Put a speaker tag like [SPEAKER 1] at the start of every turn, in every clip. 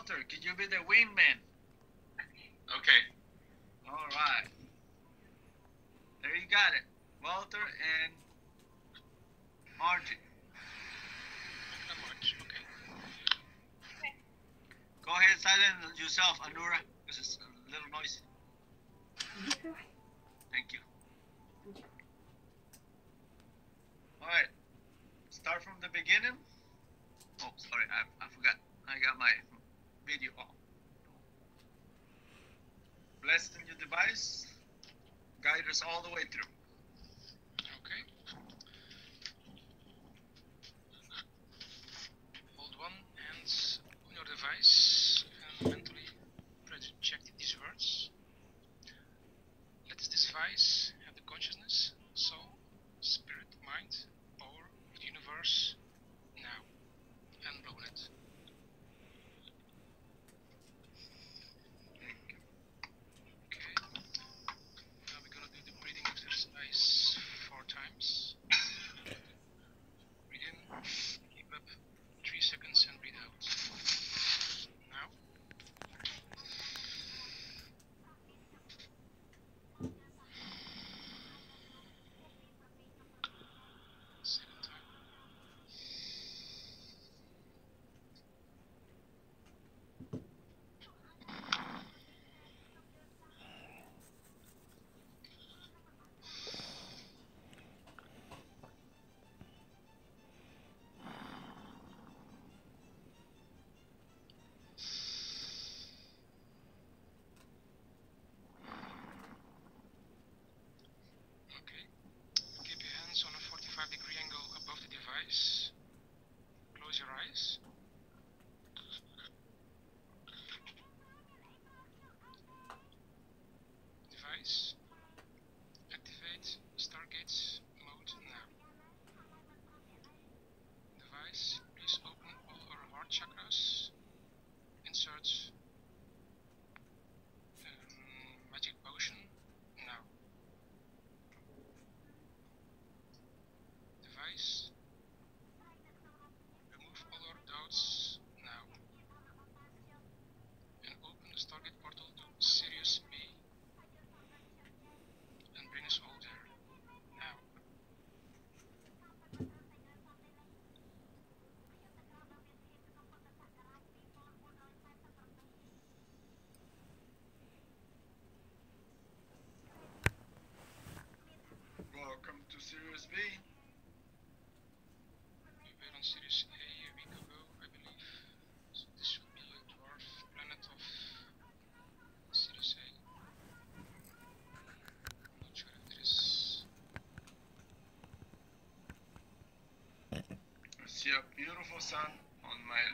[SPEAKER 1] Walter, could you be the wingman?
[SPEAKER 2] Okay.
[SPEAKER 1] All right. There you got it. Walter and Margie.
[SPEAKER 2] Not much. Okay.
[SPEAKER 1] Go ahead, silence yourself, Anura. This is a little noisy. Thank you. All right. Start from the beginning. Oh, sorry, I forgot. I got my video on. Blessed in your device. Guide us all the way through.
[SPEAKER 2] Okay. Hold one hand on your device and mentally try to check these words. Let this device have the consciousness, soul, spirit, mind, power of the universe now, and blow it. Okay. Now we're gonna do the breathing exercise 4 times. Breathe in, keep up 3 seconds and breathe out. Now. Second time. Okay. Keep your hands on a 45-degree angle above the device. Close your eyes. Device. Activate Stargate mode now. Device, please open all our heart chakras. Insert magic potion now. Device, remove all our doubts now. And open the Stargate portal to Sirius B. And bring us all there now.
[SPEAKER 1] Welcome to Sirius B.
[SPEAKER 2] We were on Sirius A week ago, I believe. So this should be a dwarf planet of Sirius A. I'm not sure if there is.
[SPEAKER 1] I see a beautiful sun on my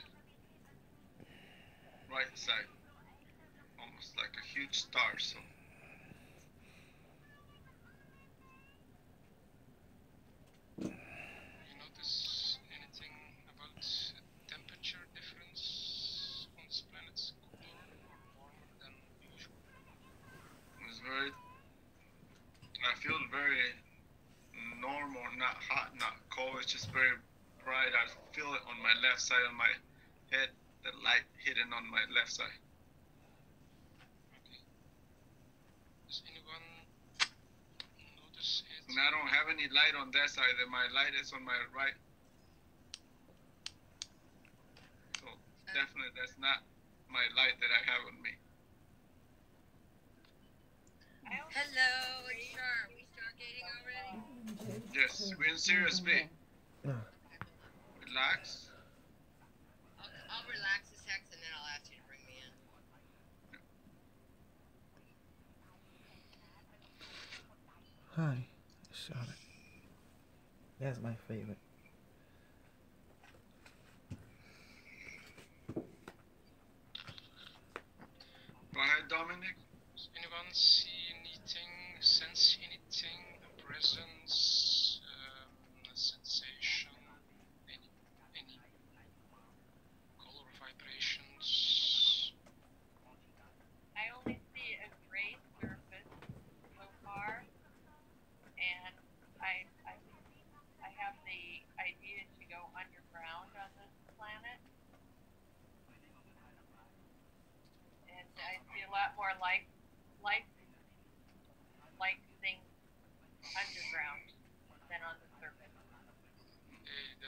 [SPEAKER 1] right side. Almost like a huge star, so.
[SPEAKER 2] Do you notice anything about temperature difference on this planet? Cooler or warmer than usual?
[SPEAKER 1] It's very. I feel very normal, not hot, not cold. It's just very bright. I feel it on my left side of my head, the light hitting on my left side.
[SPEAKER 2] Okay. Does anyone notice it?
[SPEAKER 1] And I don't have any light on that side. My light is on my right. So definitely that's not my light that I have on me.
[SPEAKER 3] Hello, it's Char. We stargating already?
[SPEAKER 1] Yes, we're in Sirius B. Relax.
[SPEAKER 3] I'll relax a sec and then I'll ask you to bring me in.
[SPEAKER 4] Hi, Charlotte. That's my favorite.
[SPEAKER 1] Go ahead, Dominic.
[SPEAKER 2] Does anyone see anything, sense anything, a presence, a sensation, any color vibrations?
[SPEAKER 5] I only see a gray surface so far, and I have the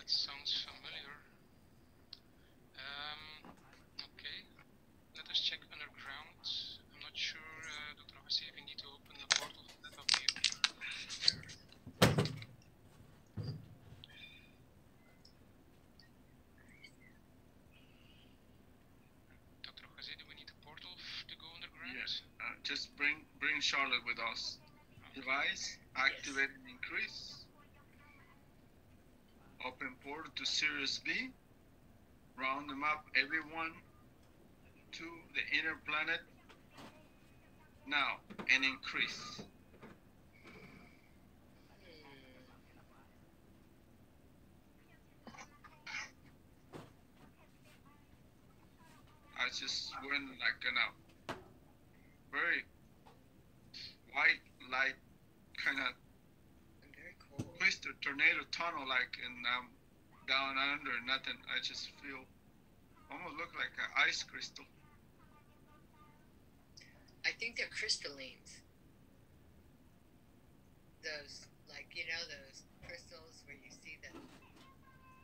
[SPEAKER 2] that sounds familiar. Okay, let us check underground. I'm not sure, Dr. Jose, if we need to open the portal for that up here. Dr. Jose, do we need a portal to go underground?
[SPEAKER 1] Yes. Just bring Charlotte with us. Device, activate and increase. Open portal to Sirius B. Round them up, everyone, to the inner planet. Now, and increase. I just went like in a very white light kind of
[SPEAKER 3] Very cool.
[SPEAKER 1] twisted tornado tunnel, like in down under nothing. I just feel almost look like an ice crystal.
[SPEAKER 3] I think they're crystallines. Those, like, you know, those crystals where you see the,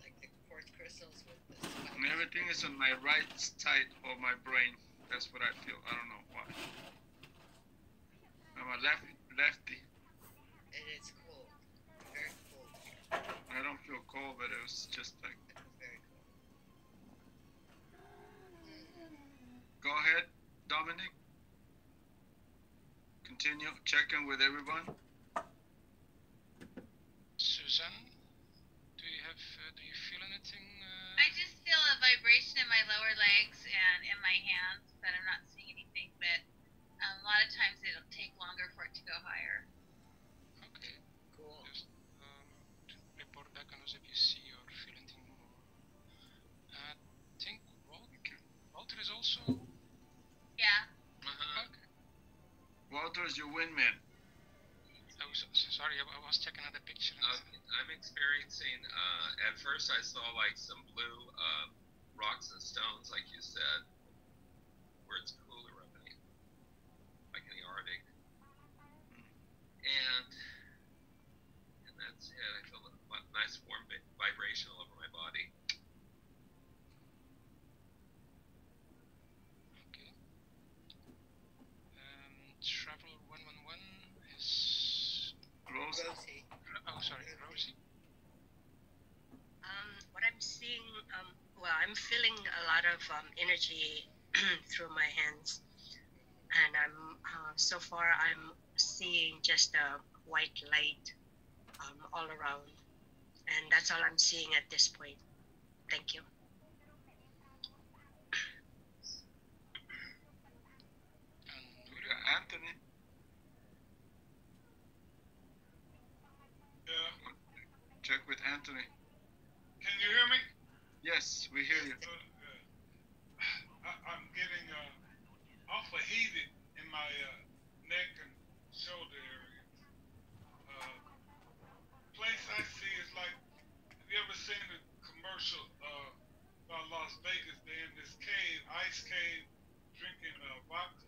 [SPEAKER 3] like the quartz crystals with the spikes.
[SPEAKER 1] And everything is on my right side of my brain. That's what I feel. I don't know why. I'm a lefty.
[SPEAKER 3] And it's cold. Very cold.
[SPEAKER 1] I don't feel cold, but it was just like.
[SPEAKER 3] It was very cold.
[SPEAKER 1] Go ahead, Dominic. Continue checking with everyone.
[SPEAKER 2] Suzanne, do you feel anything?
[SPEAKER 5] I just feel a vibration in my lower legs and in my hands, but I'm not seeing anything. But a lot of times it'll take longer for it to go higher.
[SPEAKER 2] Okay.
[SPEAKER 3] Cool.
[SPEAKER 2] Just report back on us if you see or feel anything more. I think Walter is also.
[SPEAKER 5] Yeah.
[SPEAKER 2] Okay.
[SPEAKER 1] Walter's your windman.
[SPEAKER 2] I was sorry. I was checking out the picture.
[SPEAKER 6] I'm experiencing, at first I saw like some blue rocks and stones, like you said, where it's cooler up in the, like in the Arctic. And that's it. I feel a nice warm vibration all over my body.
[SPEAKER 2] Okay. Traveler 111 is.
[SPEAKER 1] Rosa.
[SPEAKER 3] Rosie.
[SPEAKER 2] Oh, sorry, Rosie.
[SPEAKER 7] What I'm seeing, well, I'm feeling a lot of energy through my hands, and so far I'm seeing just a white light all around, and that's all I'm seeing at this point. Thank you.
[SPEAKER 2] And
[SPEAKER 1] We got Anthony.
[SPEAKER 8] Yeah.
[SPEAKER 1] Check with Anthony.
[SPEAKER 8] Can you hear me?
[SPEAKER 1] Yes, we hear you.
[SPEAKER 8] I'm getting awful heated in my neck and shoulder area. Place I see is like, have you ever seen a commercial about Las Vegas? They're in this cave, ice cave, drinking vodka.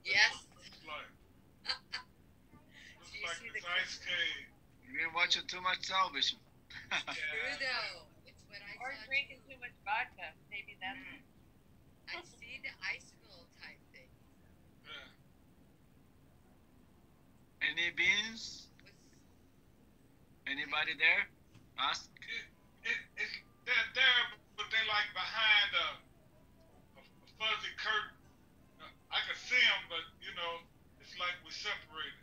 [SPEAKER 3] Yes.
[SPEAKER 8] Looks like
[SPEAKER 3] you see
[SPEAKER 8] this
[SPEAKER 3] the
[SPEAKER 8] ice cave.
[SPEAKER 1] You've been watching too much television.
[SPEAKER 3] True though. It's what I
[SPEAKER 5] Or
[SPEAKER 3] saw
[SPEAKER 5] drinking
[SPEAKER 3] too.
[SPEAKER 5] too much vodka. Maybe that's.
[SPEAKER 3] I see the icicle type thing.
[SPEAKER 8] Yeah.
[SPEAKER 1] Any beans?
[SPEAKER 3] What's,
[SPEAKER 1] Anybody there? Ask.
[SPEAKER 8] They're there, but they like behind a fuzzy curtain. I can see them, but you know, it's like we're separated.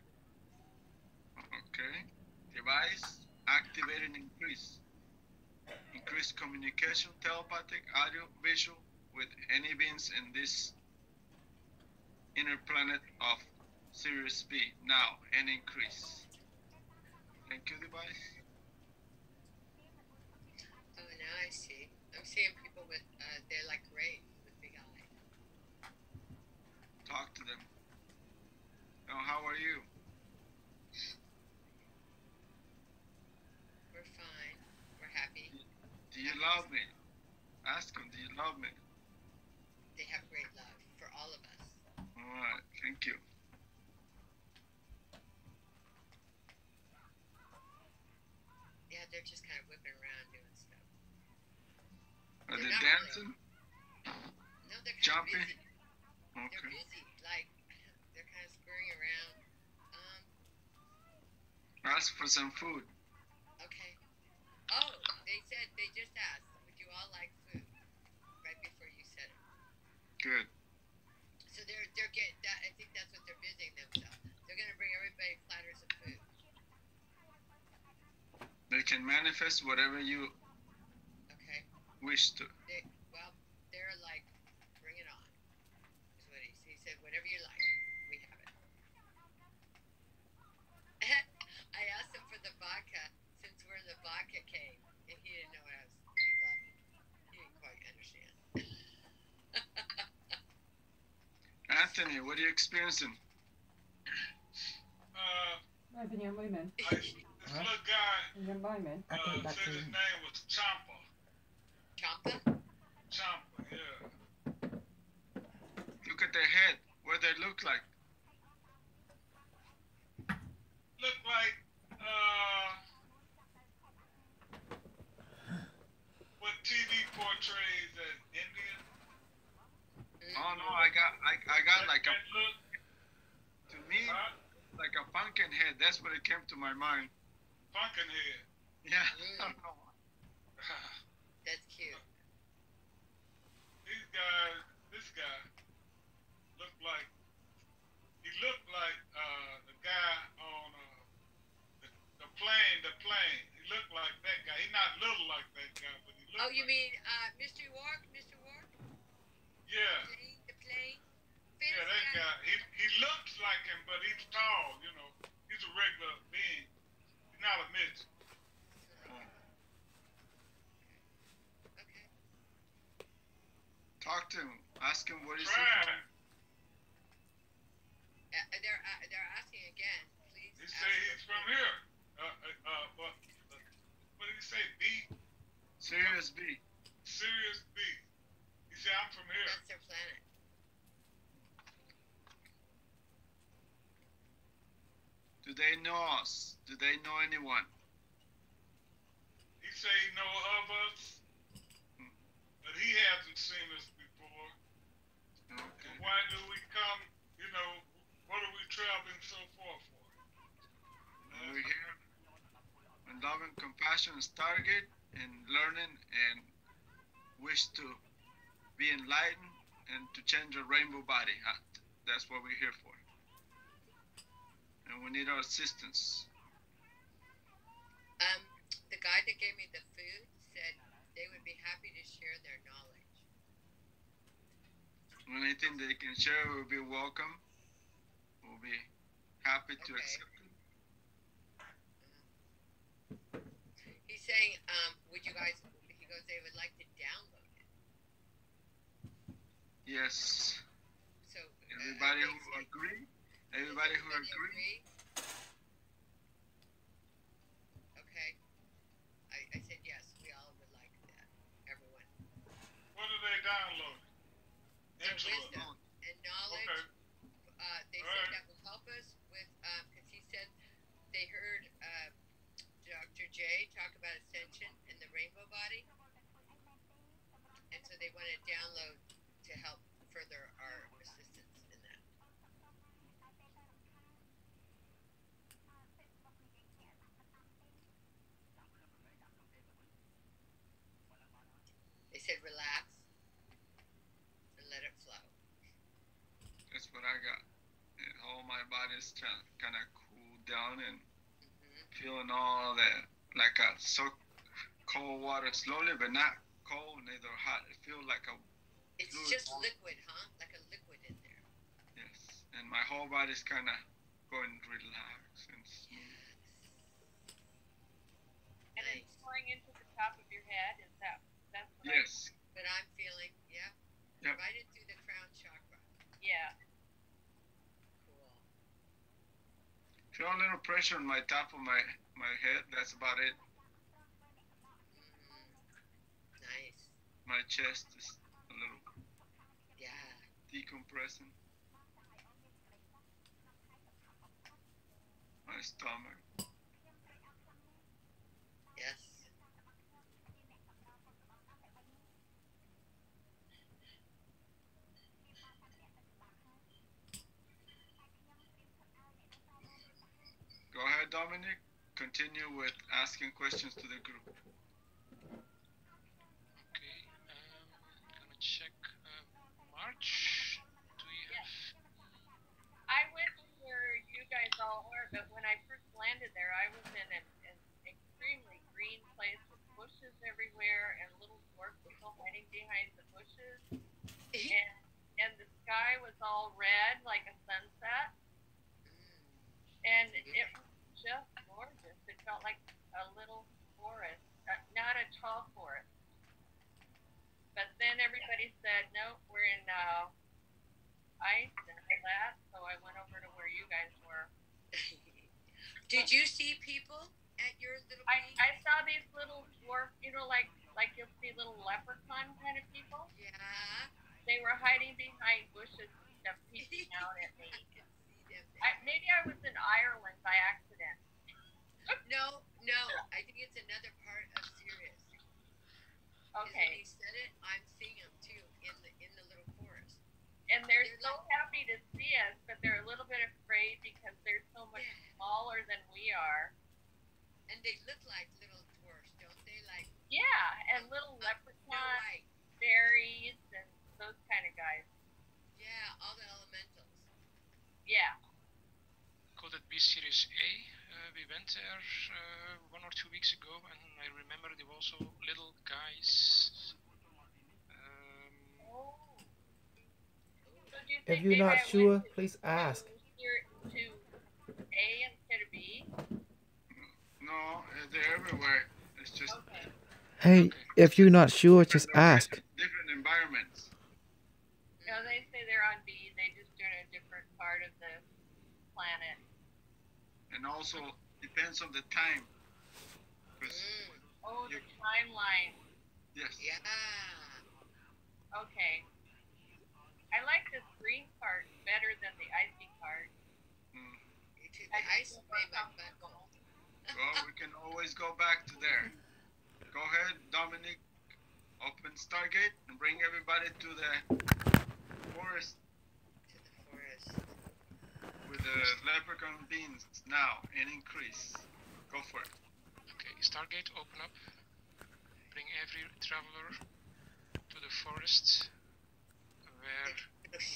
[SPEAKER 1] Okay. Device. Activate and increase. Increase communication, telepathic, audio, visual with any beings in this inner planet of Sirius B. Now and increase. Thank you, device.
[SPEAKER 3] oh, now I see. I'm seeing people with, they're like gray with big eyes.
[SPEAKER 1] Talk to them. Now, how are you?
[SPEAKER 3] We're fine. We're happy.
[SPEAKER 1] Do you love me? Ask them, do you love me?
[SPEAKER 3] They have great love for all of us.
[SPEAKER 1] All right, thank you.
[SPEAKER 3] Yeah, they're just kind of whipping around doing stuff.
[SPEAKER 1] Are
[SPEAKER 3] They're
[SPEAKER 1] they
[SPEAKER 3] not
[SPEAKER 1] dancing?
[SPEAKER 3] No, they're kind
[SPEAKER 1] Jumping?
[SPEAKER 3] of busy. They're
[SPEAKER 1] Okay.
[SPEAKER 3] busy. Like, they're kind of scurrying around.
[SPEAKER 1] Ask for some food.
[SPEAKER 3] Okay. Oh, they said, they just asked, would you all like food? Right before you said it.
[SPEAKER 1] Good.
[SPEAKER 3] So they're getting that. I think that's what they're busying themselves. They're gonna bring everybody platters of food.
[SPEAKER 1] They can manifest whatever you
[SPEAKER 3] Okay.
[SPEAKER 1] wish to.
[SPEAKER 3] Well, they're like, bring it on. Is what he said. Whatever you like, we have it. I asked him for the vodka since we're in the vodka cave, and he didn't know what I was. He thought he didn't quite understand.
[SPEAKER 1] Anthony, what are you experiencing?
[SPEAKER 9] Anthony, I'm leaving.
[SPEAKER 8] This little guy
[SPEAKER 9] I'm bye, man.
[SPEAKER 4] I take back
[SPEAKER 8] said
[SPEAKER 4] to
[SPEAKER 8] his
[SPEAKER 4] him.
[SPEAKER 8] name was Champa.
[SPEAKER 3] Champa?
[SPEAKER 8] Champa, yeah.
[SPEAKER 1] Look at their head. What they look like.
[SPEAKER 8] Look like what TV portrays as Indian.
[SPEAKER 1] Oh no, I got like a,
[SPEAKER 8] That look,
[SPEAKER 1] to me,
[SPEAKER 8] huh?
[SPEAKER 1] like a pumpkin head. That's what it came to my mind.
[SPEAKER 8] Pumpkinhead.
[SPEAKER 1] Yeah.
[SPEAKER 3] That's cute.
[SPEAKER 8] This guy looked like the guy on the plane. He looked like that guy. He's not little like that guy, but he looked
[SPEAKER 3] Oh, you
[SPEAKER 8] like,
[SPEAKER 3] mean Mr. Wark? Mr. Wark?
[SPEAKER 8] yeah,
[SPEAKER 3] The plane?
[SPEAKER 8] yeah, that guy. He looks like him, but he's tall. You know, he's a regular being. He's not a midget.
[SPEAKER 3] Okay.
[SPEAKER 1] Talk to him. Ask him what is he
[SPEAKER 8] Try.
[SPEAKER 1] from.
[SPEAKER 3] They're asking again. Please.
[SPEAKER 8] He
[SPEAKER 3] ask
[SPEAKER 8] say he's
[SPEAKER 3] for
[SPEAKER 8] from
[SPEAKER 3] food.
[SPEAKER 8] here. What did he say? B?
[SPEAKER 1] Sirius B.
[SPEAKER 8] Sirius B. He said, I'm from here.
[SPEAKER 3] That's their planet.
[SPEAKER 1] Do they know us? Do they know anyone?
[SPEAKER 8] He say he know of us, but he hasn't seen us before.
[SPEAKER 1] Okay.
[SPEAKER 8] And why do we come, you know, what are we traveling so far for?
[SPEAKER 1] We're here when love and compassion is target and learning and wish to be enlightened and to change our rainbow body. That's what we're here for. And we need our assistance.
[SPEAKER 3] The guy that gave me the food said they would be happy to share their knowledge.
[SPEAKER 1] Anything they can share will be welcome. We'll be happy to
[SPEAKER 3] Okay.
[SPEAKER 1] accept it.
[SPEAKER 3] He's saying, would you guys? He goes, they would like to download it.
[SPEAKER 1] Yes.
[SPEAKER 3] So
[SPEAKER 1] Everybody
[SPEAKER 3] they
[SPEAKER 1] who
[SPEAKER 3] say-
[SPEAKER 1] agree? Everybody who
[SPEAKER 3] Everybody
[SPEAKER 1] agree?
[SPEAKER 3] Okay. I said yes. We all would like that. Everyone.
[SPEAKER 8] What are they downloading?
[SPEAKER 3] Their
[SPEAKER 8] Into
[SPEAKER 3] wisdom and knowledge.
[SPEAKER 8] Okay.
[SPEAKER 3] They
[SPEAKER 8] All
[SPEAKER 3] said
[SPEAKER 8] right.
[SPEAKER 3] that will help us with, because he said they heard Dr. J talk about ascension and the rainbow body. And so they want to download to help further our assistance in that. They said relax and let it flow.
[SPEAKER 1] That's what I got. And all my body's kind of cool down and feeling all that like a cold water slowly, but not cold, neither hot. It feels like a
[SPEAKER 3] It's
[SPEAKER 1] fluid
[SPEAKER 3] just
[SPEAKER 1] water.
[SPEAKER 3] liquid, huh? Like a liquid in there.
[SPEAKER 1] Yes, and my whole body's kind of going relaxed and smooth.
[SPEAKER 5] And
[SPEAKER 3] Nice.
[SPEAKER 5] it's pouring into the top of your head. Is that's what
[SPEAKER 1] Yes,
[SPEAKER 3] But I'm feeling, yeah,
[SPEAKER 1] Yep.
[SPEAKER 3] right into the crown chakra.
[SPEAKER 5] Yeah.
[SPEAKER 3] Cool.
[SPEAKER 1] feel a little pressure on my top of my head. That's about it.
[SPEAKER 3] Nice.
[SPEAKER 1] My chest is a little
[SPEAKER 3] Yeah.
[SPEAKER 1] decompressing. My stomach.
[SPEAKER 3] Yes.
[SPEAKER 1] ahead, Dominic. Continue with asking questions to the group.
[SPEAKER 2] Okay, gonna check March. Do you have?
[SPEAKER 10] I went to where you guys all are, but when I first landed there, I was in an extremely green place with bushes everywhere and little dwarf people hiding behind the bushes. And the sky was all red like a sunset. And it was just gorgeous. It felt like a little forest, not a tall forest. But then everybody said, no, we're in ice and all that, so I went over to where you guys were.
[SPEAKER 3] Did you see people at your little place?
[SPEAKER 10] I saw these little dwarf, you know, like you'll see little leprechaun kind of people.
[SPEAKER 3] Yeah.
[SPEAKER 10] They were hiding behind bushes and stuff, peeking out at me. Maybe I was in Ireland by accident.
[SPEAKER 3] No, I think it's another part of Sirius.
[SPEAKER 10] Okay.
[SPEAKER 3] When you said it, I'm seeing them too in the little forest.
[SPEAKER 10] And they're so happy to see us, but they're a little bit afraid because they're so much smaller than we are.
[SPEAKER 3] And they look like little dwarfs, don't they? Like
[SPEAKER 10] and little leprechauns, fairies, and those kind of guys.
[SPEAKER 3] Yeah, all the elementals.
[SPEAKER 10] Yeah.
[SPEAKER 2] Could it be Series A? We went there 1 or 2 weeks ago, and I remember there were also little guys.
[SPEAKER 10] So
[SPEAKER 4] if you're not sure, please ask.
[SPEAKER 10] To A instead of B?
[SPEAKER 1] No, they're everywhere. It's just.
[SPEAKER 10] Okay.
[SPEAKER 4] Hey, if you're not sure, just ask.
[SPEAKER 1] Different environments.
[SPEAKER 10] No, they say they're on B. They just do it in a different part of the planet.
[SPEAKER 1] And also depends on the time.
[SPEAKER 10] Oh, the timeline.
[SPEAKER 1] Yes.
[SPEAKER 3] Yeah.
[SPEAKER 10] Okay. I like this green part better than the icy part.
[SPEAKER 3] The ice made my butt cold.
[SPEAKER 1] Well, we can always go back to there. Go ahead, Dominic. Open Stargate and bring everybody to the forest.
[SPEAKER 3] To the forest.
[SPEAKER 1] With the leprechaun beans now and increase. Go for it.
[SPEAKER 2] Okay, Stargate, open up. Bring every traveler to the forest where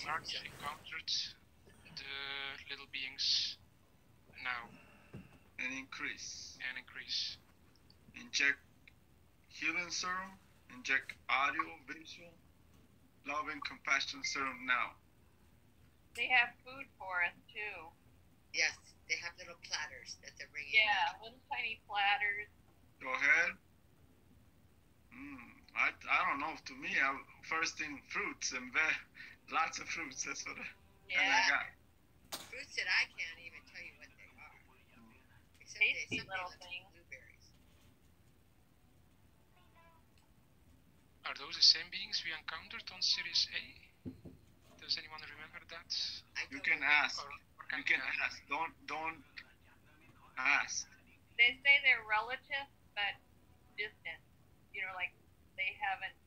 [SPEAKER 2] March encountered the little beings now.
[SPEAKER 1] And increase.
[SPEAKER 2] And increase.
[SPEAKER 1] Inject healing serum. Inject audio, visual, love and compassion serum now.
[SPEAKER 10] They have food for us too.
[SPEAKER 3] Yes, they have little platters that they're bringing.
[SPEAKER 10] Yeah, little tiny platters.
[SPEAKER 1] Go ahead. I don't know. To me, first thing fruits and lots of fruits. That's what I got.
[SPEAKER 3] Fruits that I can't even tell you what they are. Except
[SPEAKER 10] tasty little things.
[SPEAKER 3] Blueberries.
[SPEAKER 2] Are those the same beings we encountered on Series A? Does anyone remember that?
[SPEAKER 1] You can ask. You can ask. Don't ask.
[SPEAKER 10] They say they're relatives, but distant. You know, like they haven't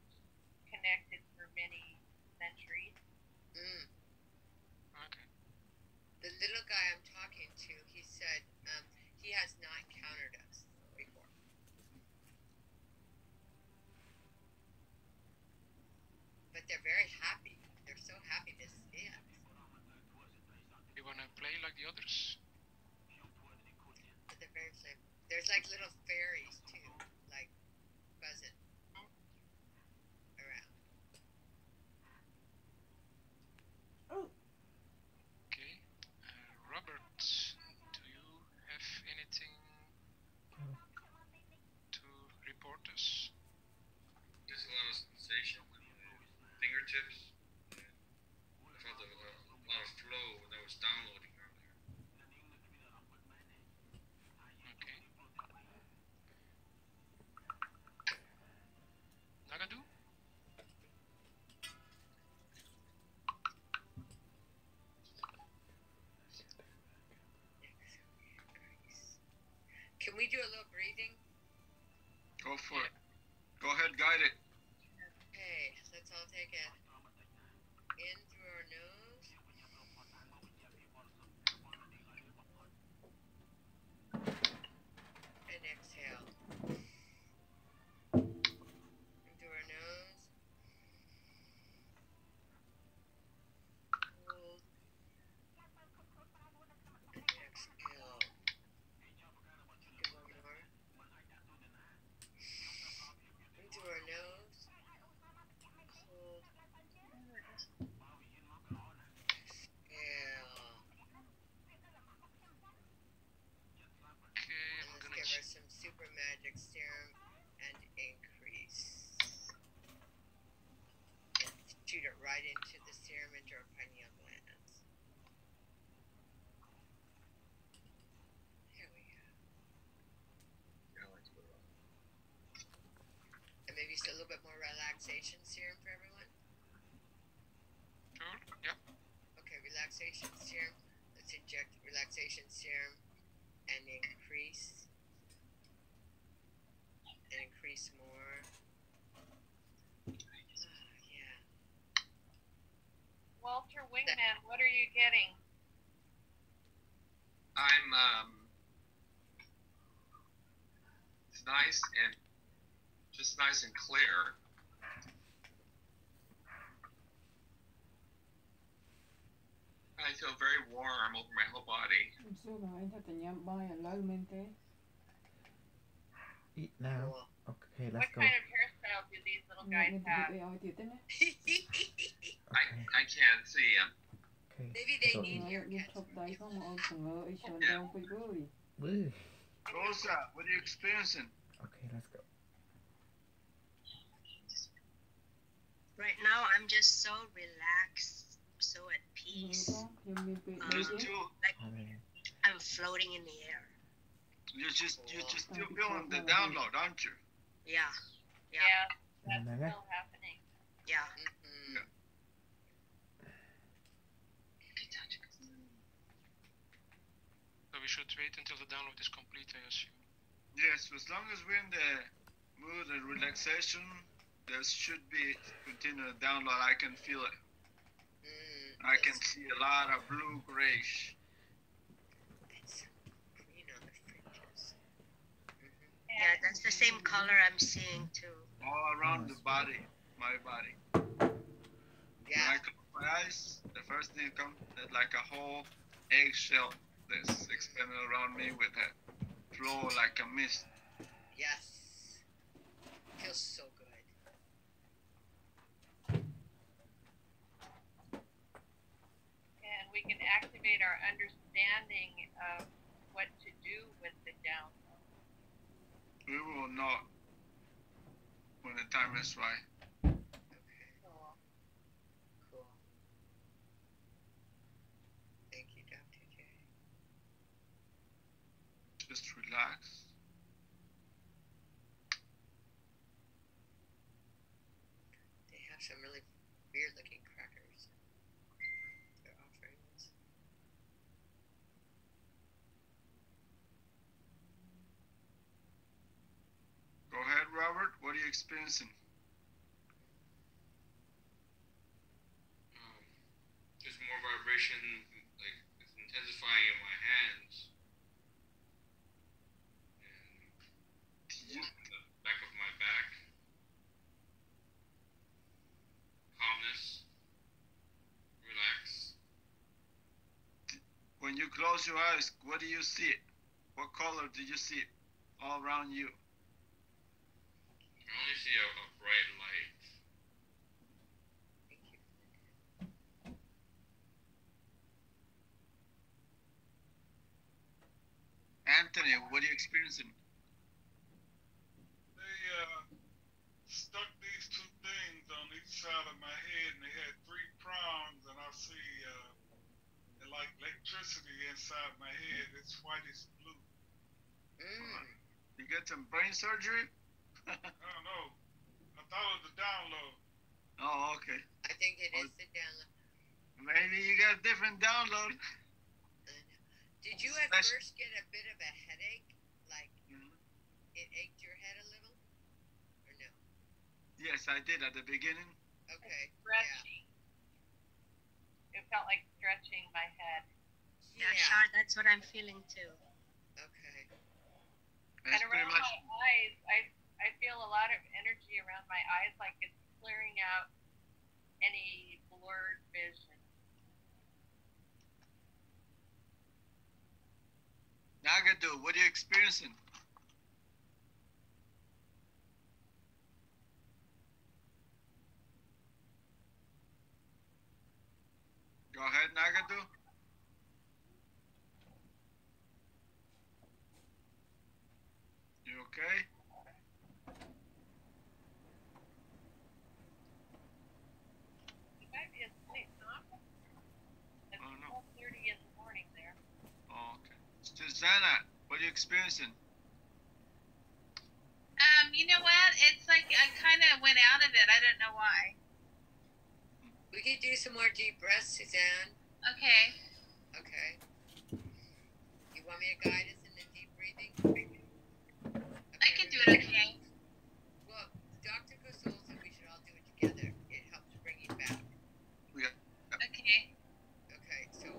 [SPEAKER 10] connected for many centuries.
[SPEAKER 2] Okay.
[SPEAKER 3] The little guy I'm talking to, he said he has not encountered us before. But they're very happy. They're so happy to see us.
[SPEAKER 2] You wanna play like the others?
[SPEAKER 3] But they're very flavor. There's like little fairies too, like buzzing around.
[SPEAKER 2] Okay. Robert, do you have anything to report us?
[SPEAKER 6] Just a lot of sensation with fingertips. I felt a lot of flow when I was downloading earlier.
[SPEAKER 2] Okay. Nagadu?
[SPEAKER 3] Can we do a little breathing?
[SPEAKER 1] Go for it. Go ahead, guide it.
[SPEAKER 3] Okay, let's all take it in through our nose. super magic serum and increase. And shoot it right into the serum into our pineal glands. There we go. And maybe just a little bit more relaxation serum for everyone.
[SPEAKER 2] Sure. Yep.
[SPEAKER 3] Okay, relaxation serum. Let's inject relaxation serum and increase. And increase more. Yeah.
[SPEAKER 10] Walter Wingman, what are you getting?
[SPEAKER 6] It's nice and just nice and clear. I feel very warm over my whole body.
[SPEAKER 4] Eat now. Okay, let's
[SPEAKER 10] What
[SPEAKER 4] go.
[SPEAKER 10] kind of hairstyle do these little guys have?
[SPEAKER 6] I can't see him.
[SPEAKER 4] Okay.
[SPEAKER 3] Maybe they need haircuts.
[SPEAKER 4] Woo.
[SPEAKER 1] Rosa, what are you experiencing?
[SPEAKER 4] Okay, let's go.
[SPEAKER 7] Right now, I'm just so relaxed, so at peace.
[SPEAKER 1] Just you,
[SPEAKER 7] Like
[SPEAKER 4] Amen.
[SPEAKER 7] I'm floating in the air.
[SPEAKER 1] you're just still feeling the download, aren't you?
[SPEAKER 7] Yeah, yeah,
[SPEAKER 10] Yeah, that's
[SPEAKER 4] Amen.
[SPEAKER 10] still happening.
[SPEAKER 7] yeah.
[SPEAKER 3] Mm-hmm.
[SPEAKER 2] So we should wait until the download is complete, I assume.
[SPEAKER 1] Yes, as long as we're in the mood and relaxation, there should be continued download. I can feel it. I can see a lot of blue grayish.
[SPEAKER 3] It's green on the fringes.
[SPEAKER 7] Yeah, that's the same color I'm seeing too.
[SPEAKER 1] All around the body, my body. When I close my eyes, the first thing that comes is like a whole eggshell that's expanding around me with a flow like a mist.
[SPEAKER 3] Yes. Feels so good.
[SPEAKER 10] And we can activate our understanding of what to do with the download.
[SPEAKER 1] We will know when the time is right.
[SPEAKER 10] Cool.
[SPEAKER 3] Cool. Thank you, Dr. J.
[SPEAKER 1] Just relax.
[SPEAKER 3] They have some really weird looking crackers. They're offerings.
[SPEAKER 1] Go ahead, Robert. What are you experiencing?
[SPEAKER 11] Just more vibration, like it's intensifying in my hands. And the back of my back. Calmness. Relax.
[SPEAKER 1] When you close your eyes, what do you see? What color do you see all around you?
[SPEAKER 11] I only see a bright light.
[SPEAKER 3] Thank you.
[SPEAKER 1] Anthony, what are you experiencing?
[SPEAKER 8] They stuck these two things on each side of my head, and they had three prongs, and I see they're like electricity inside my head. It's white as blue.
[SPEAKER 1] You get some brain surgery?
[SPEAKER 8] I don't know. I thought it was the download.
[SPEAKER 1] Oh, okay.
[SPEAKER 3] I think it is the download.
[SPEAKER 1] Maybe you got a different download.
[SPEAKER 3] Did you at first get a bit of a headache? Like it ached your head a little? Or no?
[SPEAKER 1] Yes, I did at the beginning.
[SPEAKER 3] Okay.
[SPEAKER 10] Stretching. It felt like stretching my head.
[SPEAKER 7] Yeah, sure, that's what I'm feeling too.
[SPEAKER 3] Okay.
[SPEAKER 10] And around my eyes, I feel a lot of energy around my eyes, like it's clearing out any blurred vision.
[SPEAKER 1] Nagadu, what are you experiencing? Go ahead, Nagadu. You Okay.
[SPEAKER 10] You might be asleep, huh? It's
[SPEAKER 1] Oh, no.
[SPEAKER 10] 12:30 in the morning there.
[SPEAKER 1] Oh, okay. Susanna, what are you experiencing?
[SPEAKER 5] You know what? It's like I kind of went out of it. I don't know why.
[SPEAKER 3] We could do some more deep breaths, Suzanne.
[SPEAKER 5] Okay.
[SPEAKER 3] Okay. You want me to guide us in the deep breathing?
[SPEAKER 5] I can do it okay.
[SPEAKER 3] Well, Dr. Gusol said we should all do it together. It helps bring you back.
[SPEAKER 1] Yeah.
[SPEAKER 5] Okay.
[SPEAKER 3] Okay, so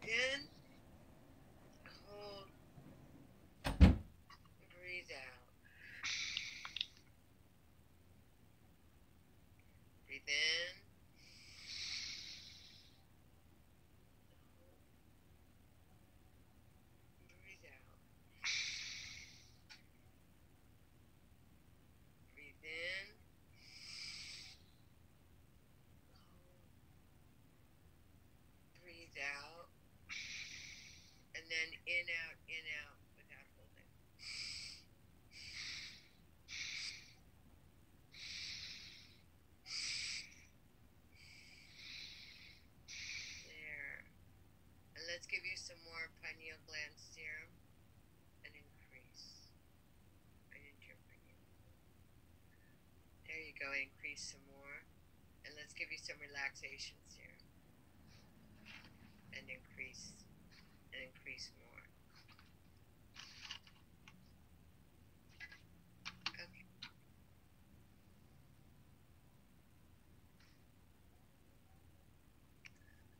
[SPEAKER 3] in, hold, breathe out. Breathe in. Breathe out. Breathe in. Breathe out. And then in, out without holding. There. And let's give you some more pineal gland serum and increase. Right into your pineal. There you go, increase some more. And let's give you some relaxation serum. And increase more. Okay.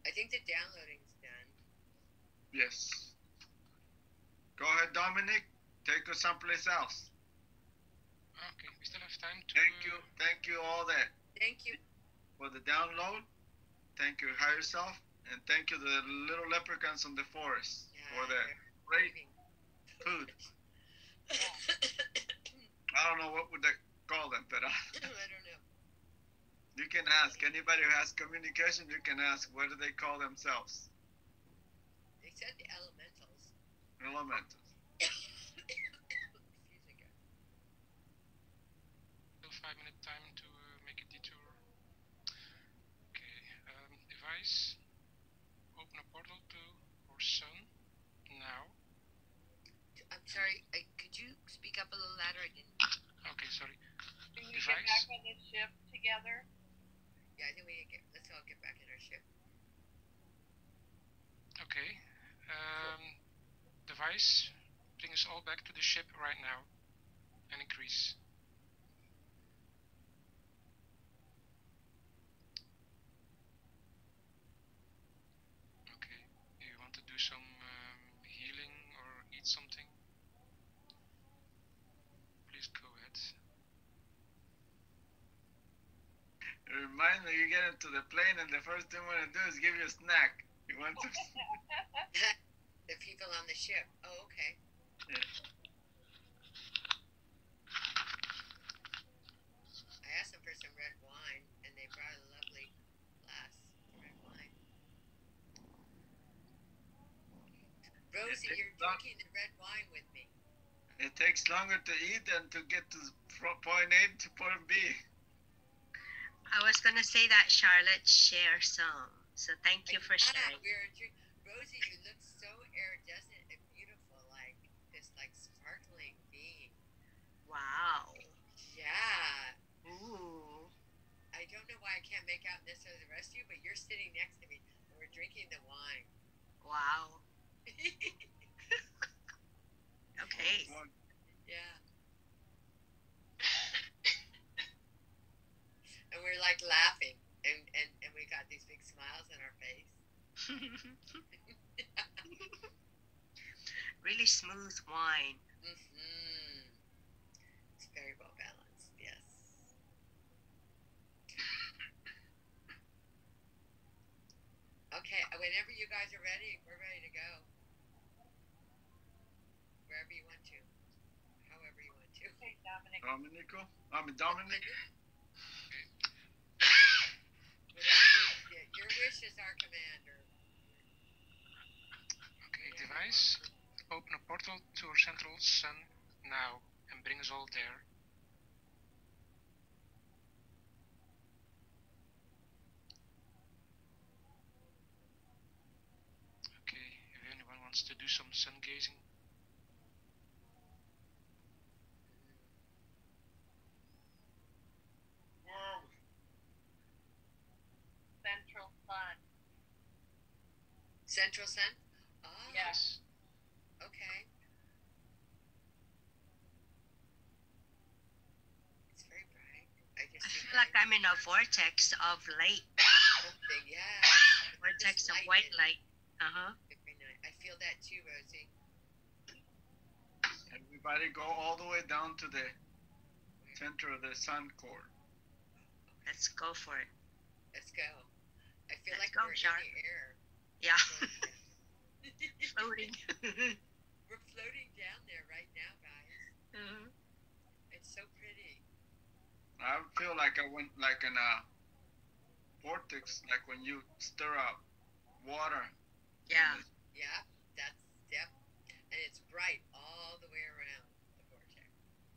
[SPEAKER 3] I think the downloading's done.
[SPEAKER 1] Yes. Go ahead, Dominic. Take us someplace else.
[SPEAKER 2] Okay, we still have time to.
[SPEAKER 1] Thank you all there
[SPEAKER 3] Thank you.
[SPEAKER 1] for the download. Thank you, higher self, and thank you the little leprechauns on the forest for the great food. I don't know what would they call them, but
[SPEAKER 3] I don't know.
[SPEAKER 1] you can ask anybody who has communication. You can ask what do they call themselves?
[SPEAKER 3] They said the elementals.
[SPEAKER 1] Elementals.
[SPEAKER 3] Excuse me, guys.
[SPEAKER 2] Still 5-minute time to make a detour. Okay, device. Open a portal to our sun now.
[SPEAKER 3] I'm sorry. Could you speak up a little louder? I didn't.
[SPEAKER 2] Okay, sorry.
[SPEAKER 10] Can we get back on the ship together?
[SPEAKER 3] Yeah, I think let's all get back in our ship.
[SPEAKER 2] Okay. Device. Bring us all back to the ship right now. And increase. Okay. You want to do some healing or eat something? Please go ahead.
[SPEAKER 1] Remind me, you get into the plane, and the first thing you want to do is give you a snack. You want to?
[SPEAKER 3] The people on the ship. Oh, okay.
[SPEAKER 1] Yeah.
[SPEAKER 3] I asked them for some red wine, and they brought a lovely glass of red wine. Rosie, you're drinking the red wine with me.
[SPEAKER 1] It takes longer to eat than to get to point A to point B.
[SPEAKER 7] I was gonna say that Charlotte share some, so thank you for sharing.
[SPEAKER 3] Rosie, you look so iridescent and beautiful, like this, like sparkling being.
[SPEAKER 7] Wow.
[SPEAKER 3] Yeah.
[SPEAKER 7] Ooh.
[SPEAKER 3] I don't know why I can't make out necessarily the rest of you, but you're sitting next to me and we're drinking the wine.
[SPEAKER 7] Wow. Okay.
[SPEAKER 3] Yeah. And we're like laughing, and we got these big smiles on our face.
[SPEAKER 7] Really smooth wine.
[SPEAKER 3] Mm-hmm. It's very well balanced, yes. Okay, whenever you guys are ready, we're ready to go. Wherever you want to. However you want to.
[SPEAKER 10] Okay, Dominic.
[SPEAKER 1] Dominic.
[SPEAKER 3] Your wish is our commander.
[SPEAKER 2] Okay, device. Open a portal to our central sun now and bring us all there. Okay, if anyone wants to do some sun gazing.
[SPEAKER 8] Where are we?
[SPEAKER 10] Central Sun.
[SPEAKER 3] Central Sun? Oh,
[SPEAKER 2] Yes.
[SPEAKER 3] okay. It's very bright. I just
[SPEAKER 7] I
[SPEAKER 3] see
[SPEAKER 7] feel like I'm in a vortex of light.
[SPEAKER 3] something, yeah.
[SPEAKER 7] Vortex
[SPEAKER 3] This
[SPEAKER 7] of
[SPEAKER 3] light
[SPEAKER 7] white
[SPEAKER 3] is
[SPEAKER 7] light. Uh-huh.
[SPEAKER 3] very nice. I feel that too, Rosie.
[SPEAKER 1] Everybody go all the way down to the center of the sun core.
[SPEAKER 7] Let's go for it.
[SPEAKER 3] Let's go. I feel
[SPEAKER 7] Let's
[SPEAKER 3] like
[SPEAKER 7] go,
[SPEAKER 3] we're
[SPEAKER 7] Shark.
[SPEAKER 3] in the air.
[SPEAKER 7] Yeah. Floating.
[SPEAKER 3] We're floating down there right now, guys.
[SPEAKER 7] Mhm.
[SPEAKER 3] It's so pretty.
[SPEAKER 1] I feel like I went like in a vortex, like when you stir up water.
[SPEAKER 7] Yeah.
[SPEAKER 3] Yeah, that's, yep. And it's bright all the way around the vortex.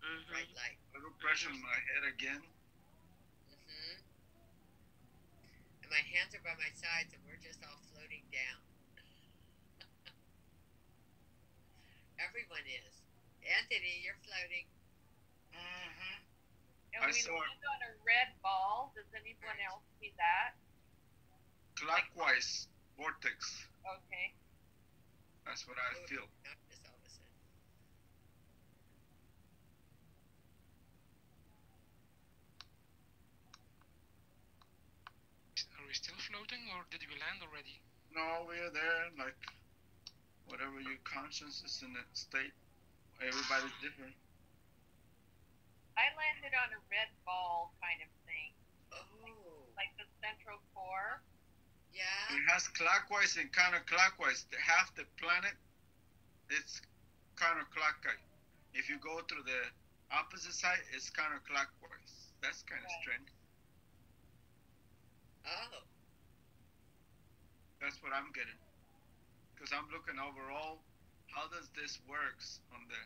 [SPEAKER 7] Mhm.
[SPEAKER 3] Bright light.
[SPEAKER 1] A little pressure in my head again.
[SPEAKER 3] Mm-hmm. And my hands are by my sides and we're just all floating down. Everyone is. Anthony, you're floating.
[SPEAKER 1] Mm-hmm.
[SPEAKER 10] And
[SPEAKER 1] I
[SPEAKER 10] we
[SPEAKER 1] saw it.
[SPEAKER 10] land on a red ball. Does anyone else see that?
[SPEAKER 1] Clockwise vortex.
[SPEAKER 10] Okay.
[SPEAKER 1] That's what I feel.
[SPEAKER 3] Notice all of a sudden.
[SPEAKER 2] Are we still floating or did we land already?
[SPEAKER 1] No, we're there. Like whatever your conscience is in a state. Everybody's different.
[SPEAKER 10] I landed on a red ball kind of thing,
[SPEAKER 3] Oh,
[SPEAKER 10] like the central core.
[SPEAKER 3] yeah.
[SPEAKER 1] It has clockwise and counterclockwise. Half the planet, it's counterclockwise. If you go to the opposite side, it's counterclockwise. That's kind of
[SPEAKER 10] Right.
[SPEAKER 1] strange.
[SPEAKER 3] Oh,
[SPEAKER 1] That's what I'm getting. Because I'm looking overall, how does this works on the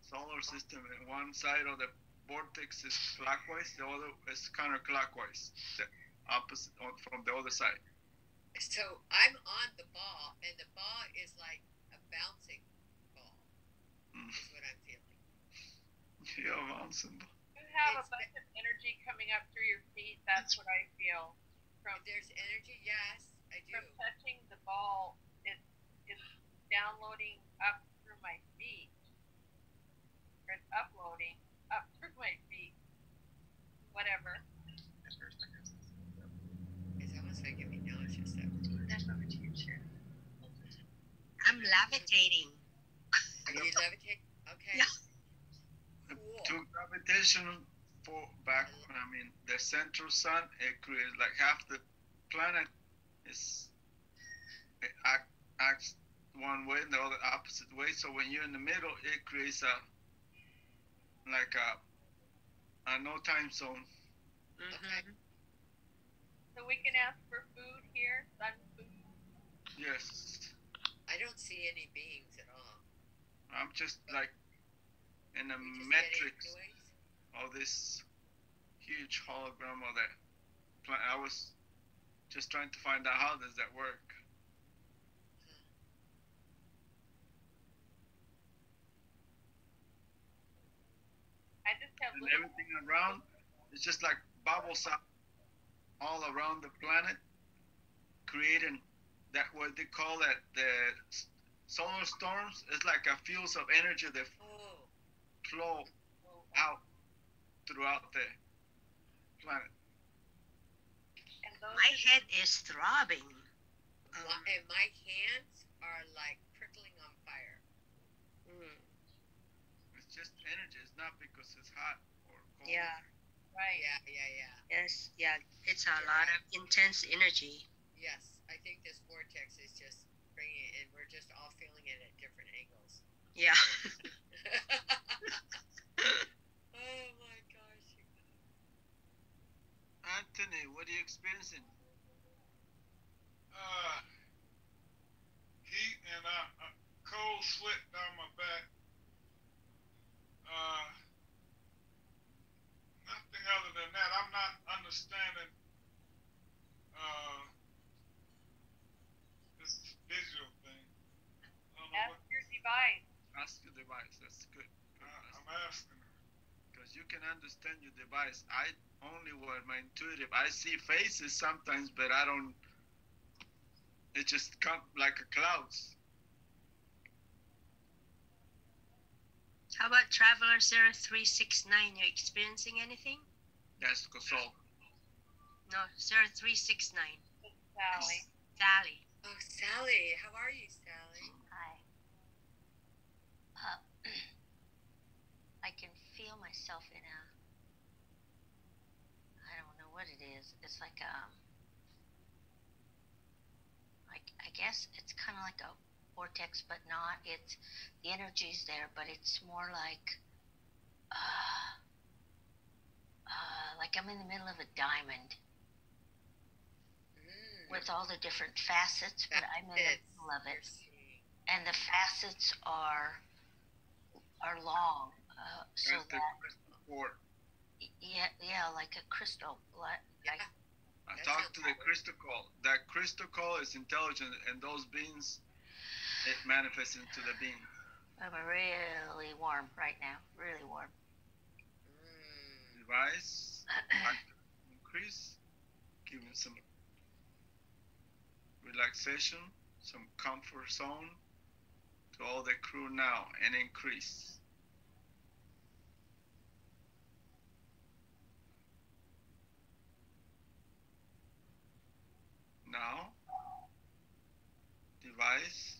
[SPEAKER 1] solar system? And one side of the vortex is clockwise, the other is counterclockwise. The opposite from the other side.
[SPEAKER 3] so I'm on the ball, and the ball is like a bouncing ball,
[SPEAKER 1] Mm.
[SPEAKER 3] is what I'm feeling.
[SPEAKER 1] Yeah, bouncing.
[SPEAKER 10] You have a
[SPEAKER 3] It's-
[SPEAKER 10] bunch of energy coming up through your feet. That's what I feel from
[SPEAKER 3] There's energy, yes, I do.
[SPEAKER 10] from touching the ball. It's downloading up through my feet. Or it's uploading up through my feet. Whatever.
[SPEAKER 3] It's almost like giving nauseous stuff.
[SPEAKER 7] I'm levitating.
[SPEAKER 3] Are you levitating? Okay.
[SPEAKER 7] Yeah.
[SPEAKER 3] Cool.
[SPEAKER 1] To gravitation for back, I mean, the central sun, it creates like half the planet is it acts one way and the other opposite way. So when you're in the middle, it creates a no time zone.
[SPEAKER 3] Okay.
[SPEAKER 10] So we can ask for food here, sun food.
[SPEAKER 1] Yes,
[SPEAKER 3] I don't see any beings at all.
[SPEAKER 1] I'm just like in the
[SPEAKER 3] We just get
[SPEAKER 1] matrix
[SPEAKER 3] noise.
[SPEAKER 1] of this huge hologram of that planet. I was just trying to find out how does that work.
[SPEAKER 10] I just have
[SPEAKER 1] And
[SPEAKER 10] little
[SPEAKER 1] everything around is just like bubbles up all around the planet, creating that what they call that the solar storms. It's like a fields of energy that
[SPEAKER 3] Oh,
[SPEAKER 1] flow out throughout the planet.
[SPEAKER 10] and those
[SPEAKER 7] My head is throbbing.
[SPEAKER 3] and my hands are like prickling on fire.
[SPEAKER 7] Mm.
[SPEAKER 1] It's just energy. It's not because it's hot or cold.
[SPEAKER 7] Yeah.
[SPEAKER 10] right.
[SPEAKER 3] Yeah.
[SPEAKER 7] Yes. Yeah. It's a lot of intense energy.
[SPEAKER 3] Yes, I think this vortex is just bringing it, and we're just all feeling it at different angles.
[SPEAKER 7] Yeah.
[SPEAKER 3] Oh my gosh.
[SPEAKER 1] Anthony, what are you experiencing?
[SPEAKER 8] Heat and cold sweat down my back.
[SPEAKER 1] Ask your device. That's good.
[SPEAKER 8] I'm asking her.
[SPEAKER 1] Because you can understand your device. I only were my intuitive. I see faces sometimes, but I don't. It just come like a clouds.
[SPEAKER 7] How about Traveler 0369? You experiencing anything?
[SPEAKER 1] That's Kosol.
[SPEAKER 7] No, 0369.
[SPEAKER 10] Sally.
[SPEAKER 7] Sally.
[SPEAKER 3] Oh, Sally. How are you, Sally?
[SPEAKER 12] Hi. I can feel myself in a, I don't know what it is. It's like I guess it's kind of like a vortex, but not. It's, the energy's there, but it's more like I'm in the middle of a diamond with all the different facets, but I'm in the middle of it. And the facets are long, so
[SPEAKER 1] That's the
[SPEAKER 12] that,
[SPEAKER 1] crystal core.
[SPEAKER 12] yeah, like a crystal, like
[SPEAKER 1] I talked to the crystal call. That crystal call is intelligent, and those beings, it manifests into the being.
[SPEAKER 12] I'm really warm right now, really warm.
[SPEAKER 1] Device, increase, giving some relaxation, some comfort zone to all the crew now, and increase. Now, device,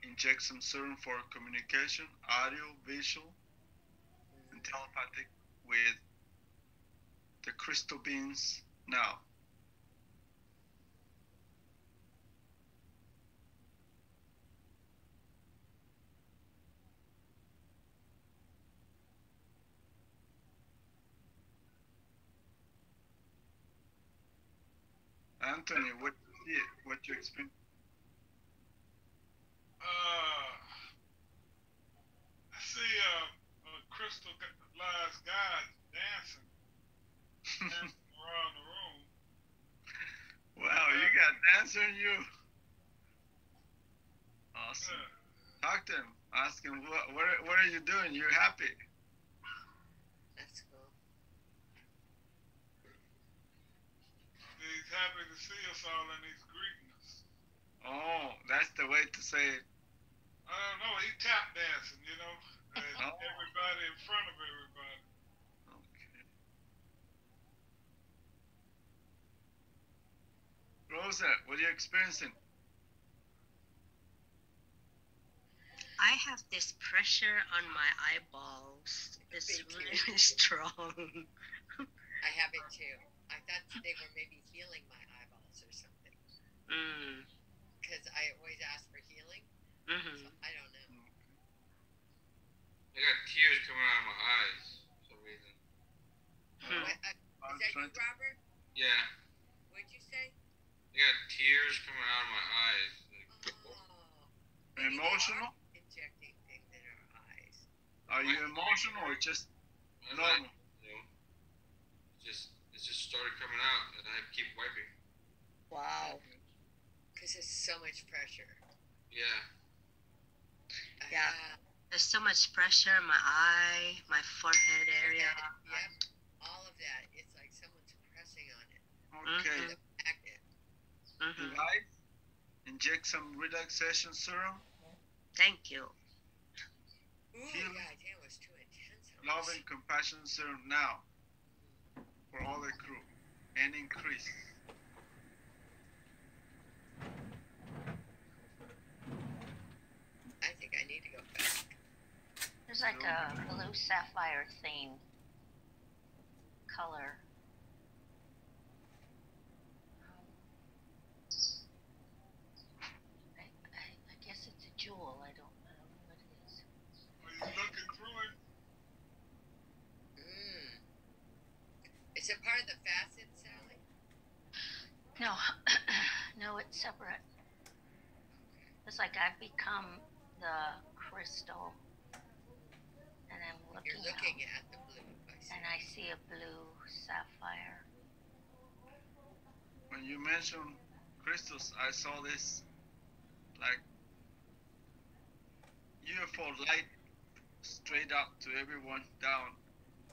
[SPEAKER 1] inject some serum for communication, audio, visual, and telepathic with the crystal beings now. Anthony, what you see, what you experience?
[SPEAKER 8] I see a crystallized guy dancing around the room.
[SPEAKER 1] Wow, you got dancer in you. Awesome.
[SPEAKER 8] Yeah.
[SPEAKER 1] Talk to him. Ask him what are you doing? You're happy.
[SPEAKER 3] That's cool.
[SPEAKER 8] He's happy to see us all and he's greeting us.
[SPEAKER 1] Oh, that's the way to say it.
[SPEAKER 8] I don't know, he tap dancing, you know, and
[SPEAKER 1] Oh.
[SPEAKER 8] everybody in front of everybody.
[SPEAKER 1] Okay. Rosa, what are you experiencing?
[SPEAKER 7] I have this pressure on my eyeballs. It's
[SPEAKER 3] Me too.
[SPEAKER 7] really strong.
[SPEAKER 3] I have it too. I thought they were maybe healing my eyeballs or something. Because I always ask for healing. So I don't know.
[SPEAKER 11] I got tears coming out of my eyes for some reason.
[SPEAKER 3] Is that you, Robert?
[SPEAKER 11] Yeah,
[SPEAKER 3] What'd you say?
[SPEAKER 11] I got tears coming out of my eyes.
[SPEAKER 3] Oh.
[SPEAKER 1] Emotional?
[SPEAKER 3] Injecting things in our eyes.
[SPEAKER 1] Are you emotional or just
[SPEAKER 11] I'm
[SPEAKER 1] normal?
[SPEAKER 11] not, it just started coming out, and I have to keep wiping.
[SPEAKER 7] Wow.
[SPEAKER 3] Because there's so much pressure.
[SPEAKER 11] Yeah.
[SPEAKER 7] Yeah. There's so much pressure in my eye, my forehead area.
[SPEAKER 3] Yep. All of that. It's like someone's pressing on it.
[SPEAKER 1] Okay.
[SPEAKER 3] The magnet.
[SPEAKER 1] Device, inject some relaxation serum.
[SPEAKER 7] Thank you.
[SPEAKER 3] Ooh,
[SPEAKER 1] Healing.
[SPEAKER 3] God damn, it was too intense.
[SPEAKER 1] Love and compassion serum now for all the crew, and increase.
[SPEAKER 3] I think I need to go back.
[SPEAKER 12] There's like a blue sapphire theme color. I guess it's a jewel. I don't know what it is.
[SPEAKER 8] Are you looking through it?
[SPEAKER 3] Is it part of the facet, Sally?
[SPEAKER 12] No, no, it's separate. It's like I've become the crystal, and I'm
[SPEAKER 3] You're
[SPEAKER 12] looking
[SPEAKER 3] looking
[SPEAKER 12] out,
[SPEAKER 3] at the blue. I see.
[SPEAKER 12] and I see a blue sapphire.
[SPEAKER 1] When you mentioned crystals, I saw this like beautiful light straight up to everyone down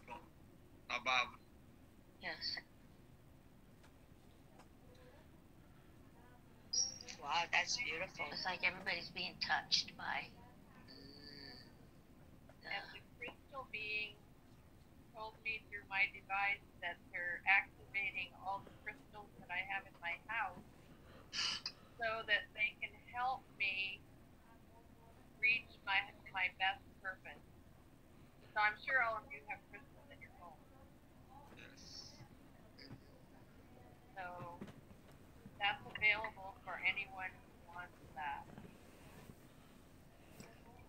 [SPEAKER 1] from above.
[SPEAKER 12] Yes.
[SPEAKER 7] Wow, that's beautiful.
[SPEAKER 12] It's like everybody's being touched by.
[SPEAKER 10] And the crystal being told me through my device that they're activating all the crystals that I have in my house so that they can help me reach my best purpose. So I'm sure all of you have crystals in your home.
[SPEAKER 1] Yes.
[SPEAKER 10] So that's available for anyone who wants that.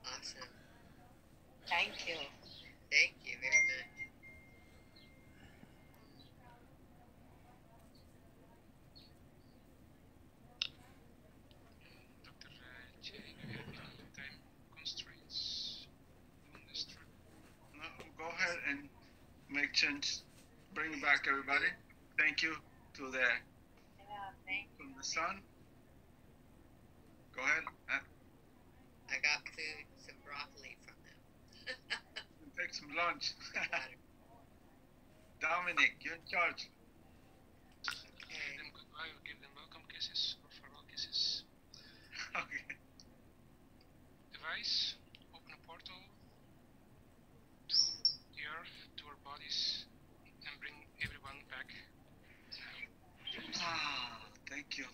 [SPEAKER 3] Awesome.
[SPEAKER 7] Thank you.
[SPEAKER 3] Thank you very much.
[SPEAKER 2] Dr. J, do you have any time constraints on this trip?
[SPEAKER 1] No, go ahead and make change. Bring back everybody. Thank you to the from the sun. Go ahead.
[SPEAKER 3] I got food, some broccoli from them.
[SPEAKER 1] Take some lunch. Dominic, you're in charge.
[SPEAKER 2] Give them goodbye or give them welcome kisses or farewell kisses.
[SPEAKER 1] Okay.
[SPEAKER 2] Device, open a portal to the earth, to our bodies, and bring everyone back.
[SPEAKER 1] Ah, thank you.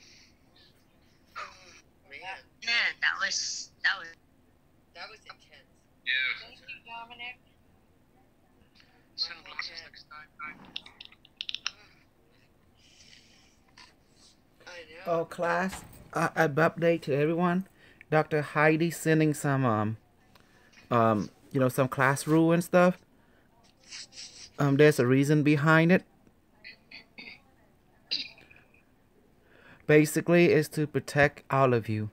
[SPEAKER 3] Man,
[SPEAKER 7] Yeah, that was
[SPEAKER 3] intense.
[SPEAKER 11] Yeah.
[SPEAKER 10] Thank you, Dominic.
[SPEAKER 2] Sunglasses next time.
[SPEAKER 3] I know.
[SPEAKER 4] Oh, class, an update to everyone. Dr. Heidi sending some, some class rule and stuff. There's a reason behind it. Basically, it's to protect all of you.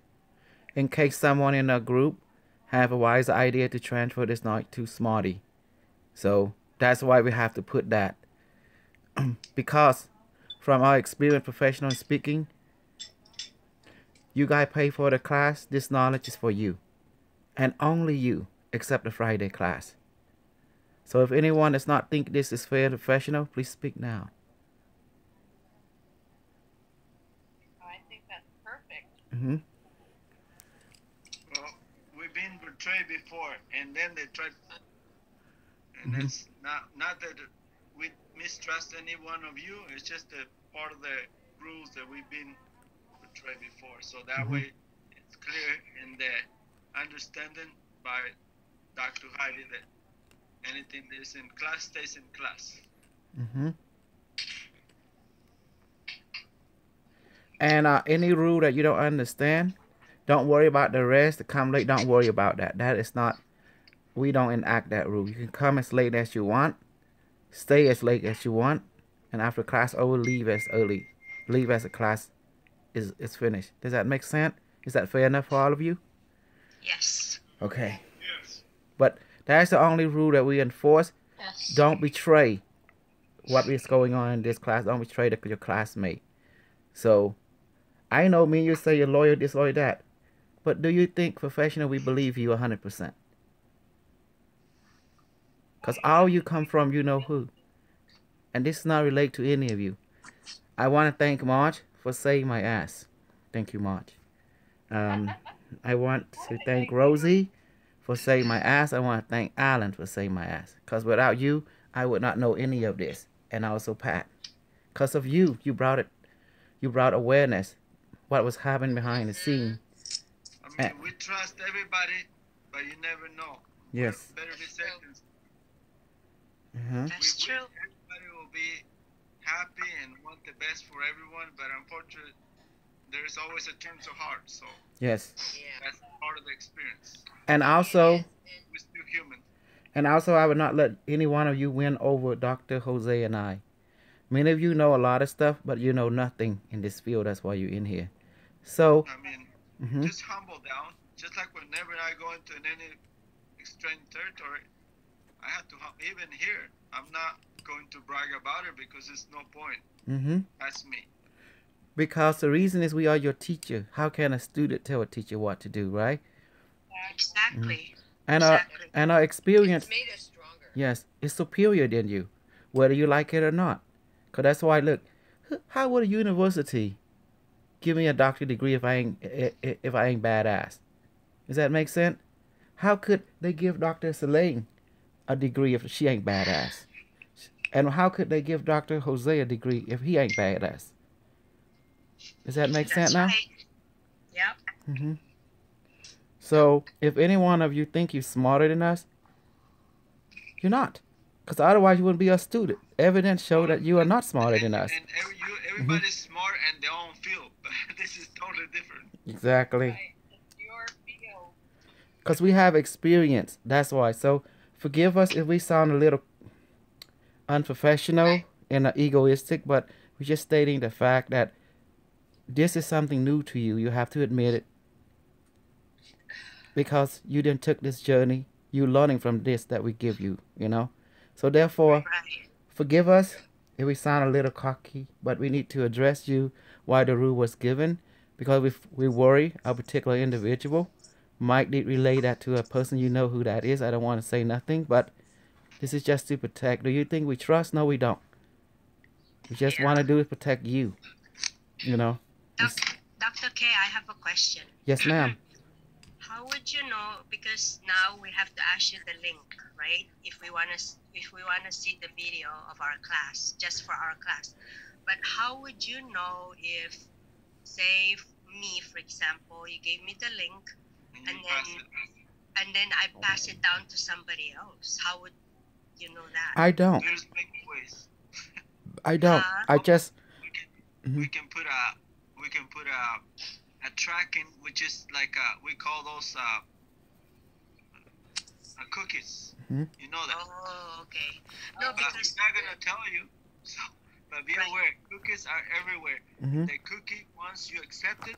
[SPEAKER 4] In case someone in a group have a wise idea to transfer this not too smarty. So that's why we have to put that. Because from our experience professional speaking, you guys pay for the class, this knowledge is for you. And only you, except the Friday class. So if anyone does not think this is fair professional, please speak now.
[SPEAKER 10] I think that's perfect.
[SPEAKER 4] Mm-hmm.
[SPEAKER 1] Well, we've been betrayed before, and then they tried. And it's not that we mistrust any one of you. It's just a part of the rules that we've been betrayed before. So that way, it's clear in the understanding by Dr. Heidi that anything that is in class stays in class.
[SPEAKER 4] Mm-hmm. And any rule that you don't understand, don't worry about the rest. To come late, don't worry about that. That is not, we don't enact that rule. You can come as late as you want, stay as late as you want, and after class over, leave as early. Leave as the class is finished. Does that make sense? Is that fair enough for all of you?
[SPEAKER 7] Yes.
[SPEAKER 4] Okay.
[SPEAKER 8] Yes.
[SPEAKER 4] But that's the only rule that we enforce.
[SPEAKER 12] Yes.
[SPEAKER 4] Don't betray what is going on in this class. Don't betray your classmate. So, I know me, you say you're loyal, this, loyal, that. But do you think professional, we believe you 100%? Because all you come from, you know who. And this is not relate to any of you. I want to thank Marge for saving my ass. Thank you, Marge. I want to thank Rosie for saving my ass. I want to thank Alan for saving my ass. Because without you, I would not know any of this. And also Pat. Because of you, you brought awareness. What was happening behind the scene.
[SPEAKER 1] I mean, we trust everybody, but you never know.
[SPEAKER 4] Yes.
[SPEAKER 1] Better be seconds.
[SPEAKER 7] That's true.
[SPEAKER 1] Everybody will be happy and want the best for everyone, but unfortunately, there is always a turn to heart. So
[SPEAKER 4] yes.
[SPEAKER 1] that's part of the experience.
[SPEAKER 4] And also,
[SPEAKER 1] we're still human.
[SPEAKER 4] And also, I would not let any one of you win over Dr. Jose and I. Many of you know a lot of stuff, but you know nothing in this field. That's why you're in here. So,
[SPEAKER 1] I mean, just humble down. Just like whenever I go into any strange territory, I have to, even here, I'm not going to brag about it because there's no point. That's me.
[SPEAKER 4] Because the reason is we are your teacher. How can a student tell a teacher what to do, right?
[SPEAKER 7] Exactly.
[SPEAKER 4] And
[SPEAKER 7] Exactly.
[SPEAKER 4] our experience,
[SPEAKER 3] It's made us stronger.
[SPEAKER 4] yes, is superior than you, whether you like it or not. Cause that's why look, how would a university give me a doctorate degree if I ain't badass? Does that make sense? How could they give Dr. Selene a degree if she ain't badass? And how could they give Dr. Jose a degree if he ain't badass? Does that make sense
[SPEAKER 7] That's
[SPEAKER 4] now?
[SPEAKER 7] right. Yep.
[SPEAKER 4] Mm-hmm. So if any one of you think you're smarter than us, you're not. Because otherwise you wouldn't be a student. Evidence show that you are not smarter than us.
[SPEAKER 1] And everybody's smart in their own field. This is totally different.
[SPEAKER 4] Exactly.
[SPEAKER 10] Right. It's your field.
[SPEAKER 4] Because we have experience. That's why. So forgive us if we sound a little unprofessional and egoistic, but we're just stating the fact that this is something new to you. You have to admit it. Because you didn't took this journey. You learning from this that we give you, you know. So therefore,
[SPEAKER 7] Right.
[SPEAKER 4] forgive us if we sound a little cocky, but we need to address you why the rule was given. Because we worry a particular individual might relay that to a person you know who that is. I don't want to say nothing, but this is just to protect. Do you think we trust? No, we don't. We just want to do is protect you, you know.
[SPEAKER 7] Dr. K, I have a question.
[SPEAKER 4] Yes, ma'am.
[SPEAKER 7] How would you know? Because now we have to ask you the link, right? If we wanna see the video of our class, just for our class. But how would you know if, say, me, for example, you gave me the link, and then I pass it down to somebody else? How would you know that?
[SPEAKER 4] I don't.
[SPEAKER 1] There's many ways.
[SPEAKER 4] I don't. I just.
[SPEAKER 1] We can put a tracking, which is like we call those cookies.
[SPEAKER 4] Mm-hmm.
[SPEAKER 1] You know that.
[SPEAKER 7] Oh, okay. No,
[SPEAKER 1] But
[SPEAKER 7] because
[SPEAKER 1] I'm not gonna tell you. So, but be aware, cookies are everywhere.
[SPEAKER 4] Mm-hmm.
[SPEAKER 1] The cookie, once you accept it,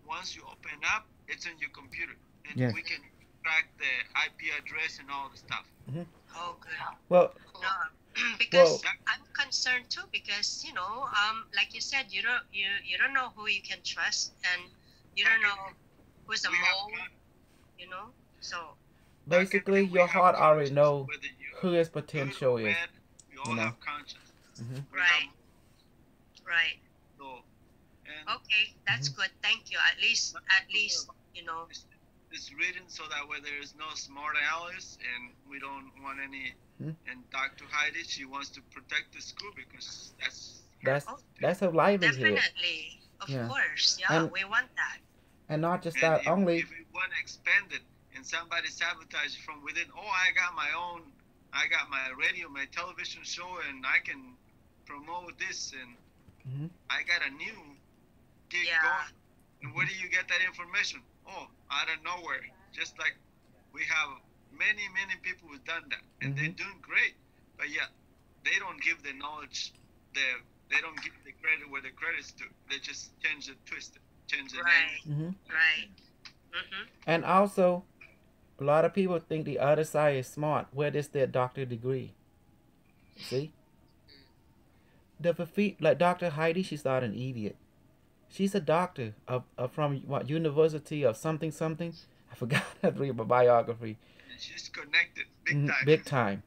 [SPEAKER 1] once you open up, it's on your computer, and
[SPEAKER 4] Yes.
[SPEAKER 1] we can track the IP address and all the stuff.
[SPEAKER 4] Mm-hmm.
[SPEAKER 7] oh, good.
[SPEAKER 4] Well,
[SPEAKER 7] No, because
[SPEAKER 4] Well-
[SPEAKER 7] I'm concerned too. Because like you said, you don't know who you can trust, and you don't know who's a
[SPEAKER 1] We have
[SPEAKER 7] mole. You know, so
[SPEAKER 4] basically,
[SPEAKER 1] We
[SPEAKER 4] your
[SPEAKER 1] have
[SPEAKER 4] heart already
[SPEAKER 1] conscience,
[SPEAKER 4] know
[SPEAKER 1] whether you
[SPEAKER 4] who his
[SPEAKER 1] good
[SPEAKER 4] potential
[SPEAKER 1] or
[SPEAKER 4] is.
[SPEAKER 1] bad, we all
[SPEAKER 4] you know.
[SPEAKER 1] have conscience.
[SPEAKER 4] Mm-hmm.
[SPEAKER 1] We
[SPEAKER 7] right,
[SPEAKER 1] have-
[SPEAKER 7] right.
[SPEAKER 1] So, and
[SPEAKER 7] Okay, that's good. Thank you. At least
[SPEAKER 1] it's written so that way there is no smart aleys, and we don't want any.
[SPEAKER 4] Hmm.
[SPEAKER 1] And Dr. Heidi, she wants to protect the school because that's
[SPEAKER 4] That's her livelihood,
[SPEAKER 7] definitely, of
[SPEAKER 4] Yeah.
[SPEAKER 7] course, yeah,
[SPEAKER 4] And-
[SPEAKER 7] we want that.
[SPEAKER 4] and not just
[SPEAKER 1] and
[SPEAKER 4] that.
[SPEAKER 1] if,
[SPEAKER 4] Only
[SPEAKER 1] if we want to expand it and somebody sabotages from within, I got my radio, my television show, and I can promote this, and
[SPEAKER 4] Mhm.
[SPEAKER 1] I got a new gig
[SPEAKER 7] Yeah.
[SPEAKER 1] going. And where do you get that information? Out of nowhere. Just like we have many people who've done that, and they're doing great. But yeah, they don't give the knowledge, they don't give the credit where the credit's due. They just change it, twist it, change the
[SPEAKER 7] Right,
[SPEAKER 1] name.
[SPEAKER 7] right. Mm-hmm.
[SPEAKER 4] And also, a lot of people think the other side is smart. Where is their doctorate degree? See? Like Dr. Heidi, she's not an idiot. She's a doctor from what university of something. I forgot how to read my biography.
[SPEAKER 1] And she's connected big time.
[SPEAKER 4] Big time.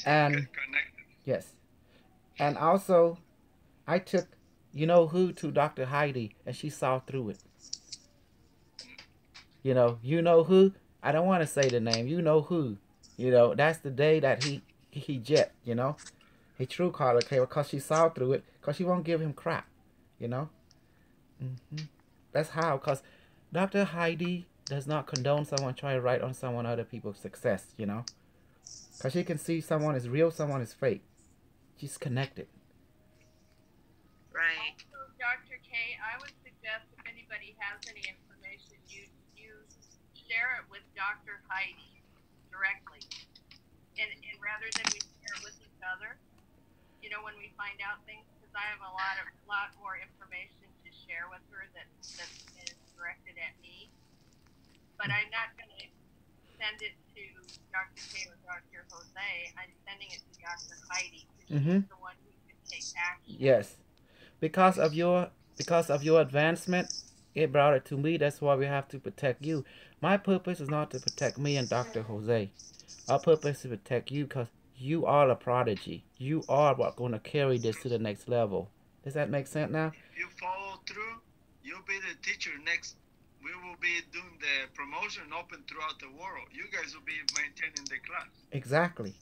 [SPEAKER 4] And
[SPEAKER 1] Connected.
[SPEAKER 4] yes. And also, I took to Dr. Heidi, and she saw through it. You know who? I don't want to say the name. You know who? That's the day that he jet. He true caller came because she saw through it. Because she won't give him crap. That's how. Because Dr. Heidi does not condone someone trying to write on someone other people's success. Because she can see someone is real, someone is fake. She's connected.
[SPEAKER 7] Right.
[SPEAKER 10] Also, Dr. K, I would suggest if anybody has any information, you share it with Dr. Heidi directly, and rather than we share it with each other. When we find out things, because I have a lot more information to share with her that is directed at me. But I'm not going to send it to Dr. K or Dr. Jose. I'm sending it to Dr. Heidi because she's the one who can take action.
[SPEAKER 4] Yes. Because of your advancement, It brought it to me. That's why we have to protect you. My purpose is not to protect me and Dr. Jose. Our purpose is to protect you because you are a prodigy. You are what's going to carry this to the next level. Does that make sense now?
[SPEAKER 1] If you follow through, you'll be the teacher next. We will be doing the promotion open throughout the world. You guys will be maintaining the class.
[SPEAKER 4] Exactly.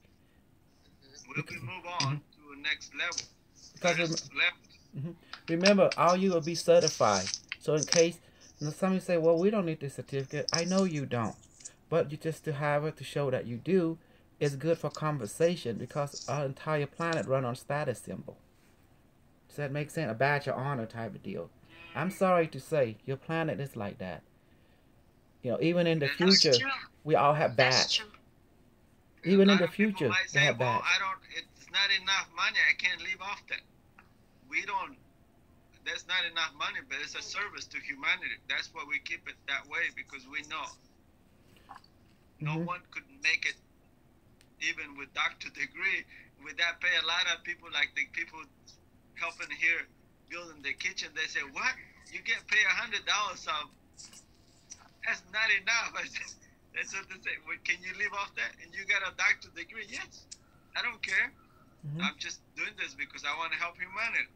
[SPEAKER 1] We'll be move on to the next level.
[SPEAKER 4] Because remember, all you will be certified. So in case somebody say, well, we don't need this certificate. I know you don't. But you just to have it to show that you do is good for conversation because our entire planet run on status symbol. Does that make sense? A badge of honor type of deal. I'm sorry to say, your planet is like that. You know, even in the future, we all have badge. Even in the future, we have badge.
[SPEAKER 1] Well, it's not enough money. I can't live off that. That's not enough money, but it's a service to humanity. That's why we keep it that way, because we know no one could make it, even with doctor degree. With that, pay a lot of people, like the people helping here building the kitchen. They say, what? You get paid $100 off? That's not enough. That's what they say. Well, can you live off that? And you got a doctor degree? Yes. I don't care. I'm just doing this because I want to help humanity.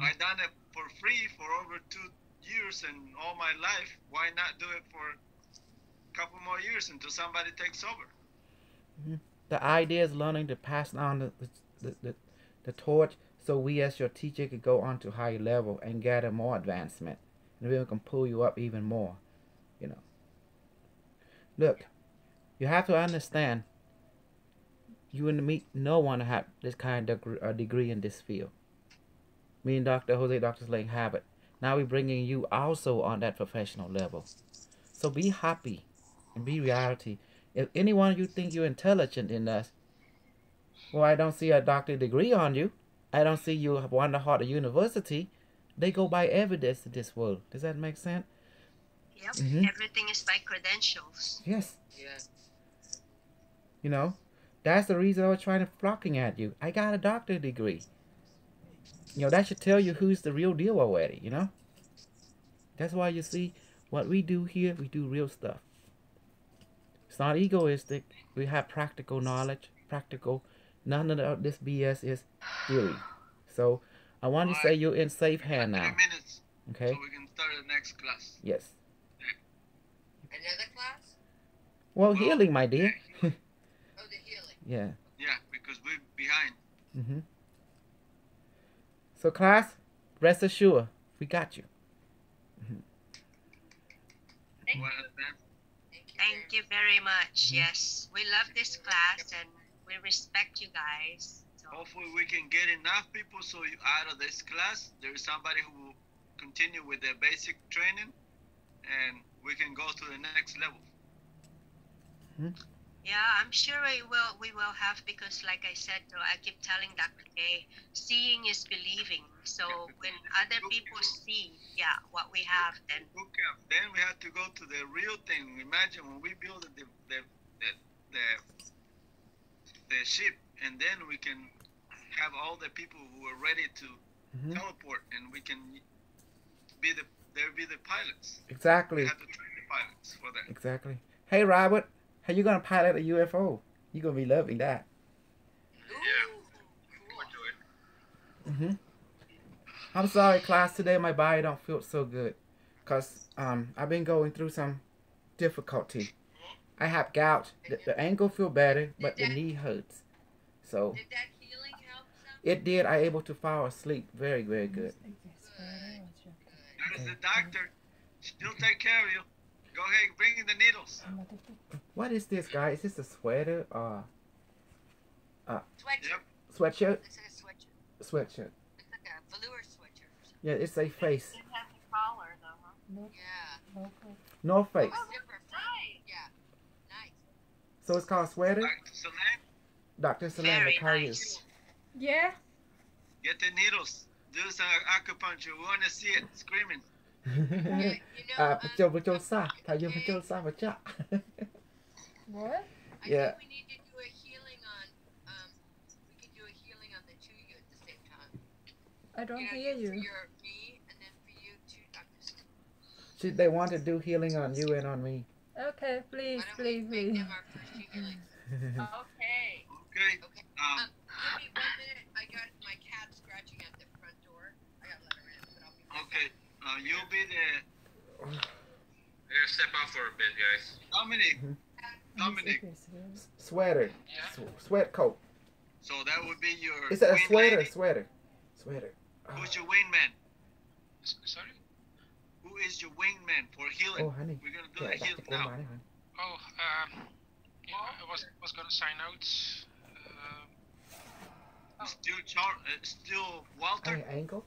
[SPEAKER 1] I done it for free for over 2 years and all my life. Why not do it for a couple more years until somebody takes over?
[SPEAKER 4] The idea is learning to pass on the torch so we as your teacher could go on to higher level and gather more advancement. And we can pull you up even more. You know. Look, you have to understand, you and me, no one have this kind of degree in this field. Me and Dr. Jose, Dr. Slade have it. Now we're bringing you also on that professional level. So be happy and be reality. If anyone you think you're intelligent in us, well, I don't see a doctorate degree on you. I don't see you have won the heart of university. They go by evidence in this world. Does that make sense?
[SPEAKER 7] Yep. Everything is by credentials.
[SPEAKER 4] Yes. You know, that's the reason I was trying to flocking at you. I got a doctorate degree. You know, that should tell you who's the real deal already, you know? That's why you see what we do here, we do real stuff. It's not egoistic. We have practical knowledge, practical. None of this BS is theory. So, I want to say you're in safe hand now.
[SPEAKER 1] 3 minutes.
[SPEAKER 4] Okay?
[SPEAKER 1] So we can start the next class.
[SPEAKER 4] Yes.
[SPEAKER 3] Another class?
[SPEAKER 4] Well, healing, my dear.
[SPEAKER 3] Oh, the healing.
[SPEAKER 4] Yeah.
[SPEAKER 1] Yeah, because we're behind.
[SPEAKER 4] So, class, rest assured, we got you.
[SPEAKER 7] Thank you very much. Yes, we love this class and we respect you guys. So.
[SPEAKER 1] Hopefully we can get enough people so out of this class, there is somebody who will continue with their basic training and we can go to the next level.
[SPEAKER 7] Yeah, I'm sure we will have, because like I said, I keep telling Dr. K, seeing is believing. So when other people see, what we have, then
[SPEAKER 1] we have to go to the real thing. Imagine when we build the ship, and then we can have all the people who are ready to teleport, and we can be the pilots.
[SPEAKER 4] Exactly.
[SPEAKER 1] We have to train the pilots for that.
[SPEAKER 4] Exactly. Hey, Robert. How you gonna pilot a UFO? You gonna be loving that.
[SPEAKER 1] Yeah.
[SPEAKER 4] I'm sorry, class. Today my body don't feel so good, cause I've been going through some difficulty. I have gout. The ankle feel better, but the knee hurts. So.
[SPEAKER 3] Did that healing help some?
[SPEAKER 4] It did. I able to fall asleep. Very, very good.
[SPEAKER 1] That is the doctor. She'll take care of you. Go ahead, bring in the needles.
[SPEAKER 4] What is this, guy? Is this a sweater or
[SPEAKER 3] Sweatshirt.
[SPEAKER 4] Sweatshirt?
[SPEAKER 3] Looks like a sweatshirt.
[SPEAKER 4] Sweatshirt.
[SPEAKER 3] Looks like a velour sweatshirt or something.
[SPEAKER 4] Yeah, it's a face.
[SPEAKER 10] It has a collar though, huh?
[SPEAKER 3] Yeah.
[SPEAKER 4] No face.
[SPEAKER 3] Oh, zipper. Right. Yeah. Nice.
[SPEAKER 4] So it's called sweater?
[SPEAKER 1] Dr. Salam,
[SPEAKER 4] Dr. Salam,
[SPEAKER 7] very
[SPEAKER 4] how are you?
[SPEAKER 7] nice.
[SPEAKER 9] Yeah.
[SPEAKER 1] get the needles. Do some acupuncture. We want to see it screaming.
[SPEAKER 9] What?
[SPEAKER 4] Yeah.
[SPEAKER 3] I think we need to do a healing on. We can do a healing on the two of you at the same time.
[SPEAKER 9] I don't hear you.
[SPEAKER 3] For me, and then for you too, Dr.
[SPEAKER 4] They want to do healing on you and on me.
[SPEAKER 9] Okay, please, please,
[SPEAKER 3] Make
[SPEAKER 9] please.
[SPEAKER 3] them our first two healings.
[SPEAKER 10] Okay.
[SPEAKER 1] Okay.
[SPEAKER 3] Okay. Give me 1 minute. I got my cat scratching at the front door. I gotta let her in, but I'll be back.
[SPEAKER 1] Okay. You'll be the
[SPEAKER 11] I gotta step out for a bit, guys.
[SPEAKER 1] Dominic. Dominic.
[SPEAKER 4] Sweater.
[SPEAKER 2] Yeah.
[SPEAKER 4] Sweat coat.
[SPEAKER 1] So that would be your.
[SPEAKER 4] Is that a
[SPEAKER 1] wing
[SPEAKER 4] sweater?
[SPEAKER 1] lady.
[SPEAKER 4] Sweater.
[SPEAKER 1] Who's your wingman?
[SPEAKER 2] Sorry?
[SPEAKER 1] Who is your wingman for healing?
[SPEAKER 4] Oh, honey.
[SPEAKER 1] We're gonna do
[SPEAKER 4] Yeah,
[SPEAKER 1] the healing
[SPEAKER 4] go
[SPEAKER 1] now.
[SPEAKER 4] on, honey.
[SPEAKER 2] Oh, yeah, I was gonna sign out.
[SPEAKER 1] Still Walter.
[SPEAKER 4] Hey, Angle.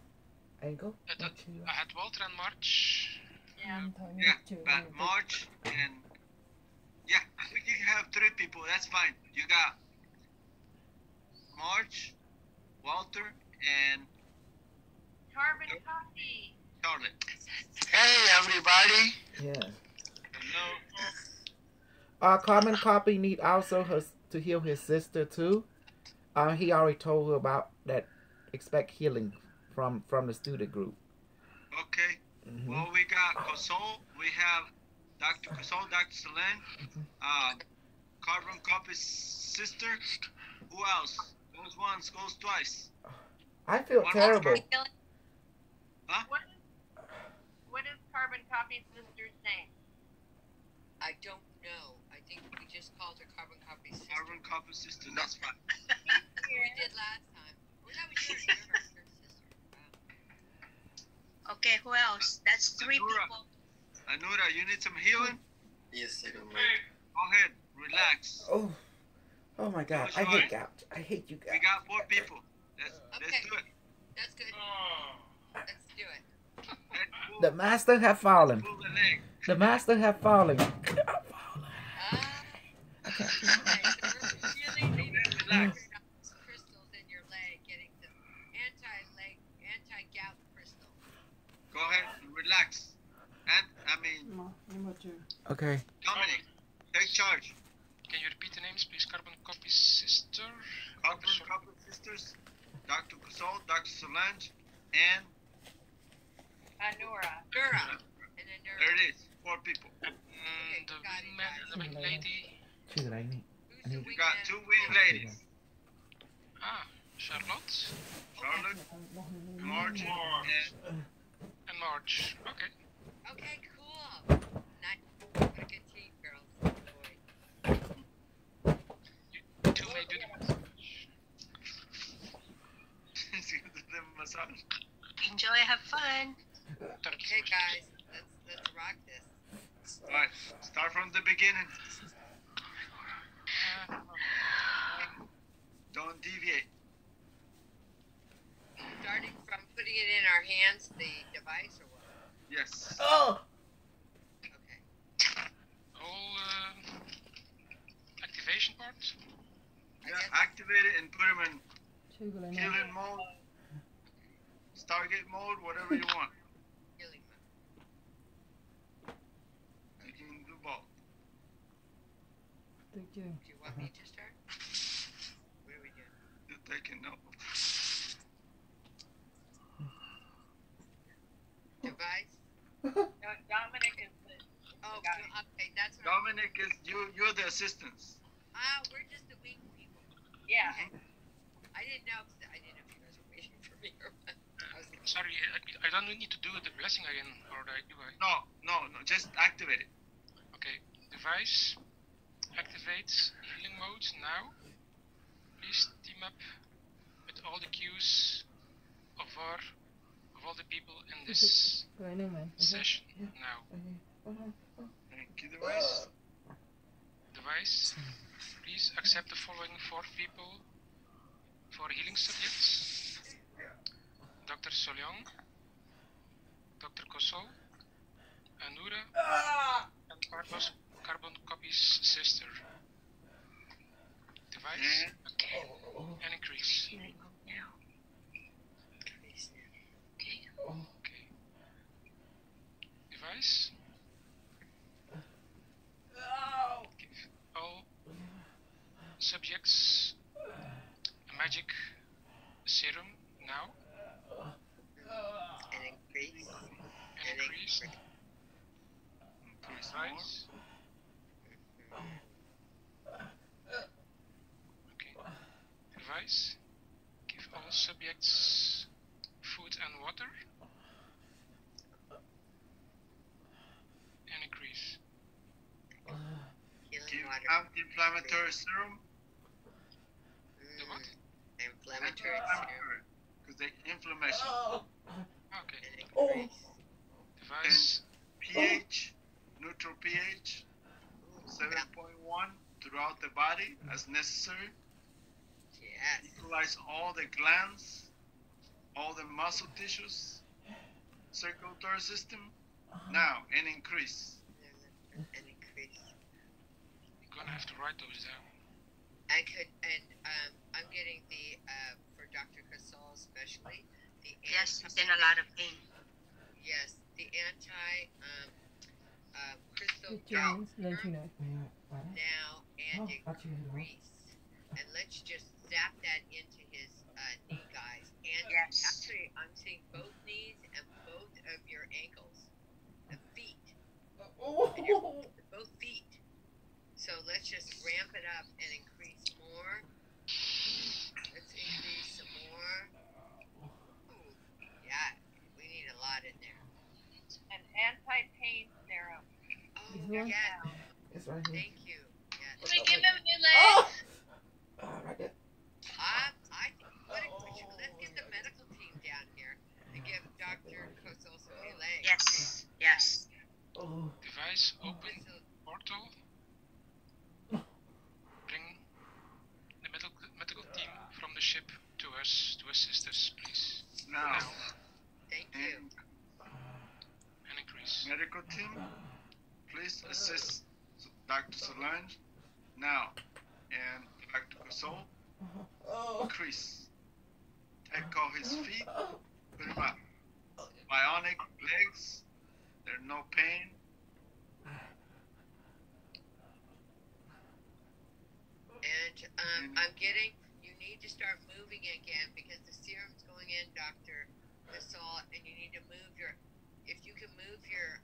[SPEAKER 2] I had Walter and March.
[SPEAKER 10] Yeah.
[SPEAKER 1] Yeah, but March and yeah, we can have 3 people. That's fine. You got March, Walter, and
[SPEAKER 10] Carbon copy.
[SPEAKER 1] Charlotte.
[SPEAKER 13] Hey, everybody.
[SPEAKER 4] Yeah.
[SPEAKER 1] Hello.
[SPEAKER 4] Carbon Copy need also to heal his sister too. He already told her about that. Expect healing from the student group.
[SPEAKER 1] Okay. Well, we got Kosol. We have Dr. Kosol, Dr. Solange, Carbon Copy's sister. Who else? Goes once, goes twice.
[SPEAKER 4] I feel
[SPEAKER 1] What
[SPEAKER 4] terrible.
[SPEAKER 1] Huh?
[SPEAKER 10] What is Carbon Copy's sister's name?
[SPEAKER 3] I don't know. I think we just called her Carbon Copy sister.
[SPEAKER 1] Carbon Copy sister. That's fine.
[SPEAKER 3] We did last time. Well, that was your sister.
[SPEAKER 7] Okay, who else? That's 3
[SPEAKER 1] Anura.
[SPEAKER 7] people.
[SPEAKER 1] Anura, you need some healing?
[SPEAKER 13] Yes, I don't mind.
[SPEAKER 1] Go ahead. Relax.
[SPEAKER 4] Oh my God! I hate gout. I hate you
[SPEAKER 1] We
[SPEAKER 4] guys.
[SPEAKER 1] got 4 people. Let's do it.
[SPEAKER 3] That's good. Let's do it.
[SPEAKER 4] The master have fallen.
[SPEAKER 1] Pull the leg.
[SPEAKER 4] The master have fallen.
[SPEAKER 3] Okay, so we're really
[SPEAKER 1] Relax.
[SPEAKER 3] crystals in your leg, getting some anti-gout crystal.
[SPEAKER 1] Go ahead and relax. And,
[SPEAKER 4] Okay.
[SPEAKER 1] Dominic, take charge.
[SPEAKER 2] Can you repeat the names, please? Carbon Copy's sister.
[SPEAKER 1] Carbon Copy sisters, Dr. Kosol, Dr. Solange, and
[SPEAKER 10] Anura.
[SPEAKER 3] Nura. And then Nura.
[SPEAKER 1] there it is. 4 people.
[SPEAKER 2] The wingman and the wing lady.
[SPEAKER 4] ชื่ออะไรนี่
[SPEAKER 3] Who's the
[SPEAKER 1] We got
[SPEAKER 3] wingman?
[SPEAKER 1] 2 wing ladies.
[SPEAKER 2] Charlotte
[SPEAKER 1] Charlotte, Marge,
[SPEAKER 2] and Marge. Okay.
[SPEAKER 3] Okay, cool. Nice. What a good team, girls. Boy.
[SPEAKER 2] You 2 may do the massage.
[SPEAKER 1] massage.
[SPEAKER 7] Enjoy, have fun.
[SPEAKER 3] Okay, guys. Let's rock this.
[SPEAKER 1] Alright, start from the beginning. Don't deviate.
[SPEAKER 3] Starting from putting it in our hands, the device, or what?
[SPEAKER 1] Yes.
[SPEAKER 4] Oh.
[SPEAKER 3] Okay.
[SPEAKER 2] All activation part.
[SPEAKER 1] Yeah, activate it and put them in healing mode, Stargate mode, whatever you want.
[SPEAKER 3] Healing mode.
[SPEAKER 1] You can do both.
[SPEAKER 3] Do you want me to start? What are we doing?
[SPEAKER 1] You're taking note.
[SPEAKER 3] Device?
[SPEAKER 10] No, Dominic is the.
[SPEAKER 3] Oh, okay, that's what
[SPEAKER 1] Dominic is you're the assistants.
[SPEAKER 3] we're just the wing people.
[SPEAKER 10] Yeah.
[SPEAKER 3] Okay. I didn't know if you guys were waiting for me or what.
[SPEAKER 2] Sorry, I don't need to do the blessing again, or do I?
[SPEAKER 1] No, just activate it.
[SPEAKER 2] Okay, device, activate healing mode now. Please team up with all the cues of all the people in this session now.
[SPEAKER 1] Thank you, device.
[SPEAKER 2] Device, please accept the following 4 people for healing subjects. Dr. Solyong, Dr. Kosol, Anura, and Carbon Copy's sister. Device, and increase. Okay. Device. Give all subjects a magic serum now.
[SPEAKER 3] And increase.
[SPEAKER 2] And increase. Device. Okay. Device. Give all subjects food and water. And increase.
[SPEAKER 3] Healing
[SPEAKER 1] Give
[SPEAKER 3] water.
[SPEAKER 1] anti-inflammatory serum.
[SPEAKER 2] The what?
[SPEAKER 3] Inflammatory serum.
[SPEAKER 1] Because the inflammation.
[SPEAKER 2] Okay.
[SPEAKER 3] And increase.
[SPEAKER 2] Device.
[SPEAKER 1] pH, neutral pH, 7.1 throughout the body as necessary.
[SPEAKER 3] Yes.
[SPEAKER 1] Equalize all the glands, all the muscle tissues, circulatory system. Now, and increase.
[SPEAKER 3] And increase.
[SPEAKER 2] You're gonna have to write those down.
[SPEAKER 3] I'm getting the for Dr. Casal especially the
[SPEAKER 7] Yes, he's in a lot of pain.
[SPEAKER 3] Yes, the anti crystal
[SPEAKER 9] James, let you know.
[SPEAKER 3] now and increase. And let's just zap that into his knee, guys. And
[SPEAKER 7] Yes.
[SPEAKER 3] actually, I'm seeing both knees and both of your ankles, the feet, and both feet. So let's just ramp it up and increase more. Let's increase some more. Ooh, yeah, we need a lot in there.
[SPEAKER 10] An anti-pain serum.
[SPEAKER 3] Oh,
[SPEAKER 9] Yeah.
[SPEAKER 3] yes.
[SPEAKER 4] It's right here.
[SPEAKER 3] Thank you. Yes.
[SPEAKER 5] Can we give him new legs?
[SPEAKER 4] Right there.
[SPEAKER 3] I think, let's get the medical team down here and give Dr. Kosol some new legs.
[SPEAKER 7] Yes, yes.
[SPEAKER 2] Device. Open portal. Bring the medical team from the ship to us to assist us, please.
[SPEAKER 1] Now,
[SPEAKER 3] Thank you.
[SPEAKER 2] And increase.
[SPEAKER 1] medical team, please assist Dr. Solange now, and Dr. Casal, increase. Take off his feet, put him up. Bionic legs, there's no pain.
[SPEAKER 3] And I'm getting, you need to start moving again because the serum's going in, Dr. Casal, and you need to move if you can move your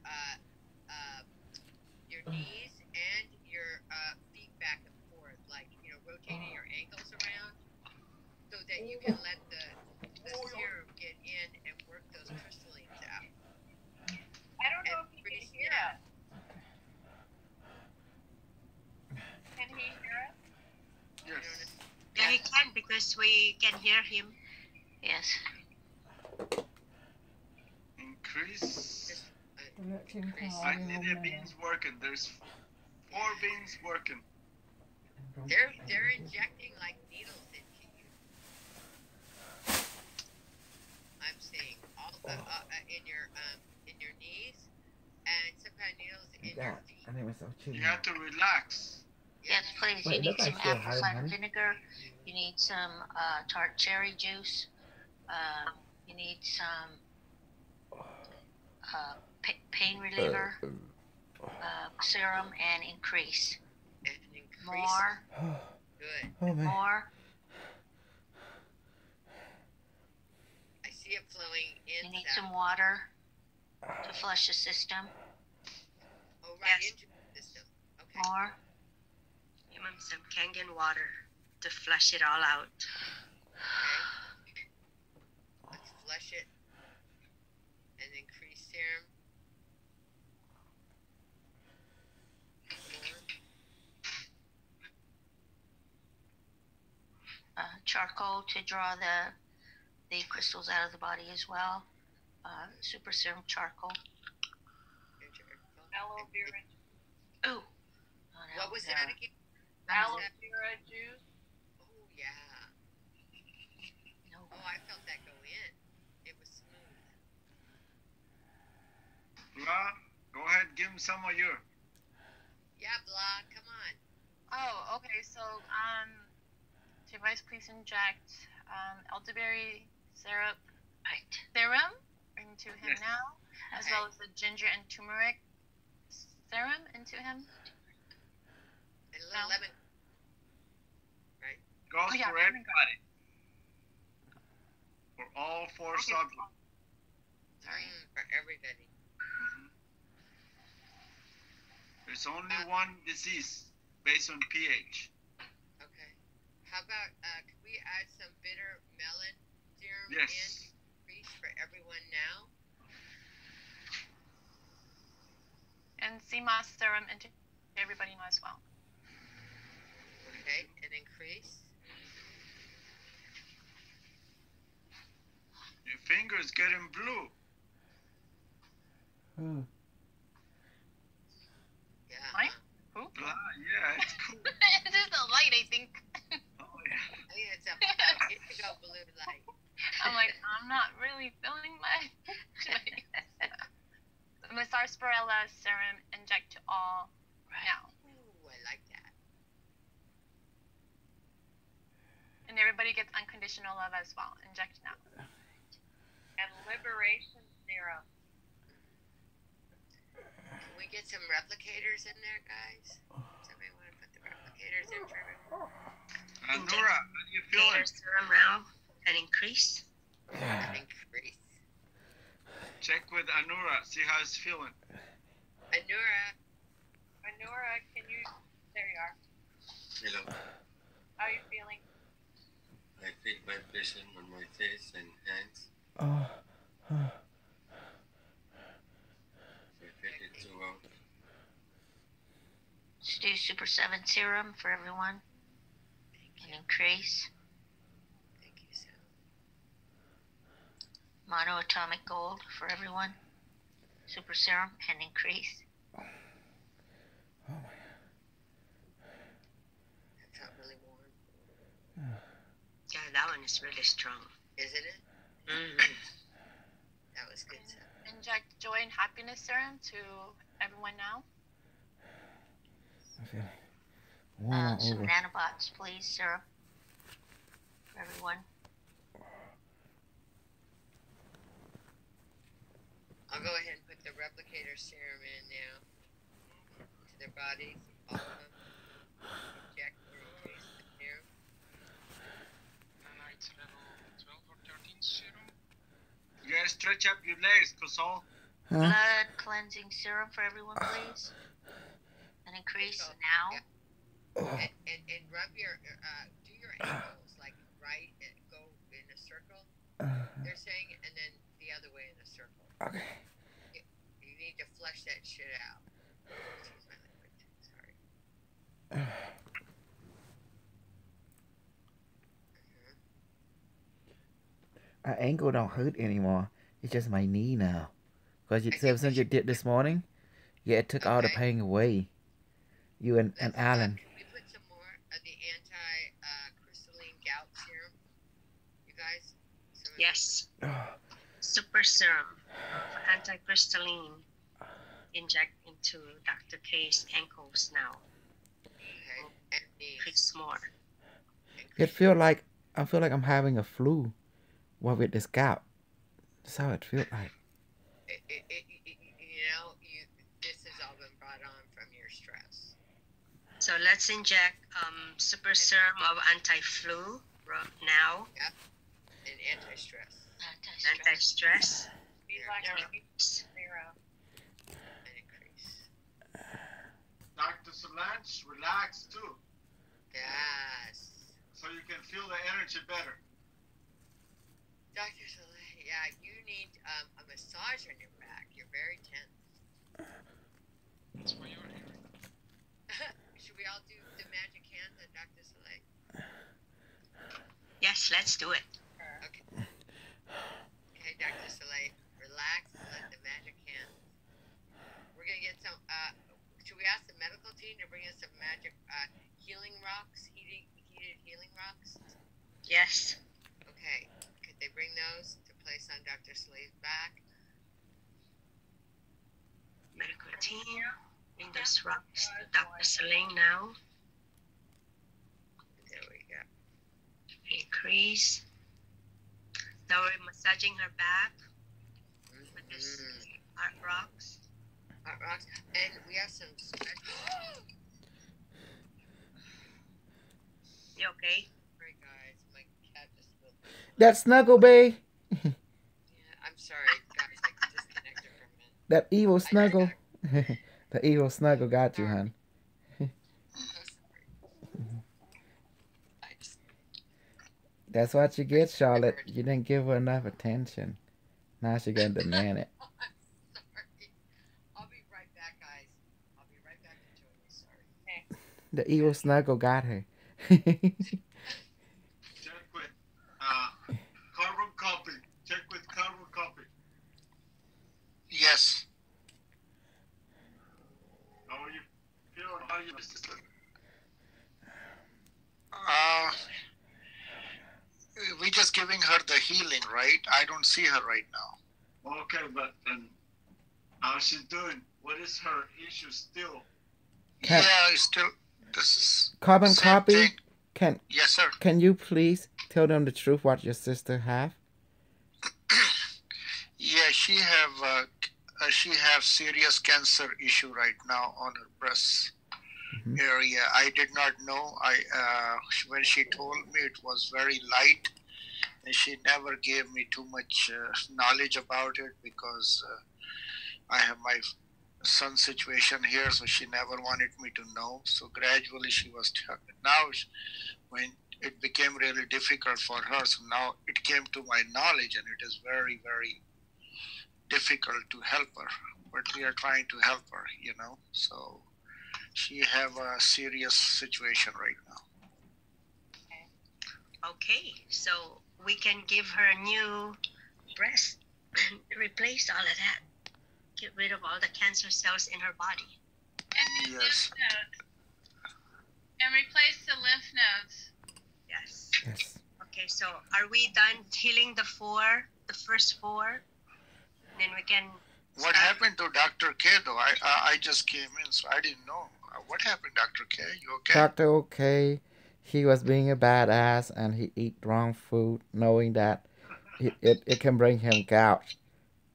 [SPEAKER 3] knees and your feet back and forth, like, rotating your ankles around so that you can let the serum get in and work those crystallines out.
[SPEAKER 10] I don't know if he can hear us. Can he hear us?
[SPEAKER 1] Yes.
[SPEAKER 7] Yeah, he can because we can hear him.
[SPEAKER 12] Yes.
[SPEAKER 1] Increase.
[SPEAKER 9] Electric car,
[SPEAKER 1] I see the beans working. There's 4 beans working.
[SPEAKER 3] They're injecting like needles into you. I'm seeing all in your knees and sometimes needles in your feet.
[SPEAKER 4] I think it's so cheap.
[SPEAKER 1] You have to relax.
[SPEAKER 12] Yes, please.
[SPEAKER 4] Wait,
[SPEAKER 12] You
[SPEAKER 4] look,
[SPEAKER 12] need
[SPEAKER 4] I
[SPEAKER 12] some
[SPEAKER 4] still
[SPEAKER 12] apple
[SPEAKER 4] have
[SPEAKER 12] cider
[SPEAKER 4] honey.
[SPEAKER 12] vinegar. You need some tart cherry juice. You need some pain reliever serum and increase.
[SPEAKER 3] And increase.
[SPEAKER 12] More.
[SPEAKER 3] Good.
[SPEAKER 4] Oh man.
[SPEAKER 12] More.
[SPEAKER 3] I see it flowing in.
[SPEAKER 12] You need some water to flush the system.
[SPEAKER 3] Oh, right
[SPEAKER 7] Yes.
[SPEAKER 3] into the system. Okay.
[SPEAKER 12] More.
[SPEAKER 7] Give him some Kangen water to flush it all out.
[SPEAKER 3] Okay. Let's flush it and increase serum.
[SPEAKER 12] Charcoal to draw the crystals out of the body as well. Super serum charcoal.
[SPEAKER 10] Aloe vera,
[SPEAKER 12] Ooh.
[SPEAKER 3] What was that again?
[SPEAKER 10] aloe vera juice.
[SPEAKER 3] Oh, yeah.
[SPEAKER 12] No.
[SPEAKER 3] Oh, I felt that go in. It was smooth.
[SPEAKER 1] Blah, go ahead, give him some of your.
[SPEAKER 3] Yeah, Blah, come on.
[SPEAKER 14] Oh, okay. So, device, please inject elderberry syrup serum into him
[SPEAKER 1] Yes.
[SPEAKER 14] now, as well as the ginger and turmeric serum into him.
[SPEAKER 3] And a little lemon. Right?
[SPEAKER 1] Goes
[SPEAKER 14] Oh, yeah,
[SPEAKER 1] for
[SPEAKER 14] lemon
[SPEAKER 1] everybody. For all 4 subjects.
[SPEAKER 14] Sorry.
[SPEAKER 3] For everybody.
[SPEAKER 1] There's only one disease based on pH.
[SPEAKER 3] Okay. How about, could we add some bitter melon serum
[SPEAKER 1] Yes.
[SPEAKER 3] and increase for everyone now?
[SPEAKER 14] And sea moss serum into everybody now as well.
[SPEAKER 3] Okay, and increase.
[SPEAKER 1] Your finger's getting blue.
[SPEAKER 3] Yeah.
[SPEAKER 14] Mine? Who?
[SPEAKER 1] Yeah, it's cool.
[SPEAKER 14] It's just a light, I think.
[SPEAKER 1] Oh, yeah.
[SPEAKER 3] I think it's a indigo blue light.
[SPEAKER 14] I'm like, I'm not really feeling my choice. The sarsaparilla serum inject to all now.
[SPEAKER 3] Ooh, I like that.
[SPEAKER 14] And everybody gets unconditional love as well. Inject now.
[SPEAKER 10] And liberation serum.
[SPEAKER 3] Can we get some replicators in there, guys? Somebody want to put the replicators in for everyone?
[SPEAKER 1] Nora, how do you feeling?
[SPEAKER 7] Serum now and increase.
[SPEAKER 3] And increase.
[SPEAKER 1] Check with Anura, see how it's feeling.
[SPEAKER 10] Anura, can you? There you are.
[SPEAKER 13] Hello.
[SPEAKER 10] How are you feeling?
[SPEAKER 13] I feel vibration on my face and hands. I feel it throughout.
[SPEAKER 12] Let's do Super 7 serum for everyone. And increase.
[SPEAKER 3] Thank you, Sam.
[SPEAKER 12] Monoatomic gold for everyone. Super serum and increase.
[SPEAKER 3] That's not really warm.
[SPEAKER 7] Yeah, that one is really strong.
[SPEAKER 3] Isn't it?
[SPEAKER 7] Mm-hmm.
[SPEAKER 3] That was good, Sam.
[SPEAKER 14] Inject joy and happiness serum to everyone now.
[SPEAKER 12] Some nanobots, please, serum for everyone.
[SPEAKER 3] I'll go ahead and put the replicator serum in now. To their bodies, all of them. Inject or increase the serum.
[SPEAKER 2] Nanite level 12 or 13 serum.
[SPEAKER 1] You gotta stretch up your legs, Cosol.
[SPEAKER 12] Blood cleansing serum for everyone, please. And increase now.
[SPEAKER 3] And rub your, do your ankles, like right, go in a circle, they're saying, and then the other way in a circle.
[SPEAKER 4] Okay.
[SPEAKER 3] You need to flush that shit out. Excuse my language, sorry.
[SPEAKER 4] My ankle don't hurt anymore. It's just my knee now. Because ever since you did this morning, yeah, it took all the pain away. You and Alan.
[SPEAKER 3] Can we put some more of the anti-crystalline gout serum? You guys?
[SPEAKER 7] Yes. Super serum of anti-crystalline. Inject into Dr. K's ankles now.
[SPEAKER 3] Okay. And
[SPEAKER 7] increase more.
[SPEAKER 4] I feel like I'm having a flu. Well, with this gout. That's how it feels like.
[SPEAKER 3] This has all been brought on from your stress.
[SPEAKER 7] So let's inject super serum of anti-flu now.
[SPEAKER 3] Yep. And anti-stress.
[SPEAKER 7] Anti-stress.
[SPEAKER 10] Serum.
[SPEAKER 3] And increase.
[SPEAKER 1] Dr. Solange, relax too.
[SPEAKER 3] Yes.
[SPEAKER 1] So you can feel the energy better.
[SPEAKER 3] Dr. Soleil, yeah, you need a massage on your back. You're very tense.
[SPEAKER 2] That's why you're here.
[SPEAKER 3] Should we all do the magic hands on Dr. Soleil?
[SPEAKER 7] Yes, let's do it.
[SPEAKER 3] Okay. Okay, Dr. Soleil, relax and let the magic hands. We're going to get some, should we ask the medical team to bring us some magic healing rocks, heated healing rocks?
[SPEAKER 7] Yes.
[SPEAKER 3] Okay. Could they bring those to place on Dr. Soleil's back?
[SPEAKER 7] Medical team, bring those rocks to Dr. Soleil now.
[SPEAKER 3] There we go.
[SPEAKER 7] Increase. Now we're massaging her back with this hot rocks.
[SPEAKER 3] Hot rocks. And we have some special...
[SPEAKER 7] You okay?
[SPEAKER 3] Sorry, guys. My cat just moved.
[SPEAKER 4] That Snuggle Bay.
[SPEAKER 3] Yeah, I'm sorry, guys. I disconnected for a minute.
[SPEAKER 4] That evil Snuggle. The evil snuggle got you, hon. That's what you get, Charlotte. You didn't give her enough attention. Now she gonna demand it.
[SPEAKER 3] I'm sorry. I'll be right back, guys. I'll be right back to join you. Sorry. Okay.
[SPEAKER 4] The evil snuggle got her.
[SPEAKER 8] Check with carbon copy. Check with carbon copy.
[SPEAKER 15] Yes.
[SPEAKER 8] How are you feeling? How are you, sister?
[SPEAKER 15] We just giving her the healing, right? I don't see her right now.
[SPEAKER 8] Okay, but how's she doing? What is her issue still?
[SPEAKER 15] Yeah, it's still this is
[SPEAKER 4] Carbon
[SPEAKER 15] same
[SPEAKER 4] copy.
[SPEAKER 15] thing. Yes, sir.
[SPEAKER 4] Can you please tell them the truth? What your sister have?
[SPEAKER 15] Yeah, she have serious cancer issue right now on her breast area. I did not know. When she told me, it was very light, and she never gave me too much knowledge about it because I have my son's situation here, so she never wanted me to know. So gradually she was now when it became really difficult for her, so now it came to my knowledge, and it is very, very difficult to help her. But we are trying to help her, you know. So she have a serious situation right now.
[SPEAKER 7] Okay, so we can give her a new breast, replace all of that, get rid of all the cancer cells in her body.
[SPEAKER 5] And new
[SPEAKER 15] Yes.
[SPEAKER 5] lymph nodes. And replace the lymph nodes.
[SPEAKER 7] Yes.
[SPEAKER 4] Yes.
[SPEAKER 7] Okay, so are we done healing the first four? Then we can.
[SPEAKER 15] What happened to Dr. K though? I just came in, so I didn't know. What happened, Dr. K? You okay?
[SPEAKER 4] Dr. OK, he was being a badass and he eat wrong food, knowing that it can bring him gout.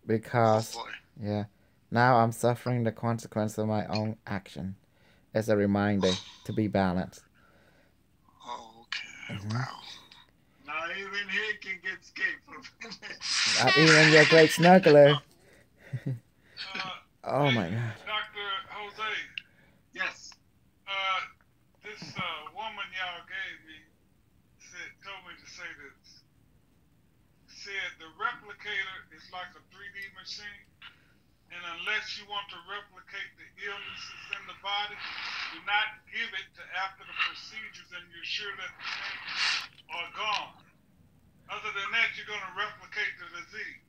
[SPEAKER 4] Because, yeah, now I'm suffering the consequence of my own action. As a reminder to be balanced.
[SPEAKER 15] Oh, okay. Wow.
[SPEAKER 8] Now even he can get escape from
[SPEAKER 4] Not even your great snuggler. Oh my God.
[SPEAKER 8] Dr. Jose. Yes. This woman y'all gave me told me to say this. Said the replicator is like a 3D machine, and unless you want to replicate the illnesses in the body, do not give it to after the procedures and you're sure that the things are gone. Other than that, you're going to replicate the disease.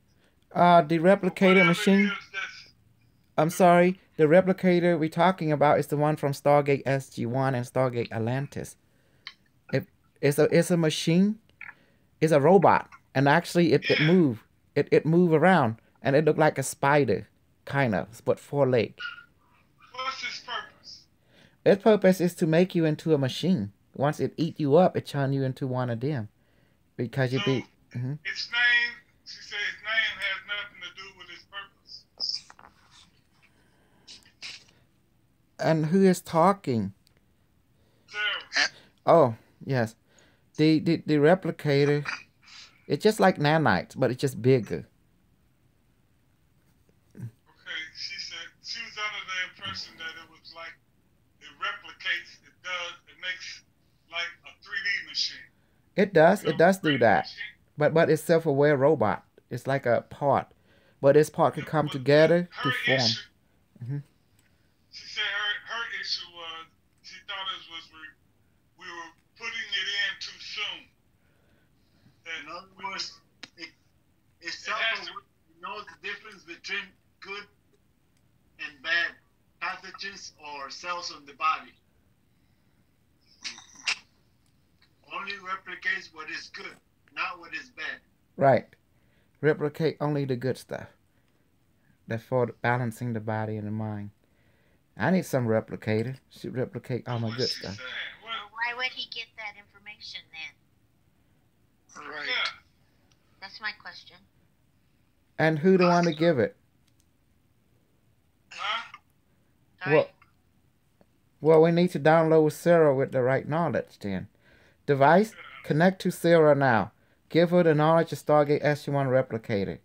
[SPEAKER 4] The replicator machine. I'm sorry, the replicator we're talking about is the one from Stargate SG-1 and Stargate Atlantis. It's a machine. It's a robot, and actually it move. It move around, and it look like a spider, kind of, but 4 legs.
[SPEAKER 8] What's its purpose?
[SPEAKER 4] Its purpose is to make you into a machine. Once it eat you up, it turn you into one of them, because you be.
[SPEAKER 8] Its name, she said, its name has nothing to do with its purpose.
[SPEAKER 4] And who is talking?
[SPEAKER 8] Sarah.
[SPEAKER 4] Oh, yes. The replicator, it's just like nanites, but it's just bigger.
[SPEAKER 8] Okay, she said she was under the impression that it was like it replicates, it makes like a 3D machine.
[SPEAKER 4] It does do that. But it's self-aware robot. It's like a part. But this part can come together to form.
[SPEAKER 8] She said her issue was she thought it was we were putting it in too soon. In other words, it's self-aware. It knows the difference between good and bad pathogens or cells in the body. Only replicates what is good, not what is bad.
[SPEAKER 4] Right. Replicate only the good stuff. That's for balancing the body and the mind. I need some replicator. Should replicate all my good stuff.
[SPEAKER 12] Why would he get that information then?
[SPEAKER 15] Right.
[SPEAKER 12] That's my question.
[SPEAKER 4] And who the one to give it? Well, we need to download Sarah with the right knowledge then. Device, connect to Sarah now. Give her the knowledge of Stargate SG-1 replicator.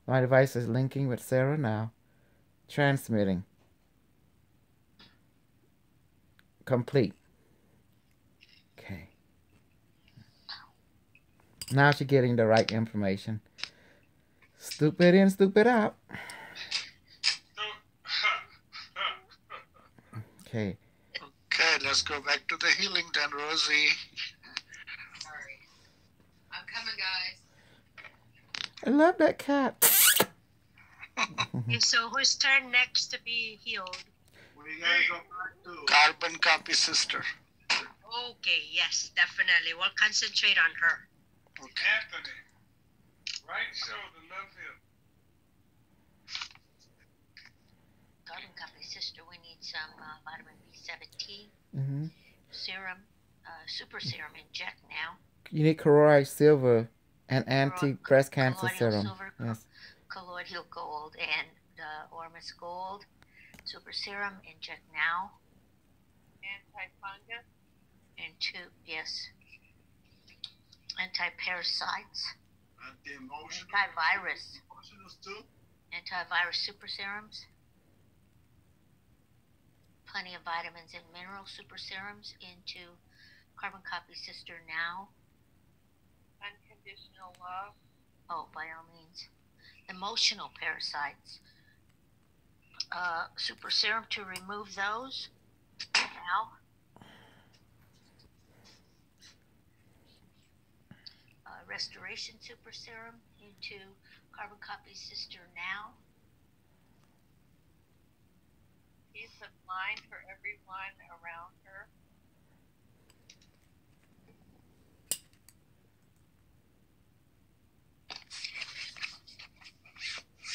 [SPEAKER 4] My device is linking with Sarah now. Transmitting. Complete. Okay. Now she's getting the right information. Stupid in, stupid out. Okay.
[SPEAKER 15] Okay, let's go back to the healing then, Rosie.
[SPEAKER 3] Sorry. I'm coming, guys.
[SPEAKER 4] I love that cat.
[SPEAKER 7] Okay, so whose turn next to be healed?
[SPEAKER 8] We gotta go back to
[SPEAKER 15] Carbon copy sister.
[SPEAKER 7] Okay, yes, definitely. We'll concentrate on her.
[SPEAKER 8] Anthony. Right shoulder, left hip.
[SPEAKER 12] Carbon copy sister, we need some vitamin B17
[SPEAKER 4] Mm-hmm.
[SPEAKER 12] serum, super serum inject now.
[SPEAKER 4] You need colloid silver and anti-breast cancer
[SPEAKER 12] Colloidal
[SPEAKER 4] serum.
[SPEAKER 12] silver,
[SPEAKER 4] Yes.
[SPEAKER 12] colloidal gold, and Ormus gold. Super serum inject now.
[SPEAKER 10] Anti-fungus.
[SPEAKER 12] And two, yes. Anti-parasites.
[SPEAKER 8] Anti-emotional.
[SPEAKER 12] Antivirus.
[SPEAKER 8] Emotionals too.
[SPEAKER 12] Antivirus super serums. Plenty of vitamins and mineral super serums into carbon copy sister now.
[SPEAKER 10] Unconditional love.
[SPEAKER 12] Oh, by all means. Emotional parasites. Super serum to remove those now. Restoration super serum into carbon copy sister now.
[SPEAKER 10] Peace of mind for everyone around her.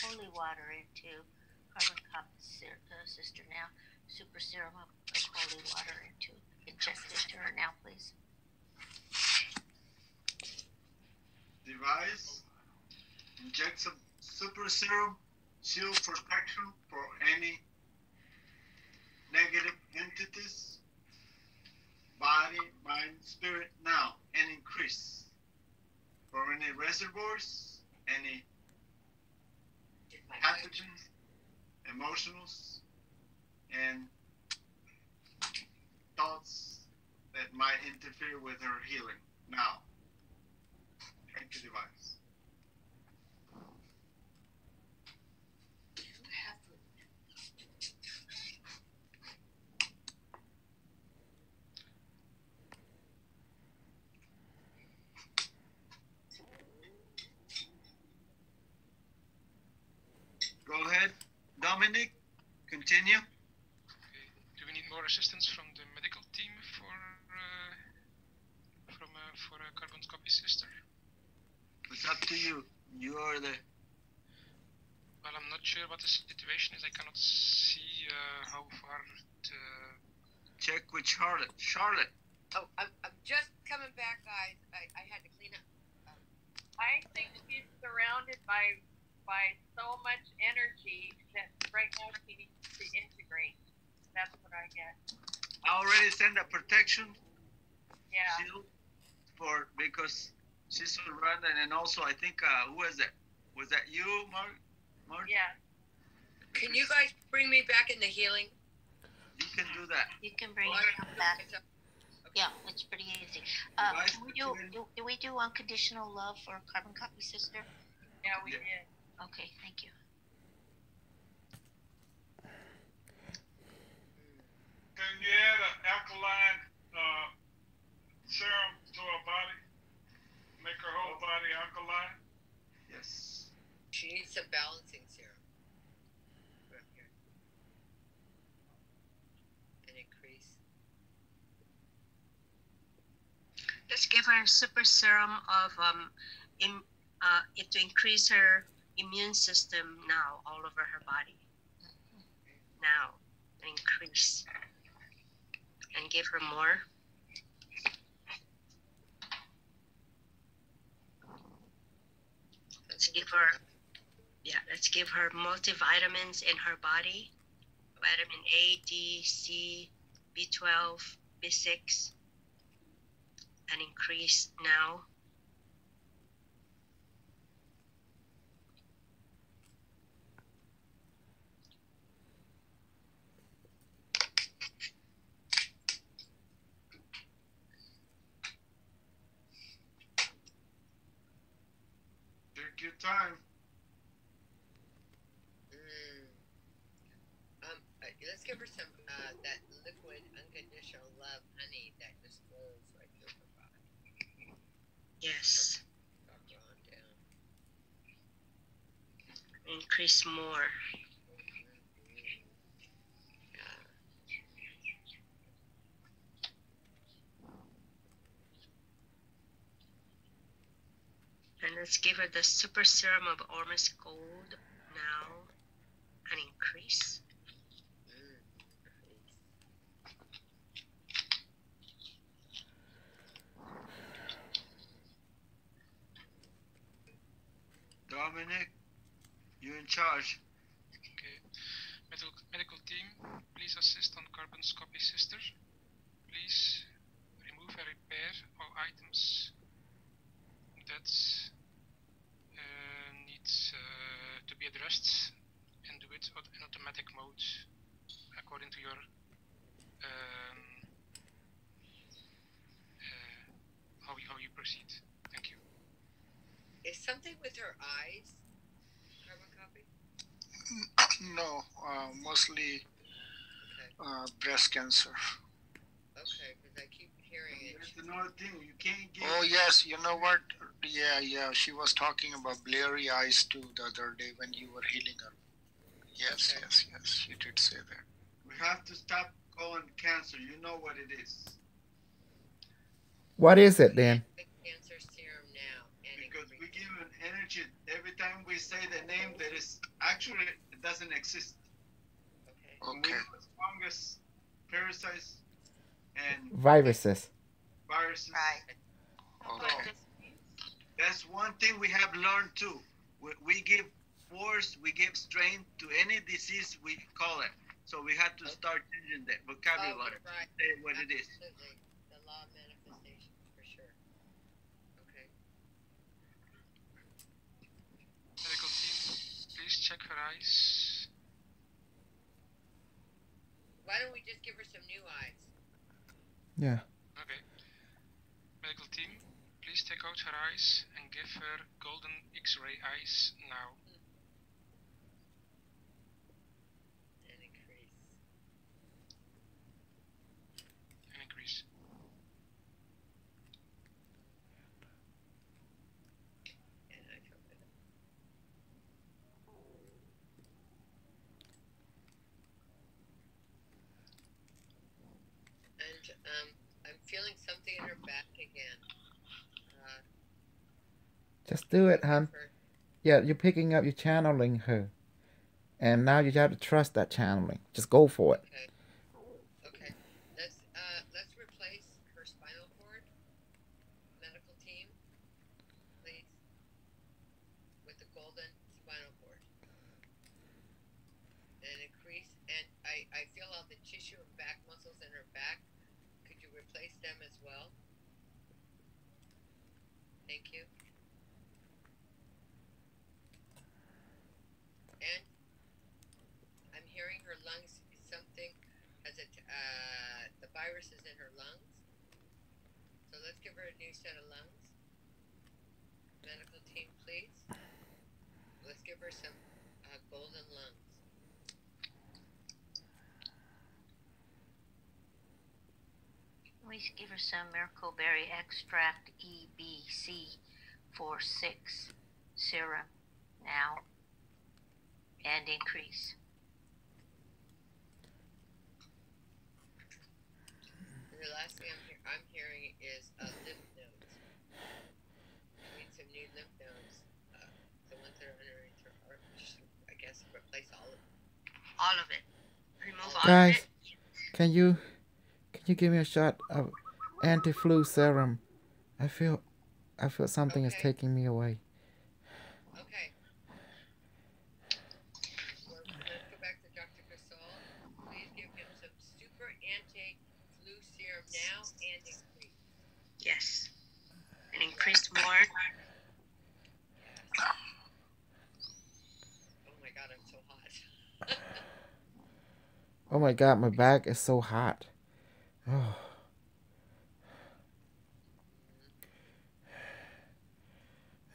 [SPEAKER 12] Holy water into carbon copy sister now. Super serum of holy water into inject into her now, please.
[SPEAKER 8] Device. Inject some super serum. Shield protection for any negative entities. Body, mind, spirit now and increase. For any reservoirs, any pathogens, emotionals, and thoughts that might interfere with her healing now. Thank you, device. Go ahead, Dominic. Continue.
[SPEAKER 2] Okay. Do we need more assistance from the medical team for carbon copy sister?
[SPEAKER 8] It's up to you. You are the.
[SPEAKER 2] Well, I'm not sure what the situation is. I cannot see how far to
[SPEAKER 8] check with Charlotte. Charlotte.
[SPEAKER 3] Oh, I'm just coming back, guys. I had to clean up.
[SPEAKER 10] I think she's surrounded by so much energy that right now she needs to integrate. That's what I get.
[SPEAKER 8] I already sent a protection
[SPEAKER 10] Yeah.
[SPEAKER 8] shield because she's surrounded, and also I think who was that? Was that you, Mark?
[SPEAKER 10] Yeah.
[SPEAKER 3] Can you guys bring me back in the healing?
[SPEAKER 8] You can do that.
[SPEAKER 12] You can bring it back. Yeah, it's pretty easy. Do we do unconditional love for carbon copy sister?
[SPEAKER 10] Yeah, we did.
[SPEAKER 12] Okay, thank you.
[SPEAKER 8] Can you add an alkaline serum to her body? Make her whole body alkaline? Yes.
[SPEAKER 3] She needs a balancing serum. Right here. And increase.
[SPEAKER 7] Let's give her a super serum of to increase her immune system now all over her body. Now, increase. And give her more. Let's give her multivitamins in her body. Vitamin A, D, C, B12, B6. And increase now.
[SPEAKER 1] time.
[SPEAKER 3] Let's give her some that liquid unconditional love honey that just flows right through her body.
[SPEAKER 7] Yes.
[SPEAKER 3] Dr. on down.
[SPEAKER 7] Increase more. And let's give her the super serum of Ormus Gold now and increase.
[SPEAKER 1] Dominic, you're in charge.
[SPEAKER 2] Okay. Medical team, please assist on carbonscopy sister. Please remove and repair all items that needs to be addressed and do it in automatic mode according to your how you proceed. Thank you.
[SPEAKER 3] Is something with her eyes? Carbon copy?
[SPEAKER 15] No, mostly breast cancer.
[SPEAKER 3] Okay, because I keep hearing it.
[SPEAKER 1] That's another thing. You can't get.
[SPEAKER 15] Oh yes, you know what? Yeah. She was talking about blurry eyes too the other day when you were healing her. Yes, okay. Yes. You did say that.
[SPEAKER 1] We have to stop calling cancer. You know what it is.
[SPEAKER 4] What is it then?
[SPEAKER 3] Cancer serum now.
[SPEAKER 1] Because we give an energy every time we say the name that is actually it doesn't exist.
[SPEAKER 3] Okay.
[SPEAKER 1] We have fungus, parasites, and
[SPEAKER 4] viruses.
[SPEAKER 3] Right.
[SPEAKER 1] Okay. That's one thing we have learned too. We give force, we give strength to any disease we call it. So we have to start changing that vocabulary.
[SPEAKER 3] Right.
[SPEAKER 1] Say what it is.
[SPEAKER 3] Absolutely. The law of manifestation, for sure. Okay.
[SPEAKER 2] Medical team, please check her eyes.
[SPEAKER 3] Why don't we just give her some new eyes?
[SPEAKER 4] Yeah.
[SPEAKER 2] Okay. Medical team, please take out her eyes and give her golden X-ray eyes now.
[SPEAKER 3] And increase.
[SPEAKER 2] And increase.
[SPEAKER 3] And I feel better. And I'm feeling something in her back again.
[SPEAKER 4] Just do it, hon. Yeah, you're picking up, you're channeling her. And now you have to trust that channeling. Just go for it.
[SPEAKER 3] Okay. Let's replace her spinal cord. Medical team, please. With the golden spinal cord. And increase. And I feel all the tissue and back muscles in her back. Could you replace them as well? Thank you. And I'm hearing her lungs, something has the virus is in her lungs. So let's give her a new set of lungs. Medical team, please. Let's give her some golden lungs.
[SPEAKER 12] We give her some miracle berry extract EBC46 serum now and increase.
[SPEAKER 3] And the last thing I'm hearing is lymph nodes. We need some new lymph nodes. The ones that are underneath her heart. I guess replace all of them.
[SPEAKER 7] All of it. Remove all
[SPEAKER 4] Guys,
[SPEAKER 7] of it.
[SPEAKER 4] can you give me a shot of anti-flu serum? I feel something is taking me away.
[SPEAKER 3] Okay. Let's go back to Dr. Gasol. Please give him some super anti-flu serum now and increase.
[SPEAKER 7] Yes. And increase more.
[SPEAKER 3] Oh my God, I'm so hot.
[SPEAKER 4] Oh my God, my back is so hot. Oh.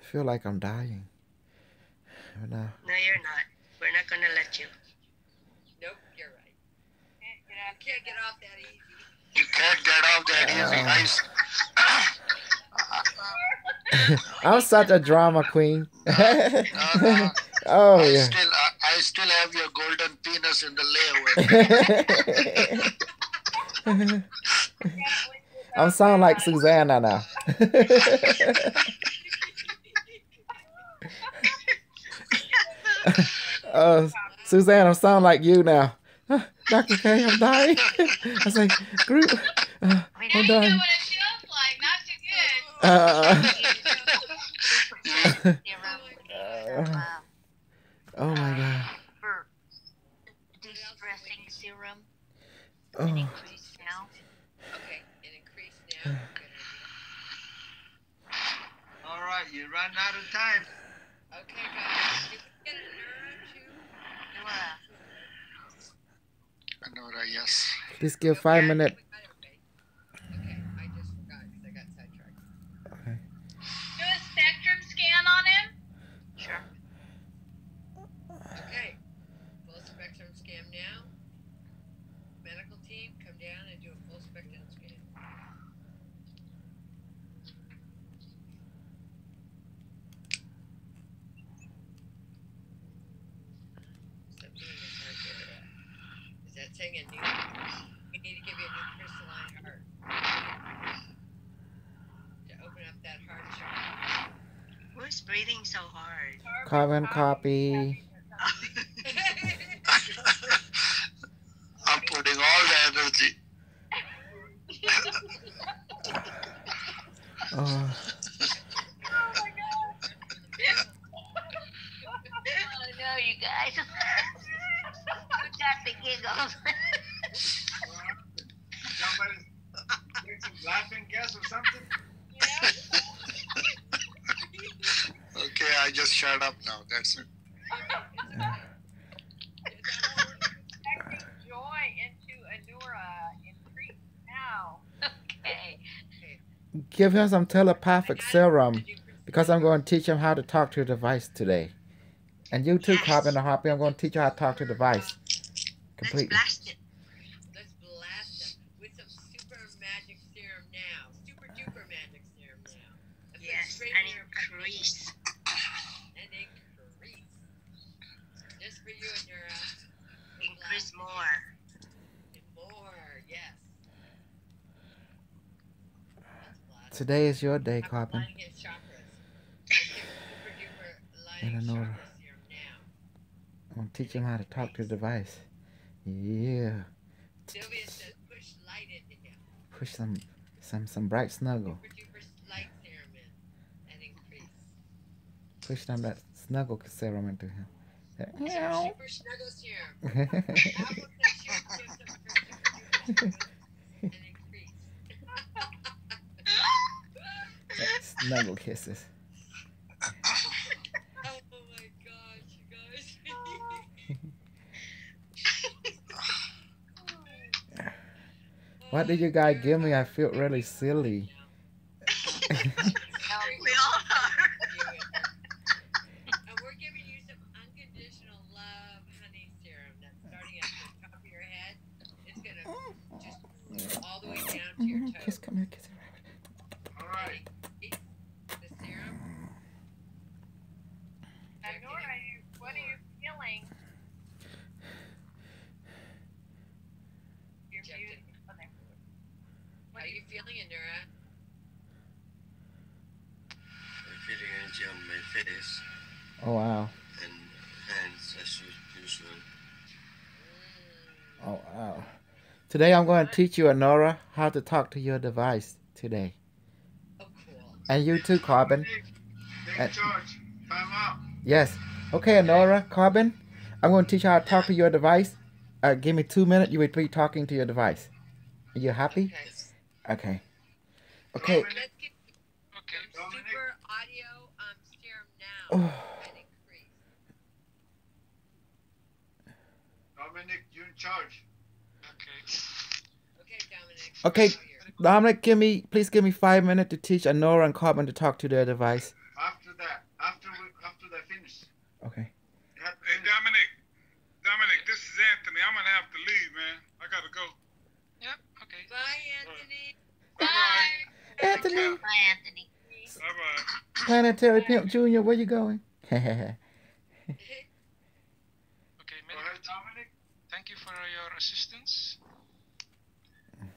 [SPEAKER 4] I feel like I'm dying.
[SPEAKER 15] No, you're not. We're not gonna let you.
[SPEAKER 3] Nope, you're right. You can't get off that easy.
[SPEAKER 15] You can't get off that easy.
[SPEAKER 4] I'm such a drama queen. Oh yeah.
[SPEAKER 15] I still have your golden penis in the layaway.
[SPEAKER 4] I'm sounding like Susanna now. Suzanne, I'm sounding like you now. Dr. K, I'm dying. I say, group, I'm dying. Oh my God.
[SPEAKER 12] De-stressing serum.
[SPEAKER 4] Oh.
[SPEAKER 12] Increase now.
[SPEAKER 3] Okay, it increased now.
[SPEAKER 16] All right, you run out of time.
[SPEAKER 3] Okay, guys. Did we get a
[SPEAKER 15] Nora, yes.
[SPEAKER 4] Please give 5 minutes.
[SPEAKER 3] Okay, I just forgot because I got sidetracked.
[SPEAKER 4] Okay.
[SPEAKER 5] Do a spectrum scan on him?
[SPEAKER 12] Sure.
[SPEAKER 3] Okay, full spectrum scan now. Medical team, come down and do a full spectrum scan. Something in his heart area. Is that saying a new? We need to give you a new crystalline heart to open up that heart chakra.
[SPEAKER 7] Who's breathing so hard?
[SPEAKER 4] Carbon copy.
[SPEAKER 15] I'm putting all the energy.
[SPEAKER 4] Oh.
[SPEAKER 5] Oh no, you guys. Got the giggles.
[SPEAKER 16] Somebody's doing some laughing gas or something?
[SPEAKER 15] Okay, I just shut up now. That's it.
[SPEAKER 10] Joy into Anura. Increase now.
[SPEAKER 12] Okay.
[SPEAKER 4] Give him some telepathic serum because I'm going to teach him how to talk to the device today. And you too, Carbon and Hoppy, I'm going to teach you how to talk to the device. Completely.
[SPEAKER 3] Let's blast them with some super magic serum now. Super duper magic serum now.
[SPEAKER 7] Yes, and increase.
[SPEAKER 3] And increase. Just for you, Anura.
[SPEAKER 7] Increase more.
[SPEAKER 3] And more, yes.
[SPEAKER 4] Today is your day, Carbon. And Anora. I'm going to teach him how to talk to the device. Yeah.
[SPEAKER 3] Sylvia says push light into him.
[SPEAKER 4] Push some bright snuggle.
[SPEAKER 3] Light serum in and increase.
[SPEAKER 4] Push some that snuggle serum into him.
[SPEAKER 3] Meow. Super snuggle serum. And increase.
[SPEAKER 4] Snuggle kisses.
[SPEAKER 3] Oh my gosh, you guys.
[SPEAKER 4] What did you guys give me? I feel really silly.
[SPEAKER 3] We all are. And we're giving you some unconditional love honey serum that's starting at the top of your head. It's going to just all the way down to your toes.
[SPEAKER 4] Kiss, come here, kiss.
[SPEAKER 16] All right.
[SPEAKER 3] The serum.
[SPEAKER 10] Anura, what are you feeling? You're muted.
[SPEAKER 3] How are you feeling, Anura?
[SPEAKER 13] I'm feeling energy on my face
[SPEAKER 4] Oh, wow.
[SPEAKER 13] and hands as usual.
[SPEAKER 4] Oh, wow. Today I'm going to teach you, Anora, how to talk to your device today.
[SPEAKER 3] Oh, cool.
[SPEAKER 4] And you too, Carbon.
[SPEAKER 16] Take charge. Time out.
[SPEAKER 4] Yes. Okay, Anora, Carbon, I'm going to teach you how to talk to your device. Give me 2 minutes. You will be talking to your device. Are you happy? Okay. Okay.
[SPEAKER 3] Let's get super audio serum now.
[SPEAKER 4] Oh.
[SPEAKER 3] And increase.
[SPEAKER 16] Dominic, you in charge.
[SPEAKER 3] Okay, Dominic.
[SPEAKER 4] Okay, Dominic, please give me 5 minutes to teach Anora and Carbon to talk to their device.
[SPEAKER 16] After that, after they finish.
[SPEAKER 4] Okay.
[SPEAKER 8] Hey, Dominic, this is Anthony. I'm gonna have to leave, man. I gotta go.
[SPEAKER 2] Yep. Okay.
[SPEAKER 3] Bye, Anthony.
[SPEAKER 10] Bye.
[SPEAKER 4] Anthony.
[SPEAKER 12] Bye, Anthony.
[SPEAKER 8] Bye-bye.
[SPEAKER 4] Planetary Pimp Jr., where you going?
[SPEAKER 2] Okay, Medic, thank you for your assistance. And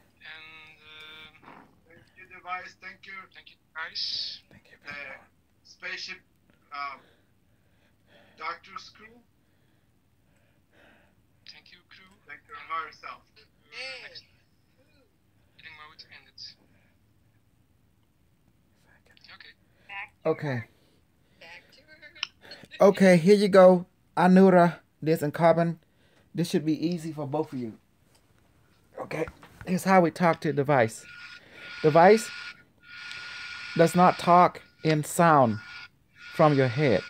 [SPEAKER 16] Thank you, device. Thank you.
[SPEAKER 2] thank you, guys.
[SPEAKER 4] Thank you.
[SPEAKER 16] Spaceship Doctor's crew.
[SPEAKER 2] Thank you, crew.
[SPEAKER 16] Thank your higher self.
[SPEAKER 3] Hey.
[SPEAKER 2] Healing mode ended. Okay.
[SPEAKER 4] Okay.
[SPEAKER 3] Back to her.
[SPEAKER 4] Okay, here you go. Anura, this and Carbon. This should be easy for both of you. Okay, here's how we talk to the device. Device does not talk in sound from your head.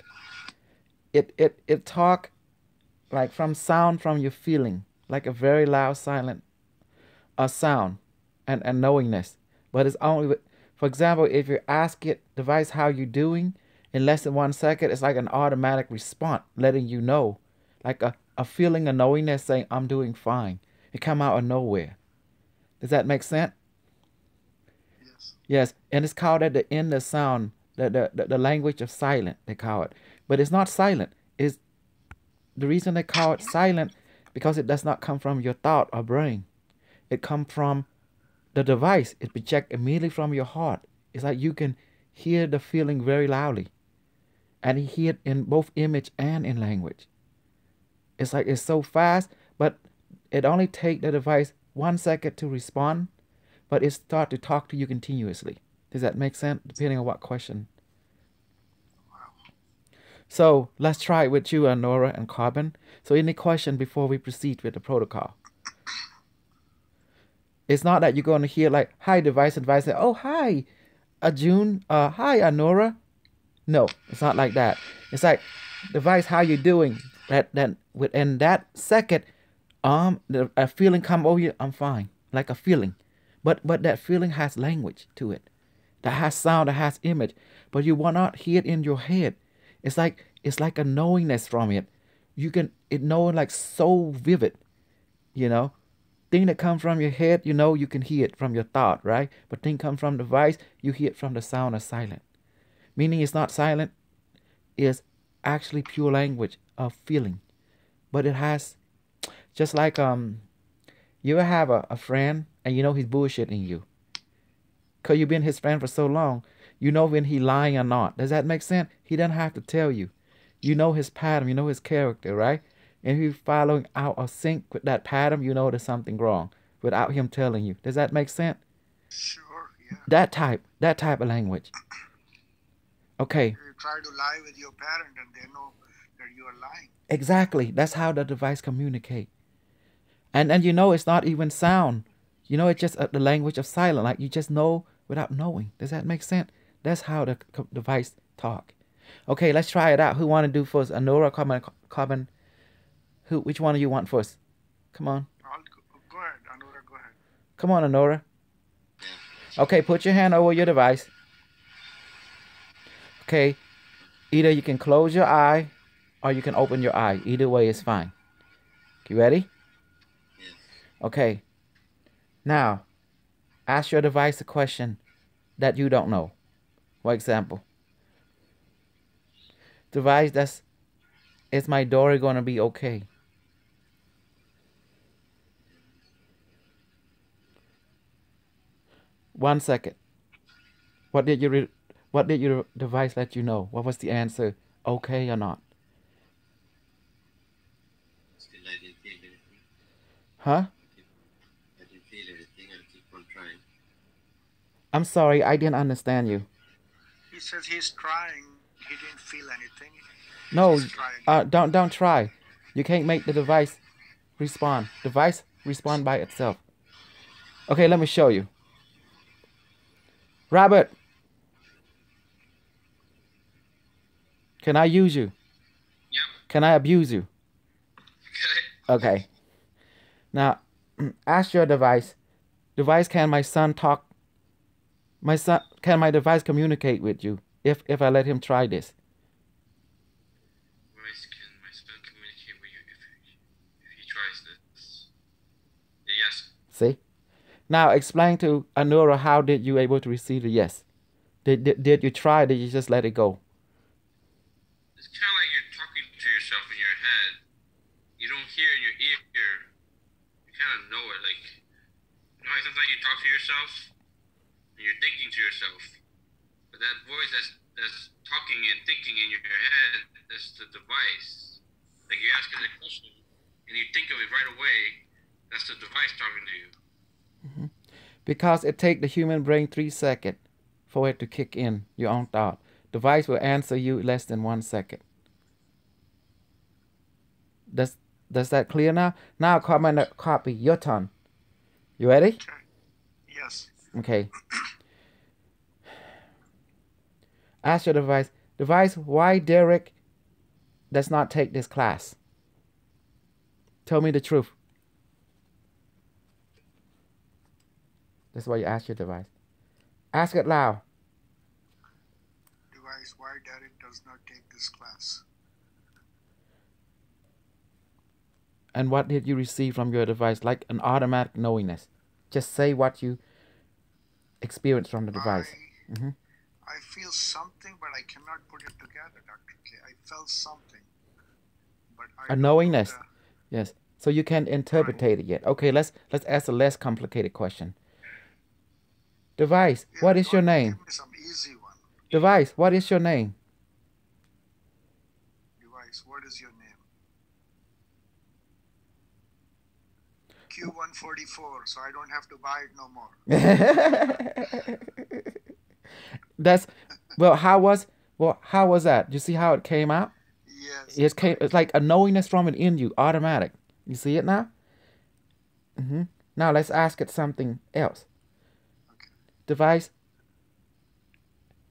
[SPEAKER 4] It talk like from sound from your feeling, like a very loud, silent sound and knowingness. But it's only, for example, if you ask it, device, how you doing, in less than 1 second, it's like an automatic response, letting you know, like a feeling of knowingness saying, I'm doing fine. It come out of nowhere. Does that make sense?
[SPEAKER 15] Yes.
[SPEAKER 4] Yes, and it's called at the end of sound, the language of silent, they call it. But it's not silent. It's the reason they call it silent because it does not come from your thought or brain. It comes from the device. It projects immediately from your heart. It's like you can hear the feeling very loudly. And you hear it in both image and in language. It's like it's so fast, but it only takes the device 1 second to respond, but it starts to talk to you continuously. Does that make sense? Depending on what question. So let's try it with you, Nora and Carbon. So any question before we proceed with the protocol? It's not that you're going to hear like, hi, device, advice, say, oh, hi, June, hi, Nora. No, it's not like that. It's like, device, how you doing? Then within that second, a feeling come over you, I'm fine, like a feeling. But that feeling has language to it. That has sound, that has image. But you will not hear it in your head. It's like a knowingness from it. It knowing like so vivid, you know. Thing that comes from your head, you know, you can hear it from your thought, right? But thing come from the device, you hear it from the sound of silent. Meaning it's not silent, it's actually pure language of feeling. But it has, just like, you ever have a friend and you know he's bullshitting you. Because you've been his friend for so long, you know when he's lying or not. Does that make sense? He doesn't have to tell you. You know his pattern, you know his character, right? And if you're following out of sync with that pattern, you know there's something wrong without him telling you. Does that make sense?
[SPEAKER 15] Sure, yeah.
[SPEAKER 4] That type of language. Okay.
[SPEAKER 15] You try to lie with your parent and they know that you are lying.
[SPEAKER 4] Exactly. That's how the device communicate. And you know it's not even sound. You know it's just the language of silence. Like you just know without knowing. Does that make sense? That's how the device talk. Okay, let's try it out. Who want to do first? Anora, Carbon. Which one do you want first? Come on.
[SPEAKER 15] Go ahead, Anora, go ahead.
[SPEAKER 4] Come on, Anora. Okay, put your hand over your device. Okay, either you can close your eye or you can open your eye. Either way is fine. You ready? Okay. Now, ask your device a question that you don't know. For example, device, is my daughter going to be okay? One second. What did your device let you know? What was the answer? Okay or not?
[SPEAKER 13] Still, I didn't feel anything.
[SPEAKER 4] Huh?
[SPEAKER 13] I didn't feel anything. I keep on trying.
[SPEAKER 4] I'm sorry, I didn't understand you.
[SPEAKER 15] He says he's trying. He didn't feel anything.
[SPEAKER 4] No, don't try. You can't make the device respond. Device respond by itself. Okay, let me show you. Robert, can I use you?
[SPEAKER 11] Yep.
[SPEAKER 4] Can I abuse you? Okay. Now, ask your device. Device, can my son talk? Can my device communicate with you if I let him try this?
[SPEAKER 11] My
[SPEAKER 4] See? Now explain to Anura, how did you able to receive the yes? Did you try? Did you just let it go?
[SPEAKER 11] It's kind of like you're talking to yourself in your head. You don't hear in your ear. You kind of know it. Like, you know how sometimes you talk to yourself and you're thinking to yourself, but that voice that's talking and thinking in your head, that's the device. Like, you ask it a question and you think of it right away. That's the device talking to you.
[SPEAKER 4] Because it take the human brain 3 seconds for it to kick in your own thought. Device will answer you less than 1 second. Does that clear now? Now copy your turn. You ready?
[SPEAKER 15] Okay. Yes.
[SPEAKER 4] Okay. Ask your device, why Derek does not take this class? Tell me the truth. That's why you ask your device. Ask it loud.
[SPEAKER 15] Device, why Derek does not take this class?
[SPEAKER 4] And what did you receive from your device? Like an automatic knowingness. Just say what you experienced from the device.
[SPEAKER 15] I feel something, but I cannot put it together, Dr. K. I felt something, but I
[SPEAKER 4] A knowingness. Yes. So you can't interpret it yet. Okay, let's ask a less complicated question. Device, what is your name?
[SPEAKER 15] Give me some easy one.
[SPEAKER 4] Device, what is your name?
[SPEAKER 15] Device, what is your name? Q144, so I don't have to buy it no more.
[SPEAKER 4] That's how was that? You see how it came out?
[SPEAKER 15] Yes.
[SPEAKER 4] It's like a knowingness from it in you, automatic. You see it now? Now let's ask it something else.
[SPEAKER 15] Okay.
[SPEAKER 4] Device,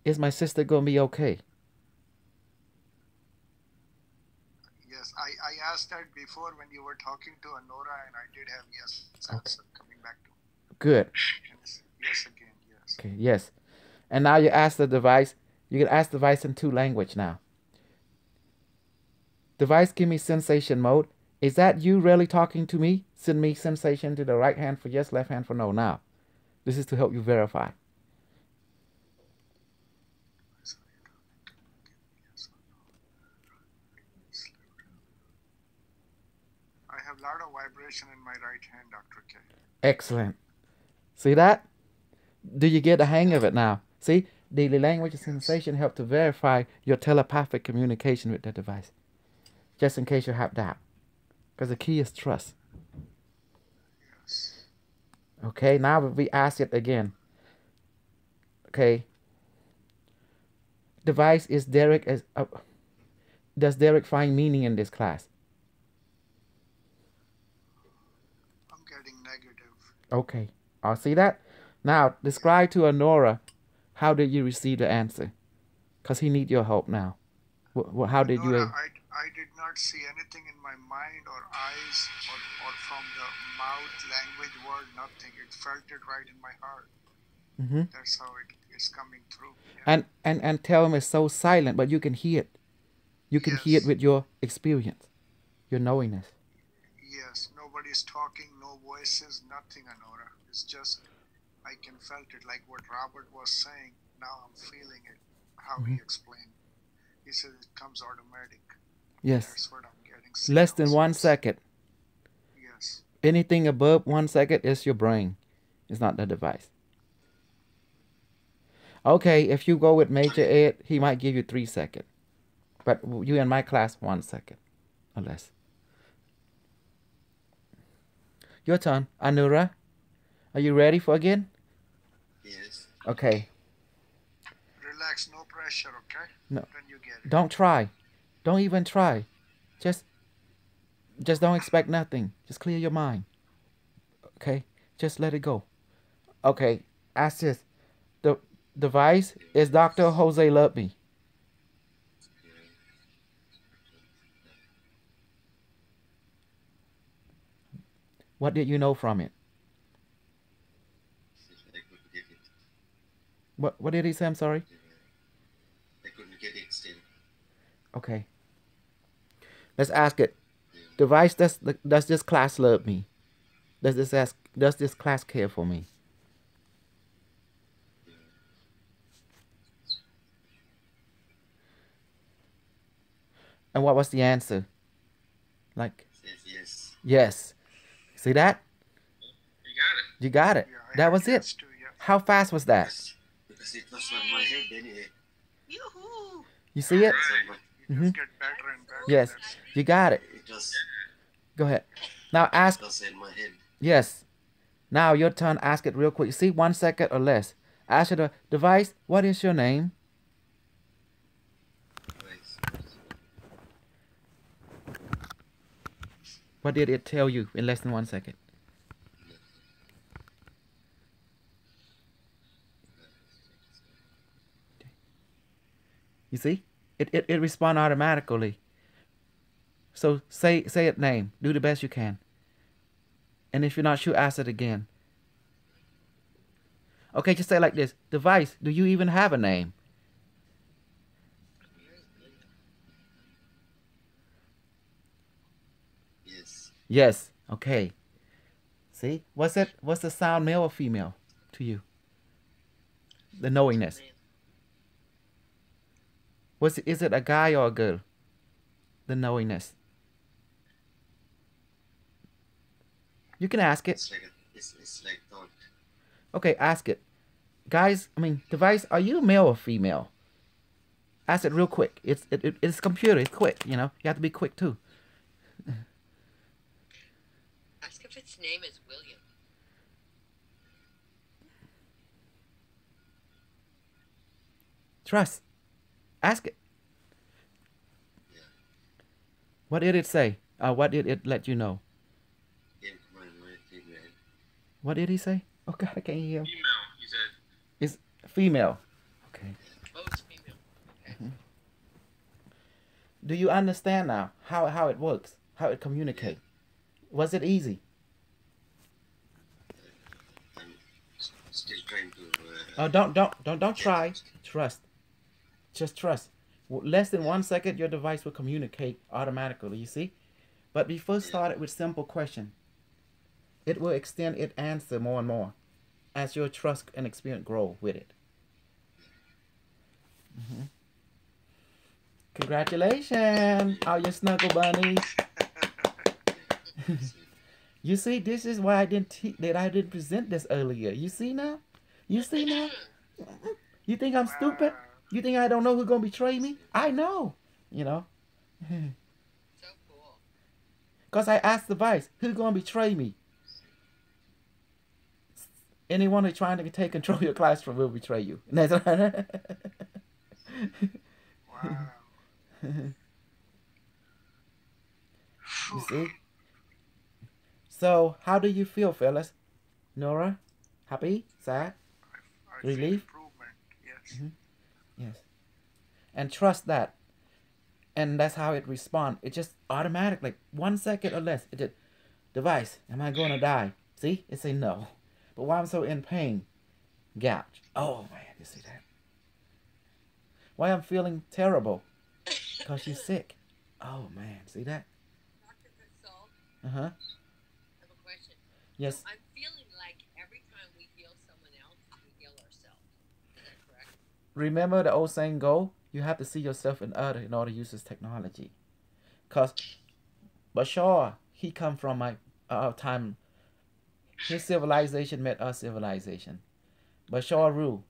[SPEAKER 4] is my sister gonna be okay?
[SPEAKER 15] Yes, I asked that before when you were talking to Anora, and I did have yes answer coming back to.
[SPEAKER 4] Good.
[SPEAKER 15] Yes again, yes.
[SPEAKER 4] Okay, yes. And now you ask the device. You can ask the device in 2 languages now. Device, give me sensation mode. Is that you really talking to me? Send me sensation to the right hand for yes, left hand for no. Now, this is to help you verify.
[SPEAKER 15] I have a lot of vibration in my right hand, Dr. K.
[SPEAKER 4] Excellent. See that? Do you get the hang of it now? See, daily language sensation help to verify your telepathic communication with the device. Just in case you have doubt. Because the key is trust.
[SPEAKER 15] Yes.
[SPEAKER 4] Okay, now we ask it again. Okay. Device, is Derek does Derek find meaning in this class?
[SPEAKER 15] I'm getting negative.
[SPEAKER 4] Okay. I'll see that. Now, describe to Anora, how did you receive the answer? Because he needs your help now. How did you...
[SPEAKER 15] I did not see anything in my mind or eyes or from the mouth, language, word, nothing. It felt it right in my heart. That's how it is coming through. Yeah.
[SPEAKER 4] And tell him it's so silent, but you can hear it. You can hear it with your experience, your knowingness.
[SPEAKER 15] Yes, nobody's talking, no voices, nothing, Anora. It's just, I can felt it like what Robert was saying. Now I'm feeling it, how he explained. He said it comes automatic.
[SPEAKER 4] Yes.
[SPEAKER 15] That's what I'm getting.
[SPEAKER 4] Less than 1 second.
[SPEAKER 15] Yes.
[SPEAKER 4] Anything above 1 second is your brain. It's not the device. Okay, if you go with Major Ed, he might give you 3 seconds. But you in my class, 1 second or less. Your turn. Anura, are you ready for again?
[SPEAKER 13] Yes.
[SPEAKER 4] Okay.
[SPEAKER 15] Relax, no pressure, okay?
[SPEAKER 4] No.
[SPEAKER 15] Then you get it.
[SPEAKER 4] Don't try. Don't even try. Just don't expect nothing. Just clear your mind. Okay? Just let it go. Okay. Ask this. The device is Dr. Jose love me. What did you know from it?
[SPEAKER 13] I couldn't get it.
[SPEAKER 4] What did he say? I'm sorry.
[SPEAKER 13] I couldn't get it still.
[SPEAKER 4] Okay. Let's ask it. Device, does this class love me? Does this class care for me? And what was the answer? Like,
[SPEAKER 13] Yes.
[SPEAKER 4] yes. See that?
[SPEAKER 6] You got it.
[SPEAKER 4] You got it. That was it. How fast was that?
[SPEAKER 13] Because it was on my head anyway.
[SPEAKER 7] Yoo-hoo!
[SPEAKER 4] You see it?
[SPEAKER 15] You just get better and better.
[SPEAKER 4] Yes. You got it.
[SPEAKER 13] It was,
[SPEAKER 4] Go ahead. Now ask.
[SPEAKER 13] it was in my head.
[SPEAKER 4] Yes. Now your turn. Ask it real quick. You see, 1 second or less. Ask the device, what is your name? What did it tell you in less than 1 second? You see? It responds automatically. So say its name. Do the best you can. And if you're not sure, ask it again. Okay, just say like this. Device, do you even have a name?
[SPEAKER 13] Yes.
[SPEAKER 4] Yes. Okay. See? What's the sound, male or female to you? The knowingness. Is it a guy or a girl? The knowingness. You can ask it.
[SPEAKER 13] It's like thought.
[SPEAKER 4] Okay, ask it. Guys, device, are you male or female? Ask it real quick. It's a computer. It's quick, you know. You have to be quick too.
[SPEAKER 3] Ask if its name is William.
[SPEAKER 4] Trust. Ask it. What did it say? What did it let you know? What did he say? Oh God, I can't hear him.
[SPEAKER 6] Female, he said.
[SPEAKER 4] It's female. Okay.
[SPEAKER 3] Oh, it's female. Okay.
[SPEAKER 4] Do you understand now how it works? How it communicates? Was it easy?
[SPEAKER 13] I'm still trying to.
[SPEAKER 4] Oh, don't try. Trust. Just trust. Less than 1 second, your device will communicate automatically. You see, but we first started with simple question. It will extend its answer more and more as your trust and experience grow with it. Congratulations, all your snuggle bunnies. You see, this is why I didn't present this earlier. You see now? You see now? You think I'm stupid? You think I don't know who's gonna betray me? I know. You know.
[SPEAKER 3] So cool.
[SPEAKER 4] Cause I asked the vice, who's gonna betray me? Anyone who's trying to take control of your classroom will betray you. And that's
[SPEAKER 15] Wow.
[SPEAKER 4] You see? So, how do you feel, fellas? Nora? Happy? Sad?
[SPEAKER 15] I
[SPEAKER 4] Relief?
[SPEAKER 15] feel improvement. Yes.
[SPEAKER 4] Yes. And trust that. And that's how it responds. It just automatically, 1 second or less. It just, device, am I going to die? See? It say no. But why I'm so in pain? Gouge. Oh, man, you see that? Why I'm feeling terrible? Because you're sick. Oh, man, see that?
[SPEAKER 3] Dr. Gasol,
[SPEAKER 4] Uh-huh.
[SPEAKER 3] I have a question.
[SPEAKER 4] Yes.
[SPEAKER 3] I'm feeling like every time we heal someone else, we heal ourselves. Is that correct?
[SPEAKER 4] Remember the old saying go? You have to see yourself in other in order to use this technology. Because Bashar, he come from our time. His civilization met our civilization. Bashar rule.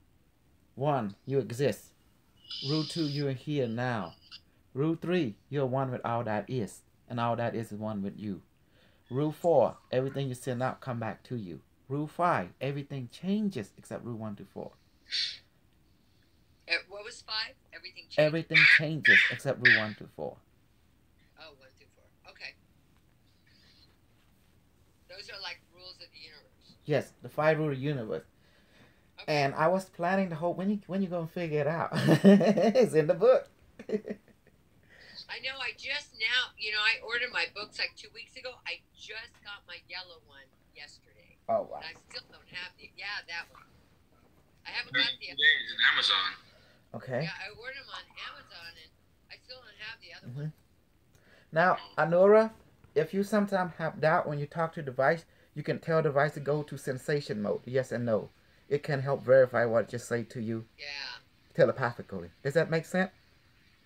[SPEAKER 4] 1, you exist. Rule 2, you are here now. Rule 3, you're one with all that is. And all that is one with you. Rule 4, everything you send out come back to you. Rule 5, everything changes except rule 1 to 4.
[SPEAKER 3] What was 5? Everything changes.
[SPEAKER 4] Everything changes except rule 1 to 4.
[SPEAKER 3] Oh, 1 through 4. Okay. Those are like rules of the universe.
[SPEAKER 4] Yes, the 5 rules of the universe. Okay. And I was planning the whole when you gonna figure it out? It's in the book.
[SPEAKER 3] I know. I just now, I ordered my books like 2 weeks ago. I just got my yellow one yesterday.
[SPEAKER 4] Oh wow!
[SPEAKER 3] And I still don't have that one. I haven't got the other
[SPEAKER 6] one. In Amazon.
[SPEAKER 4] Okay.
[SPEAKER 3] Yeah, I ordered them on Amazon, and I still don't have the other one.
[SPEAKER 4] Now, Anora, if you sometimes have doubt when you talk to the device, You can tell the device to go to sensation mode, yes and no. It can help verify what it just say to you telepathically. Does that make sense?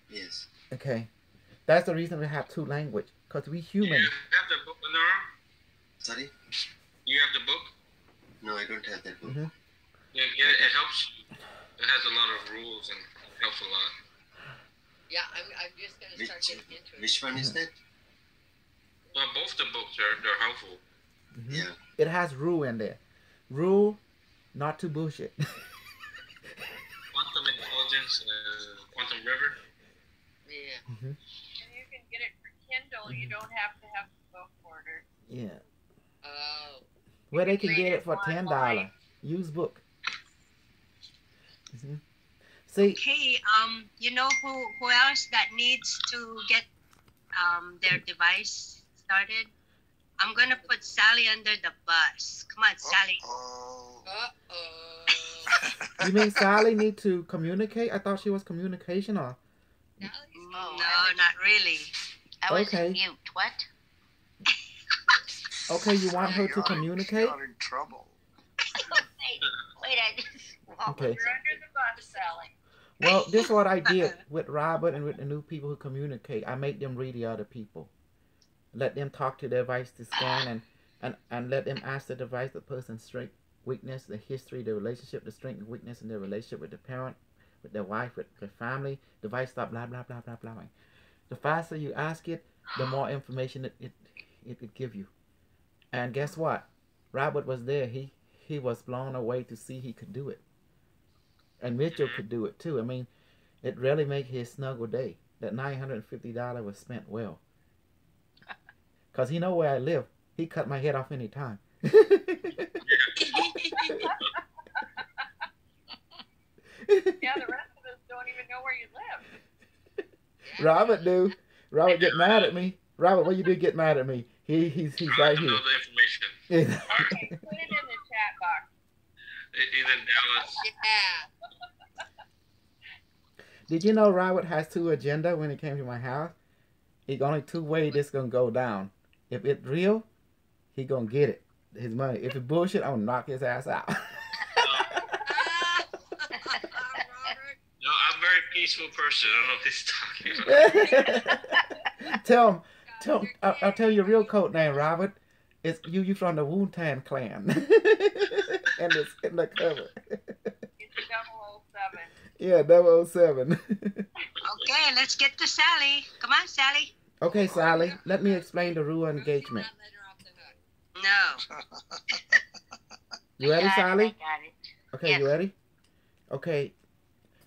[SPEAKER 13] Yes.
[SPEAKER 4] Okay. That's the reason we have two language, because we human.
[SPEAKER 11] You have the book, Nora?
[SPEAKER 13] Sorry?
[SPEAKER 11] You have the book?
[SPEAKER 13] No, I don't have that book.
[SPEAKER 4] Mm-hmm.
[SPEAKER 11] Yeah, get it. It helps you. It has a lot of rules and it helps a lot.
[SPEAKER 3] Yeah, I'm just going to start getting into it.
[SPEAKER 13] Which one is that?
[SPEAKER 11] Well, both the books they're helpful.
[SPEAKER 4] Mm-hmm.
[SPEAKER 13] Yeah.
[SPEAKER 4] It has rule in there. Rule not to bullshit.
[SPEAKER 11] Quantum Intelligence, Quantum River.
[SPEAKER 3] Yeah.
[SPEAKER 4] Mm-hmm.
[SPEAKER 10] And you can get it for Kindle. You don't have to have the book ordered.
[SPEAKER 4] Yeah.
[SPEAKER 3] Oh.
[SPEAKER 4] Where they can
[SPEAKER 10] read
[SPEAKER 4] get
[SPEAKER 10] it
[SPEAKER 4] it for $10.
[SPEAKER 10] online.
[SPEAKER 4] Use book. Mm-hmm. See.
[SPEAKER 7] Okay, you know who else that needs to get their device started? I'm gonna put Sally under the bus. Come on, Sally.
[SPEAKER 4] You mean Sally need to communicate? I thought she was communication or.
[SPEAKER 7] No, not really.
[SPEAKER 12] I was
[SPEAKER 4] Okay.
[SPEAKER 12] in mute. What?
[SPEAKER 4] Okay, you want her to communicate?
[SPEAKER 15] You're in trouble.
[SPEAKER 12] Wait, I just.
[SPEAKER 4] Okay.
[SPEAKER 10] You're under the bus, Sally.
[SPEAKER 4] Well, this is what I did with Robert and with the new people who communicate. I make them read the other people. Let them talk to their device to scan and let them ask the device the person's strength, weakness, the history, the relationship, the strength and weakness in their relationship with the parent, with their wife, with their family. Device stop blah blah blah blah blah. The faster you ask it, the more information it will give you. And guess what? Robert was there. He was blown away to see he could do it. And Mitchell could do it too. I mean, it really made his snuggle day. That $950 was spent well. Because he know where I live. He cut my head off any time.
[SPEAKER 10] Yeah, the rest of us don't even know where you live.
[SPEAKER 4] Robert do. Robert get mad at me. Robert, what you do get mad at me? He's right here.
[SPEAKER 11] Know the information.
[SPEAKER 10] Okay, put it in the chat box.
[SPEAKER 11] He's in Dallas.
[SPEAKER 3] Yeah.
[SPEAKER 4] Did you know Robert has two agenda when it came to my house? He only two ways this gonna go down. If it's real, he gonna get it. His money. If it's bullshit, I'm gonna knock his ass out.
[SPEAKER 11] No, I'm a very peaceful person. I don't know what he's talking about.
[SPEAKER 4] tell him. I'll tell you your real code name, Robert. It's you from the Wu-Tang Clan. And it's in the cover.
[SPEAKER 10] It's 007.
[SPEAKER 4] Yeah, 007.
[SPEAKER 7] Okay, let's get to Sally. Come on, Sally.
[SPEAKER 4] Okay, Sally, let me explain the rule of engagement.
[SPEAKER 7] No.
[SPEAKER 4] You ready, Sally?
[SPEAKER 12] I got it.
[SPEAKER 4] Okay,
[SPEAKER 12] Yes.
[SPEAKER 4] you ready? Okay.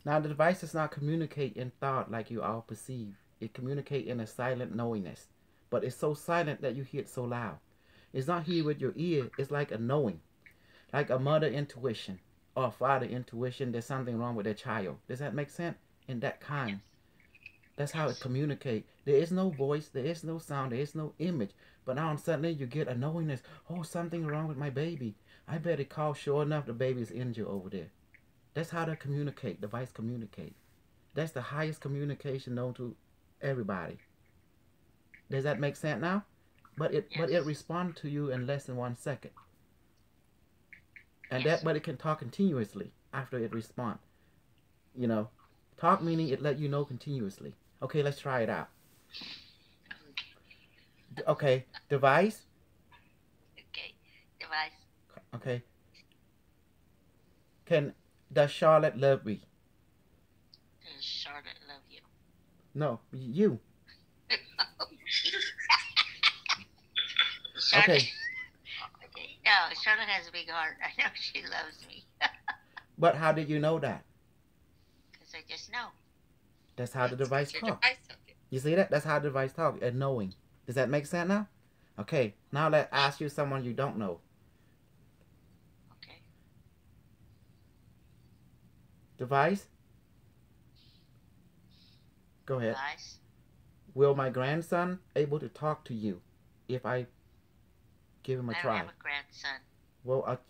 [SPEAKER 4] Now the device does not communicate in thought like you all perceive. It communicates in a silent knowingness. But it's so silent that you hear it so loud. It's not here with your ear. It's like a knowing. Like a mother intuition or a father intuition there's something wrong with their child. Does that make sense? In that kind. That's how it communicates. There is no voice. There is no sound. There is no image. But now suddenly you get a knowingness. Oh, something wrong with my baby. I better call. Sure enough, the baby is injured over there. That's how they communicate. Device communicate. That's the highest communication known to everybody. Does that make sense now? But it responds to you in less than 1 second. And but it can talk continuously after it responds. You know, talk meaning it let you know continuously. Okay, let's try it out. Okay, device.
[SPEAKER 12] Okay, device.
[SPEAKER 4] Okay. Does Charlotte love me?
[SPEAKER 12] Does Charlotte love you?
[SPEAKER 4] No, you.
[SPEAKER 12] Charlotte,
[SPEAKER 4] Okay.
[SPEAKER 12] No, Charlotte has a big heart. I know she loves me.
[SPEAKER 4] But how did you know that?
[SPEAKER 12] Because I just know.
[SPEAKER 4] That's how the device talks. You see that? That's how the device talks, and knowing. Does that make sense now? Okay, now let's ask you someone you don't know.
[SPEAKER 12] Okay.
[SPEAKER 4] Device? Go ahead.
[SPEAKER 12] Device.
[SPEAKER 4] Will my grandson able to talk to you if I give him a
[SPEAKER 12] I
[SPEAKER 4] try?
[SPEAKER 12] don't have a grandson.
[SPEAKER 4] Well,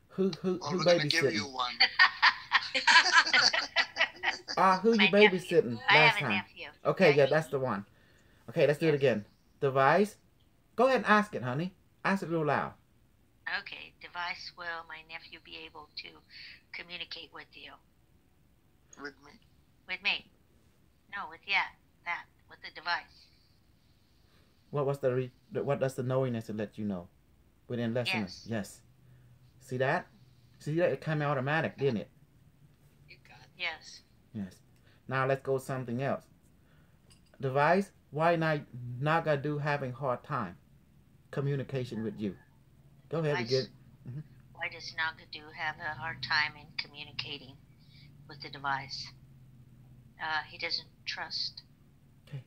[SPEAKER 4] who
[SPEAKER 15] We're gonna give you
[SPEAKER 4] babysitting?
[SPEAKER 15] one.
[SPEAKER 4] Who you
[SPEAKER 12] My
[SPEAKER 4] babysitting
[SPEAKER 12] I
[SPEAKER 4] last
[SPEAKER 12] have a
[SPEAKER 4] time?
[SPEAKER 12] nephew.
[SPEAKER 4] Okay, yeah, that's the one. Okay, let's do it again. Device? Go ahead and ask it, honey. Ask it real loud.
[SPEAKER 12] Okay, device, will my nephew be able to communicate with you?
[SPEAKER 15] With me.
[SPEAKER 12] With me? No, with with the device.
[SPEAKER 4] What does the knowingness let you know? Within listeners. Yes. See that? See that? It came automatic, didn't it?
[SPEAKER 12] Yes.
[SPEAKER 4] Yes. Now let's go something else. Device, why Nagadu having hard time communication with you? Go ahead and get.
[SPEAKER 12] Why does Nagadu have a hard time in communicating with the device? He doesn't trust.
[SPEAKER 4] Okay.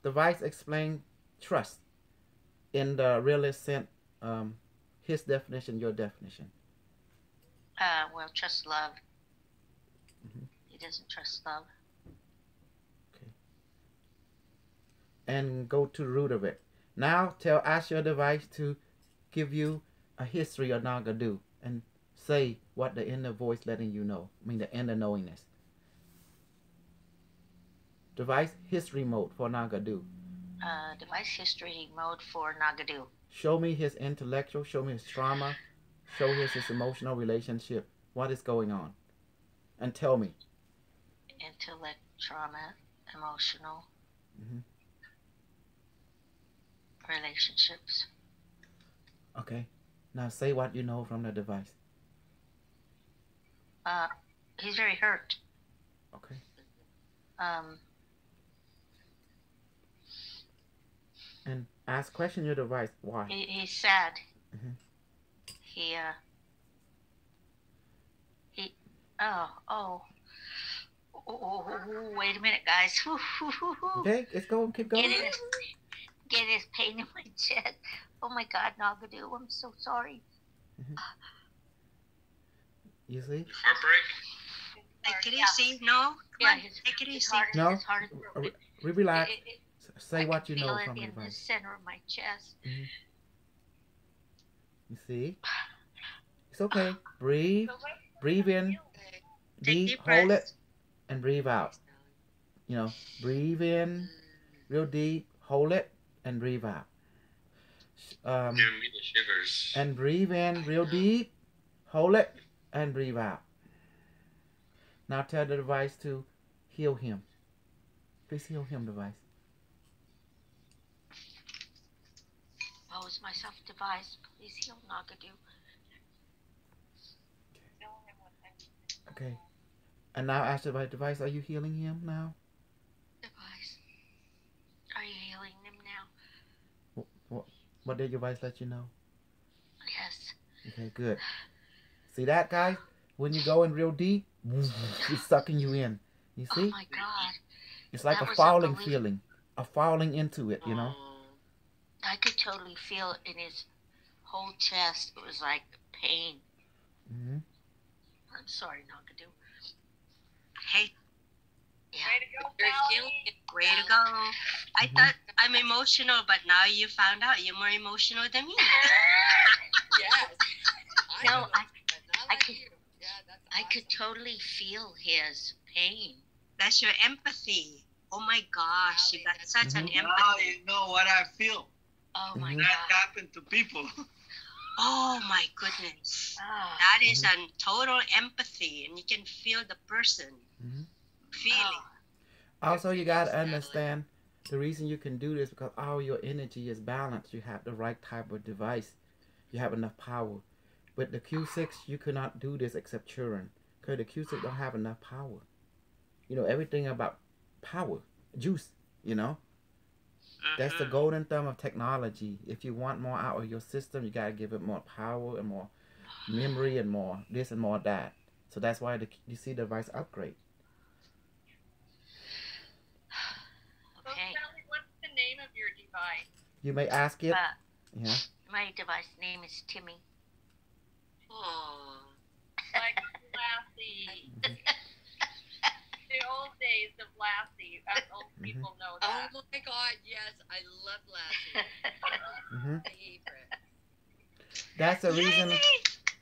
[SPEAKER 4] Device explain trust in the realist sense. His definition, your definition.
[SPEAKER 12] Well, trust love. He doesn't trust love.
[SPEAKER 4] Okay. And go to the root of it. Now ask your device to give you a history of Nagadu and say what the inner voice letting you know. I mean the inner knowingness. Device history mode for Nagadu.
[SPEAKER 12] Device history mode for Nagadu.
[SPEAKER 4] Show me his intellectual, show me his trauma, show his emotional relationship. What is going on? And tell me.
[SPEAKER 12] Intellect, trauma, emotional relationships.
[SPEAKER 4] Okay. Now say what you know from the device.
[SPEAKER 12] He's very hurt.
[SPEAKER 4] Okay. And ask question your device. Why?
[SPEAKER 12] He's sad. He wait a minute, guys.
[SPEAKER 4] Okay, let's go and keep going.
[SPEAKER 12] Get his pain in my chest. Oh my God, Nagadu, I'm so sorry.
[SPEAKER 4] You see?
[SPEAKER 7] Heartbreak. Take it easy. No.
[SPEAKER 12] Yeah,
[SPEAKER 7] take it easy.
[SPEAKER 4] No. Relax. Say what you know from the
[SPEAKER 12] in the
[SPEAKER 4] device.
[SPEAKER 12] center of my chest.
[SPEAKER 4] You see? It's okay. Breathe. Breathe in. Deep. Hold it. And breathe out. You know, breathe in real deep. Hold it. And breathe out.
[SPEAKER 11] Giving me the shivers.
[SPEAKER 4] And breathe in real deep. Hold it. And breathe out. Now tell the device to heal him. Please heal him, device.
[SPEAKER 12] Pose myself, device. Please heal Nagadu.
[SPEAKER 4] Okay. And now ask the device, are you healing him now?
[SPEAKER 12] Device. Are you healing him now?
[SPEAKER 4] What did your device let you know?
[SPEAKER 12] Yes.
[SPEAKER 4] Okay, good. See that, guys? When you go in real deep, it's sucking you in. You see?
[SPEAKER 12] Oh my God.
[SPEAKER 4] It's like a falling feeling. A falling into it, you know?
[SPEAKER 12] I could totally feel it in his whole chest. It was like pain. I'm sorry, Nagadu.
[SPEAKER 7] Hey.
[SPEAKER 10] Yeah. Way to go,
[SPEAKER 7] Way to go. I thought I'm emotional, but now you found out you're more emotional than me.
[SPEAKER 3] Yes.
[SPEAKER 12] No, I could totally feel his pain.
[SPEAKER 7] That's your empathy. Oh my gosh, you got such an empathy.
[SPEAKER 16] Now you know what I feel.
[SPEAKER 12] Oh my God.
[SPEAKER 16] That happened to people.
[SPEAKER 7] Oh my goodness. That is a total empathy, and you can feel the person feeling.
[SPEAKER 4] Also, you got to understand the reason you can do this because all your energy is balanced. You have the right type of device. You have enough power. With the Q6, you cannot do this except children because the Q6 don't have enough power. You know, everything about power, juice, you know. That's the golden thumb of technology. If you want more out of your system, you got to give it more power and more memory and more this and more that. So that's why you see the device upgrade.
[SPEAKER 10] Okay. So Sally, what's the name of your device?
[SPEAKER 4] You may ask it. Yeah.
[SPEAKER 12] My device name is Timmy.
[SPEAKER 10] Oh. Like Lassie. The old days of Lassie. Us old people know that.
[SPEAKER 3] Oh my God, yes, I love Lassie.
[SPEAKER 4] That's the reason.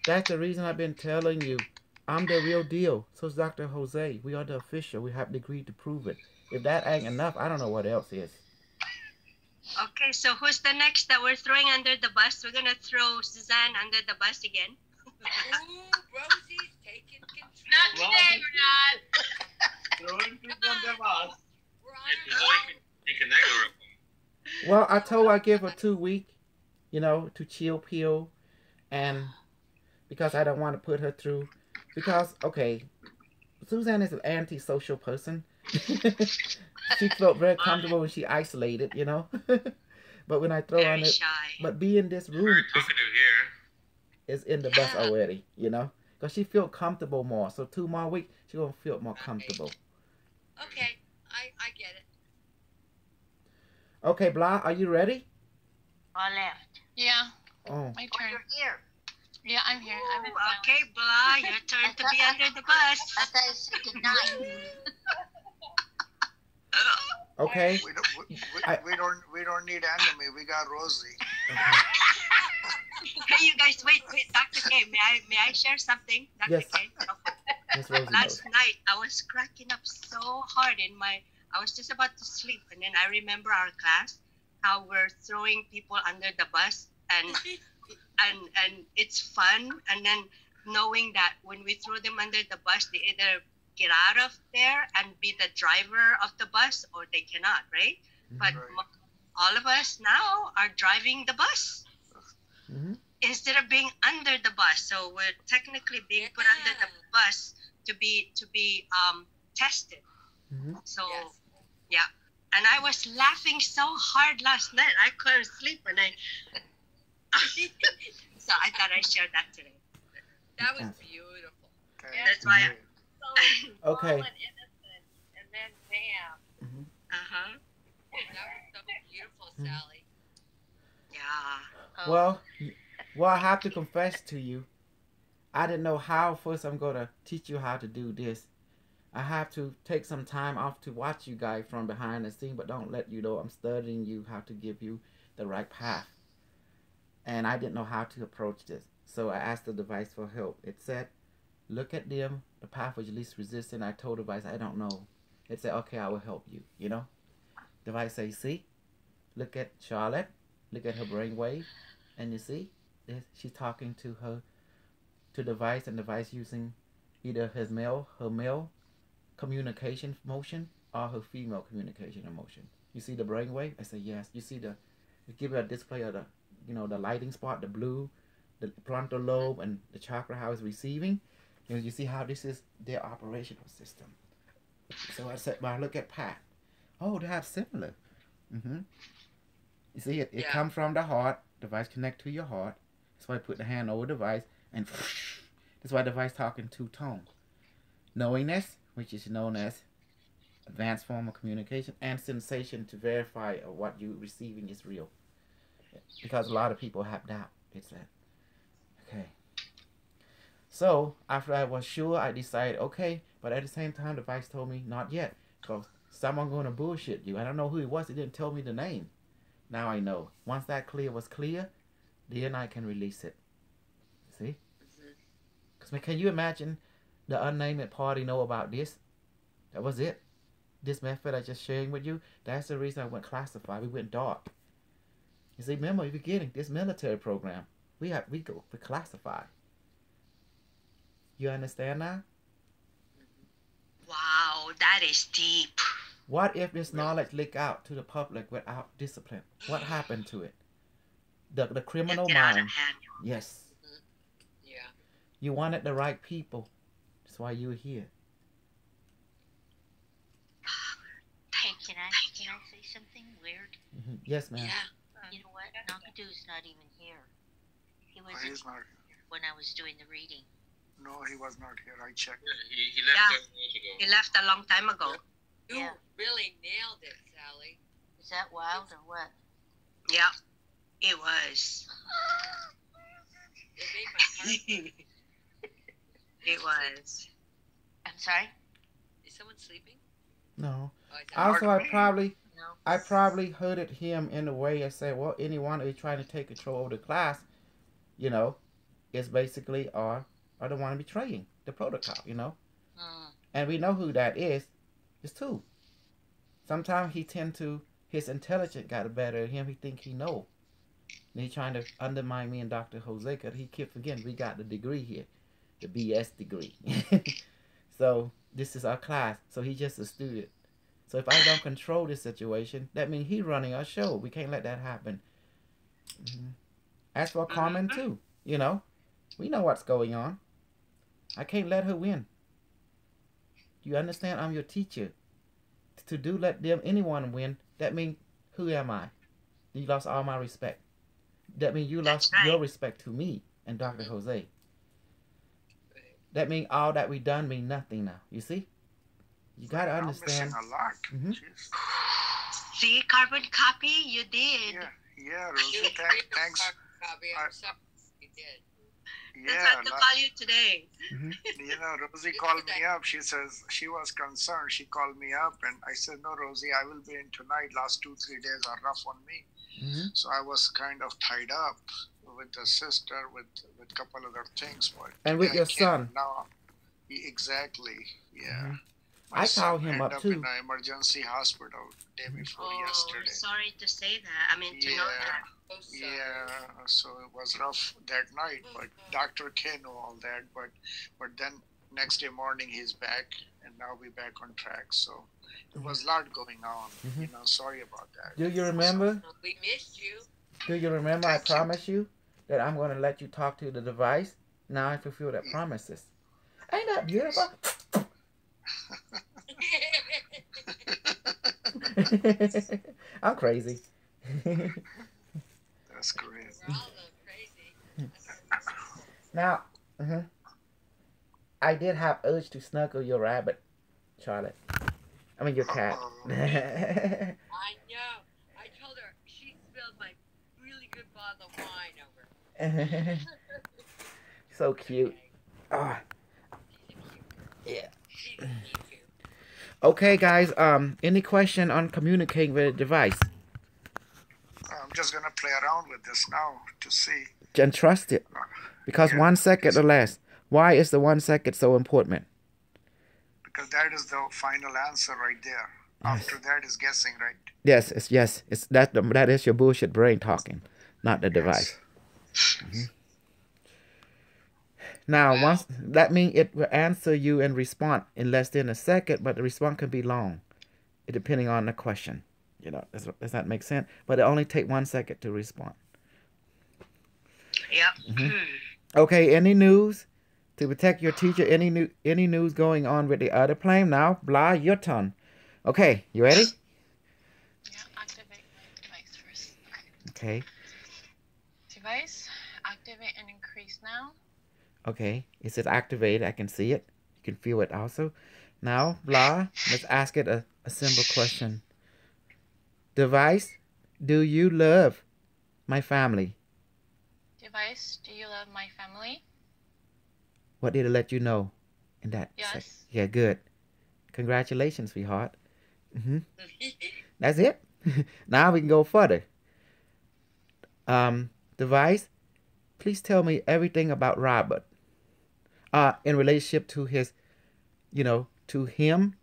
[SPEAKER 4] That's the reason I've been telling you. I'm the real deal. So is Dr. Jose. We are the official. We have degree to prove it. If that ain't enough, I don't know what else is.
[SPEAKER 7] Okay. Okay, so who's the next that we're throwing under the bus? We're gonna throw Suzanne under the bus again.
[SPEAKER 3] Ooh, Rosie's taking control.
[SPEAKER 5] Not today, we're not.
[SPEAKER 16] Throwing people on the bus.
[SPEAKER 3] We're on
[SPEAKER 11] There's
[SPEAKER 3] our
[SPEAKER 11] only you can connect her.
[SPEAKER 4] Well, I told her I give her 2 weeks, you know, to chill pill, and because I don't want to put her through, because okay, Suzanne is an antisocial person. She felt very comfortable when she isolated, you know. But when I throw
[SPEAKER 7] Very
[SPEAKER 4] on it,
[SPEAKER 7] shy.
[SPEAKER 4] but be in this room
[SPEAKER 11] Very talkative here.
[SPEAKER 4] is in the bus already, you know, because she feel comfortable more. So 2 more weeks, she gonna feel more comfortable.
[SPEAKER 3] Okay, I get it.
[SPEAKER 4] Okay, Blah, are you ready?
[SPEAKER 12] I left.
[SPEAKER 14] Yeah,
[SPEAKER 4] Oh,
[SPEAKER 14] my
[SPEAKER 12] Oh,
[SPEAKER 14] turn.
[SPEAKER 12] you're here.
[SPEAKER 14] Yeah, I'm here. I'm in
[SPEAKER 7] Ooh, okay, Blah, your turn to be under the bus.
[SPEAKER 12] I thought I said goodnight.
[SPEAKER 4] okay.
[SPEAKER 15] We don't need enemy. We got Rosie.
[SPEAKER 7] Hey, you guys, wait, Dr. K, may I share something? Dr.
[SPEAKER 4] Yes.
[SPEAKER 7] K?
[SPEAKER 4] Miss Rosie
[SPEAKER 7] Last
[SPEAKER 4] knows.
[SPEAKER 7] night, I was cracking up so hard I was just about to sleep, and then I remember our class, how we're throwing people under the bus, and it's fun, and then knowing that when we throw them under the bus, they either get out of there and be the driver of the bus, or they cannot, right? But all of us now are driving the bus
[SPEAKER 4] Mm-hmm.
[SPEAKER 7] instead of being under the bus. So we're technically being put under the bus to be tested.
[SPEAKER 4] Mm-hmm.
[SPEAKER 7] So yeah, and I was laughing so hard last night I couldn't sleep, and so I thought I'd share that today.
[SPEAKER 3] That was beautiful.
[SPEAKER 7] That's why.
[SPEAKER 10] So
[SPEAKER 4] Okay.
[SPEAKER 10] small and innocent, and then bam.
[SPEAKER 4] Mm-hmm.
[SPEAKER 7] Uh-huh.
[SPEAKER 3] That was so beautiful,
[SPEAKER 4] Mm.
[SPEAKER 3] Sally.
[SPEAKER 7] Yeah.
[SPEAKER 4] Well, I have to confess to you, I didn't know how first I'm gonna teach you how to do this. I have to take some time off to watch you guys from behind the scene, but don't let you know I'm studying you how to give you the right path. And I didn't know how to approach this, so I asked the device for help. It said, look at them, the path was least resistant. I told the device, I don't know. It said, okay, I will help you, you know. Device says, see, look at Charlotte, look at her brainwave, and you see, she's talking to device, and device using either her male communication motion or her female communication emotion. You see the brainwave? I say yes. You see it give you a display of the, you know, the lighting spot, the blue, the frontal lobe, and the chakra, how it's receiving. You see how this is their operational system. So I said, well, look at Pat. Oh, they have similar. Mm-hmm. You see, it comes from the heart. Device connect to your heart. That's why I put the hand over the device, and that's why the device talking two-tone. Knowingness, which is known as advanced form of communication, and sensation to verify what you're receiving is real. Because a lot of people have doubt. It's that. Okay. So, after I was sure, I decided, okay, but at the same time, the device told me, not yet, because someone going to bullshit you. I don't know who it was. It didn't tell me the name. Now I know. Once that was clear, then I can release it. See? Because can you imagine the unnamed party know about this? That was it. This method I just sharing with you, that's the reason I went classified. We went dark. You see, remember, in the beginning, this military program, we go for classified. You understand now?
[SPEAKER 7] Wow, that is deep.
[SPEAKER 4] What if this knowledge leak out to the public without discipline? What happened to it? The criminal
[SPEAKER 7] Get out
[SPEAKER 4] mind.
[SPEAKER 7] of hand.
[SPEAKER 4] Yes.
[SPEAKER 3] Yeah.
[SPEAKER 4] You wanted the right people. That's why you were here.
[SPEAKER 12] Can I say something weird?
[SPEAKER 4] Mm-hmm. Yes, ma'am.
[SPEAKER 12] You know what? Nagadu's not even here. He was
[SPEAKER 15] He's not.
[SPEAKER 12] when I was doing the reading.
[SPEAKER 15] No, he was not here. I checked.
[SPEAKER 11] He left 10 minutes ago.
[SPEAKER 7] He left a long time ago.
[SPEAKER 3] You really nailed it, Sally.
[SPEAKER 12] Is that wild or what?
[SPEAKER 7] Yeah, it was.
[SPEAKER 3] It made my heart burn.
[SPEAKER 7] It was.
[SPEAKER 12] I'm sorry?
[SPEAKER 3] Is someone sleeping?
[SPEAKER 4] No.
[SPEAKER 3] Oh, is that
[SPEAKER 4] Also,
[SPEAKER 3] hard?
[SPEAKER 4] I probably hurted him in a way. I say, well, anyone who's trying to take control of the class, you know, is basically are the one betraying the protocol, you know. And we know who that is. It's two. Sometimes he tend to his intelligence got the better of him. He think he know. And he trying to undermine me and Dr. Jose because he keep forgetting we got the degree here, the BS degree. So this is our class. So he's just a student. So if I don't control this situation, that means he running our show. We can't let that happen. As for Carmen too, you know, we know what's going on. I can't let her win. You understand? I'm your teacher. To do let them anyone win, that means who am I? You lost all my respect. That means you lost your respect to me and Dr. Jose. That means all that we done mean nothing now. You see? You gotta understand.
[SPEAKER 15] I'm missing a lot.
[SPEAKER 7] See, carbon copy, you did.
[SPEAKER 15] Yeah, Rosie, thanks.
[SPEAKER 3] Copy. I'm sorry you did.
[SPEAKER 7] That's not the value today.
[SPEAKER 15] You know, Rosie called me up. She says she was concerned. She called me up and I said, no, Rosie, I will be in tonight. Last 2-3 days are rough on me. So I was kind of tied up with the sister, with a couple other things. But
[SPEAKER 4] and with your son.
[SPEAKER 15] Now, exactly, yeah.
[SPEAKER 4] I called him up too.
[SPEAKER 15] In an emergency hospital day before yesterday.
[SPEAKER 7] Sorry to say that. I mean, to know that.
[SPEAKER 15] Yeah, so it was rough that night, but Dr. K knew all that. But then next day morning he's back, and now we're back on track. So there was a lot going on. You know, sorry about that.
[SPEAKER 4] Do you remember?
[SPEAKER 3] We missed you.
[SPEAKER 4] Do you remember I promised you that I'm going to let you talk to the device? Now I fulfill that promises. Ain't that beautiful? I'm crazy.
[SPEAKER 15] That's great.
[SPEAKER 3] We're all a little crazy.
[SPEAKER 4] Now, I did have urge to snuggle your rabbit, Charlotte. I mean your cat.
[SPEAKER 3] I know. I told her she spilled my really good bottle of wine over.
[SPEAKER 4] So cute. Oh. Yeah. Okay, guys. Any question on communicating with a device?
[SPEAKER 15] I'm just gonna play around with this now to see.
[SPEAKER 4] And trust it, because 1 second or less. Why is the 1 second so important?
[SPEAKER 15] Because that is the final answer right there. After that is guessing, right?
[SPEAKER 4] Yes. It's that is your bullshit brain talking, not the device. Now, once that means it will answer you and respond in less than a second, but the response can be long, depending on the question. You know, does that make sense? But it only take 1 second to respond.
[SPEAKER 7] Yep.
[SPEAKER 4] Okay. Any news to protect your teacher? Any news going on with the other plane? Now, Blah, your turn. Okay, you ready?
[SPEAKER 14] Yeah. Activate my device first.
[SPEAKER 4] Okay.
[SPEAKER 14] Device activate and increase now.
[SPEAKER 4] Okay, it says activate. I can see it. You can feel it also. Now, Blah, let's ask it a simple question. Device, do you love my family?
[SPEAKER 14] Device, do you love my family?
[SPEAKER 4] What did it let you know in that?
[SPEAKER 14] Yes.
[SPEAKER 4] Yeah, good. Congratulations, sweetheart. That's it. Now we can go further. Device, please tell me everything about Robert. In relationship to his, to him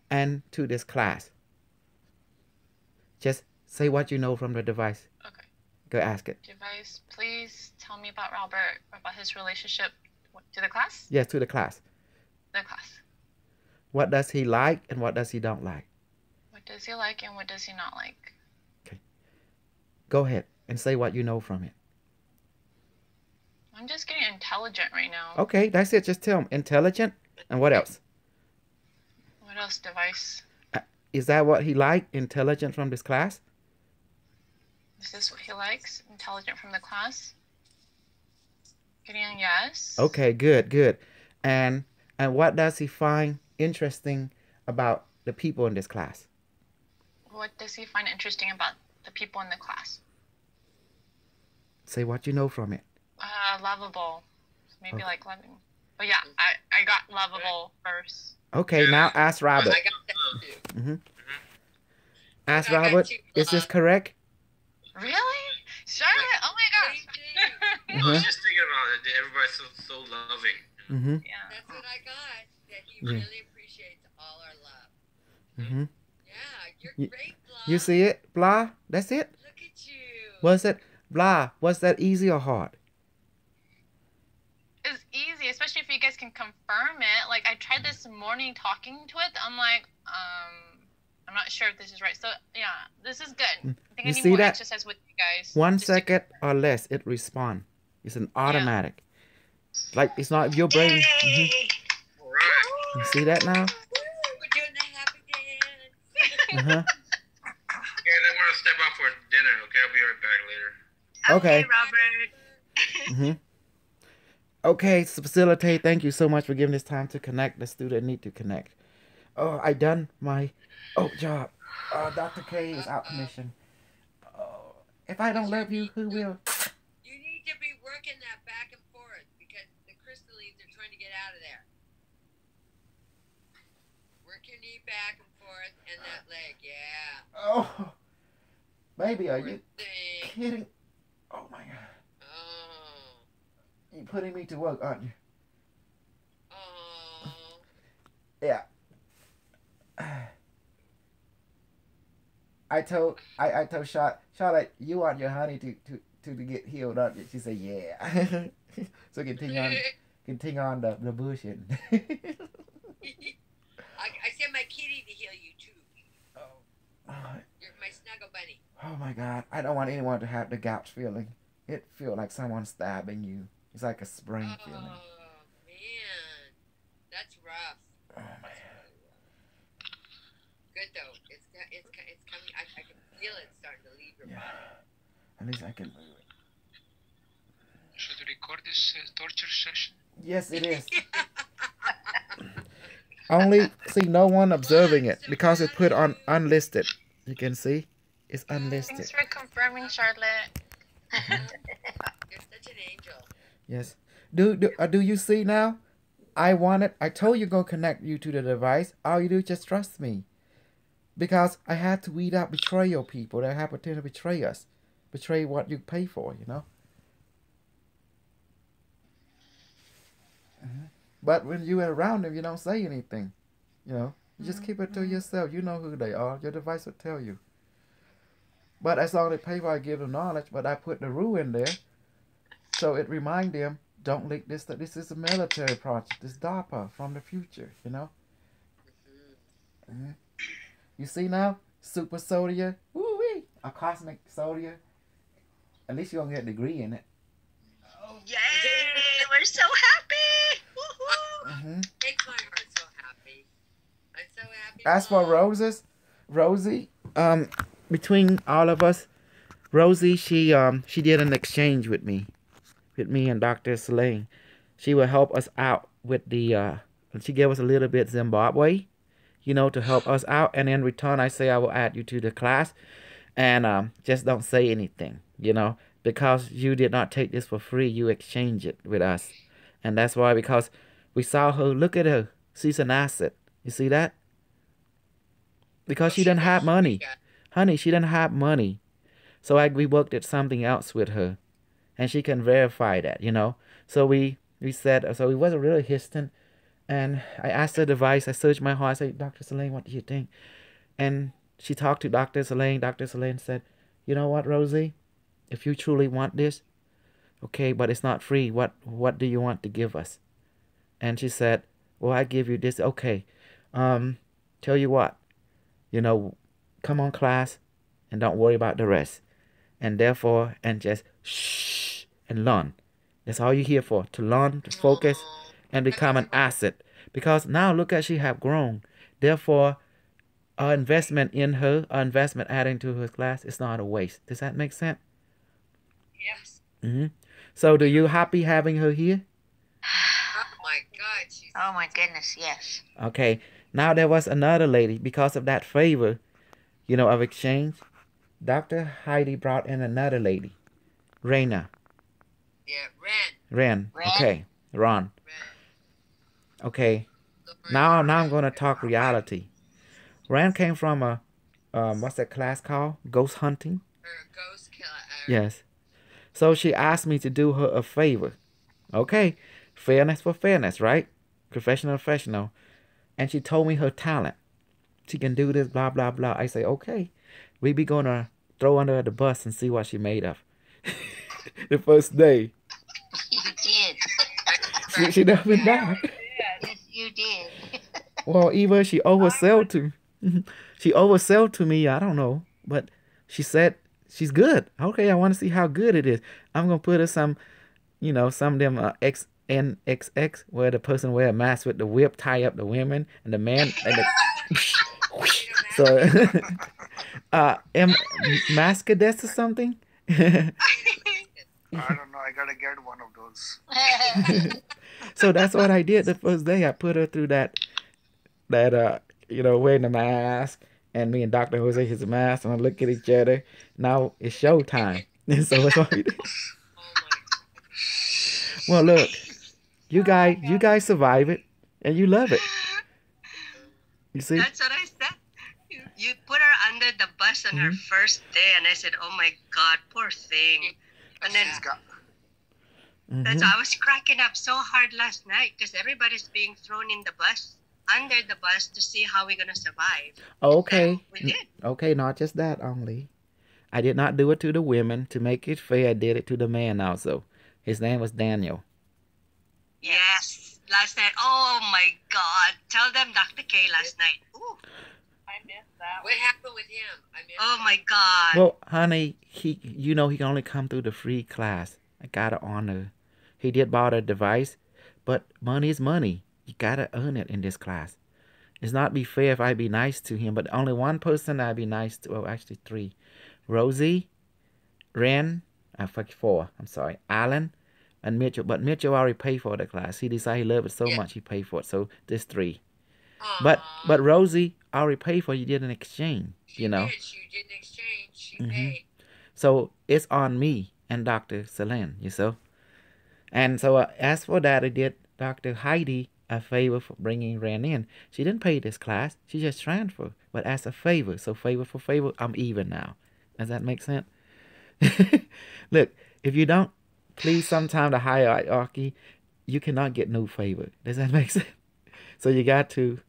[SPEAKER 4] and to this class. Just say what you know from the device.
[SPEAKER 14] Okay.
[SPEAKER 4] Go ask it.
[SPEAKER 14] Device, please tell me about Robert, about his relationship to the class?
[SPEAKER 4] Yes, to the class.
[SPEAKER 14] The class.
[SPEAKER 4] What does he like and what does he don't like?
[SPEAKER 14] What does he like and what does he not like?
[SPEAKER 4] Okay. Go ahead and say what you know from it.
[SPEAKER 14] I'm just getting intelligent right now.
[SPEAKER 4] Okay, that's it. Just tell him. Intelligent. And what else?
[SPEAKER 14] What else, device?
[SPEAKER 4] Is that what he liked? Intelligent from this class?
[SPEAKER 14] Is this what he likes? Intelligent from the class? Getting yes.
[SPEAKER 4] Okay, good. And what does he find interesting about the people in this class?
[SPEAKER 14] What does he find interesting about the people in the class?
[SPEAKER 4] Say what you know from it.
[SPEAKER 14] Lovable. Maybe like loving. But yeah, I got lovable first.
[SPEAKER 4] Okay, now ask Robert.
[SPEAKER 3] I got that too.
[SPEAKER 4] Ask Robert, is this correct?
[SPEAKER 14] Really? Charlotte? Oh my gosh.
[SPEAKER 11] I was just thinking about it. Everybody's so loving.
[SPEAKER 14] Yeah.
[SPEAKER 3] That's what I got. That he really appreciates all our love. Yeah, you're great, Blah.
[SPEAKER 4] You see it? Blah. That's it.
[SPEAKER 3] Look at you.
[SPEAKER 4] Was it? Blah. Was that easy or hard?
[SPEAKER 14] It's easy, especially if you guys can confirm it. Like, I tried this morning talking to it. I'm like, I'm not sure if this is right. So, yeah, this is good. I think
[SPEAKER 4] You
[SPEAKER 14] I need
[SPEAKER 4] see
[SPEAKER 14] more
[SPEAKER 4] that?
[SPEAKER 14] exercise with you guys.
[SPEAKER 4] 1 second or less, it respond. It's an automatic. Like, it's not your brain. You see that now?
[SPEAKER 3] We're doing the happy dance.
[SPEAKER 11] Yeah, they want to step out for dinner. Okay, I'll be right back later.
[SPEAKER 4] Okay.
[SPEAKER 7] Robert.
[SPEAKER 4] Okay, so facilitate. Thank you so much for giving this time to connect. The student need to connect. Oh, I done my job. Dr. K is out commission. If I don't love you, who will?
[SPEAKER 3] You need to be working that back and forth because the crystallines are trying to get out of there. Work your knee back and forth and that leg, yeah.
[SPEAKER 4] Oh, baby, are you kidding? Oh my God.
[SPEAKER 3] Oh.
[SPEAKER 4] You're putting me to work, aren't you?
[SPEAKER 3] Oh.
[SPEAKER 4] Yeah. I told Charlotte, you want your honey to get healed, aren't you? She said, yeah. So continue on the bullshit.
[SPEAKER 3] I sent my kitty to heal you too. You're my snuggle bunny.
[SPEAKER 4] Oh my God, I don't want anyone to have the gout feeling. It feels like someone stabbing you. It's like a sprain feeling.
[SPEAKER 3] Oh man, that's rough.
[SPEAKER 4] Oh my God.
[SPEAKER 3] Good though. It's coming. I can feel it starting to leave your body.
[SPEAKER 4] At least I can move it.
[SPEAKER 2] Should we record this torture session?
[SPEAKER 4] Yes, it is. Only see no one observing it because it's put on unlisted. You can see it's unlisted.
[SPEAKER 14] Thanks for confirming, Charlotte.
[SPEAKER 3] You're such an angel.
[SPEAKER 4] Yes. Do you see now? I told you gonna connect you to the device. All you do is just trust me. Because I had to weed out betrayal people that have pretend to betray us. Betray what you pay for, you know? But when you're around them, you don't say anything. You know? You just keep it to yourself. You know who they are. Your device will tell you. But as long as they pay for, I give them knowledge. But I put the rule in there. So it remind them, don't leak this. That this is a military project. This DARPA from the future, you know? You see now? Super sodia. Woo-wee. A cosmic sodia. At least you're going to get a degree in it.
[SPEAKER 7] Oh, yay! We're so happy! Woohoo!
[SPEAKER 3] Makes my heart so happy. I'm so happy.
[SPEAKER 4] As for Rosie, between all of us, Rosie, she did an exchange with me and Dr. Selene. She will help us out with the, she gave us a little bit Zimbabwe, you know, to help us out. And in return, I say I will add you to the class. And just don't say anything, you know, because you did not take this for free. You exchange it with us. And that's why, because we saw her, look at her. She's an asset. You see that? Because she didn't have money. Honey, she didn't have money. So we worked at something else with her. And she can verify that, you know. So we said, so it wasn't really Houston. And I asked the device, I searched my heart, I said, Dr. Selene, what do you think? And she talked to Dr. Selene. Dr. Selene said, you know what, Rosie? If you truly want this, okay, but it's not free. What do you want to give us? And she said, well, I give you this. Okay, tell you what, you know, come on class and don't worry about the rest. And therefore, and just shh and learn. That's all you're here for, to learn, to focus, and become an asset. Because now look at she have grown. Therefore, our investment in her, our investment adding to her class is not a waste. Does that make sense?
[SPEAKER 7] Yes.
[SPEAKER 4] So do you happy having her here?
[SPEAKER 3] Oh my God.
[SPEAKER 12] Oh my goodness, yes.
[SPEAKER 4] Okay. Now there was another lady, because of that favor, you know, of exchange. Dr. Heidi brought in another lady. Raina.
[SPEAKER 3] Yeah,
[SPEAKER 4] Ren. Okay. Ron. Okay. Now I'm going to talk reality. Ren came from a, what's that class called? Ghost hunting?
[SPEAKER 3] Ghost killer.
[SPEAKER 4] Yes. So she asked me to do her a favor. Okay. Fairness for fairness, right? Professional. And she told me her talent. She can do this, blah, blah, blah. I say, okay. we be gonna throw under the bus and see what she made of. The first day.
[SPEAKER 12] You did.
[SPEAKER 4] She never died.
[SPEAKER 12] Yes, you did.
[SPEAKER 4] Well, Eva, she oversold to me. I don't know, but she said she's good. Okay, I want to see how good it is. I'm gonna put her some, some of them XNXX where the person wear a mask with the whip, tie up the women and the man and the. So, Mascadesk or something.
[SPEAKER 15] I don't know. I gotta get one of those.
[SPEAKER 4] So that's what I did the first day. I put her through that wearing the mask, and me and Dr. Jose his mask, and I look at each other. Now it's showtime. And so that's what we did. Well, look, you guys survive it, and you love it. You see?
[SPEAKER 7] That's what I said. You put her under the bus on her first day, and I said, "Oh my God, poor thing." And then that's why I was cracking up so hard last night because everybody's being thrown in the bus, under the bus, to see how we're gonna survive.
[SPEAKER 4] Okay.
[SPEAKER 7] We did.
[SPEAKER 4] Okay, not just that only. I did not do it to the women to make it fair. I did it to the man also. His name was Daniel.
[SPEAKER 7] Yes, last night. Oh my God! Tell them Dr. K last night. Ooh.
[SPEAKER 10] I missed that.
[SPEAKER 3] What happened with him?
[SPEAKER 7] Oh my God.
[SPEAKER 4] Well, honey, he can only come through the free class. I gotta honor. He did buy a device, but money is money. You gotta earn it in this class. It's not be fair if I be nice to him, but only one person I'd be nice to. Well, actually 3. Rosie, Ren, 4. I'm sorry, Alan, and Mitchell. But Mitchell already paid for the class. He decided he loved it so much he paid for it. So there's 3. But Rosie already paid for it. You did an exchange,
[SPEAKER 3] She did an exchange. She paid.
[SPEAKER 4] So it's on me and Dr. Selene, And so as for that, I did Dr. Heidi a favor for bringing Ren in. She didn't pay this class. She just transferred. But as a favor. So favor for favor, I'm even now. Does that make sense? Look, if you don't please sometime the hierarchy, you cannot get no favor. Does that make sense? So you got to,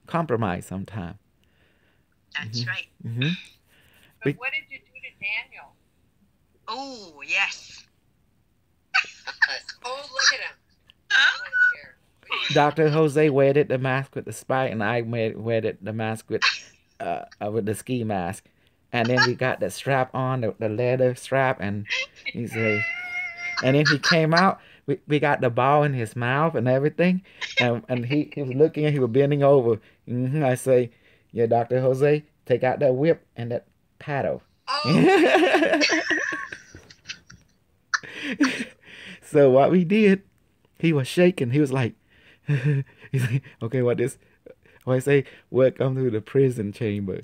[SPEAKER 4] compromise sometime.
[SPEAKER 7] That's right.
[SPEAKER 10] But what did you do to Daniel?
[SPEAKER 7] Oh, yes.
[SPEAKER 3] Oh, look at him.
[SPEAKER 4] Dr. Jose weared the mask with the spike, and I weared the mask with the ski mask. And then we got the strap on, the leather strap, and and then he came out. We got the ball in his mouth and everything, and he was looking and he was bending over. I say, yeah, Dr. Jose, take out that whip and that paddle. Oh. So what we did, he was shaking. He was like, he's like, okay, what this? I say, welcome to the prison chamber.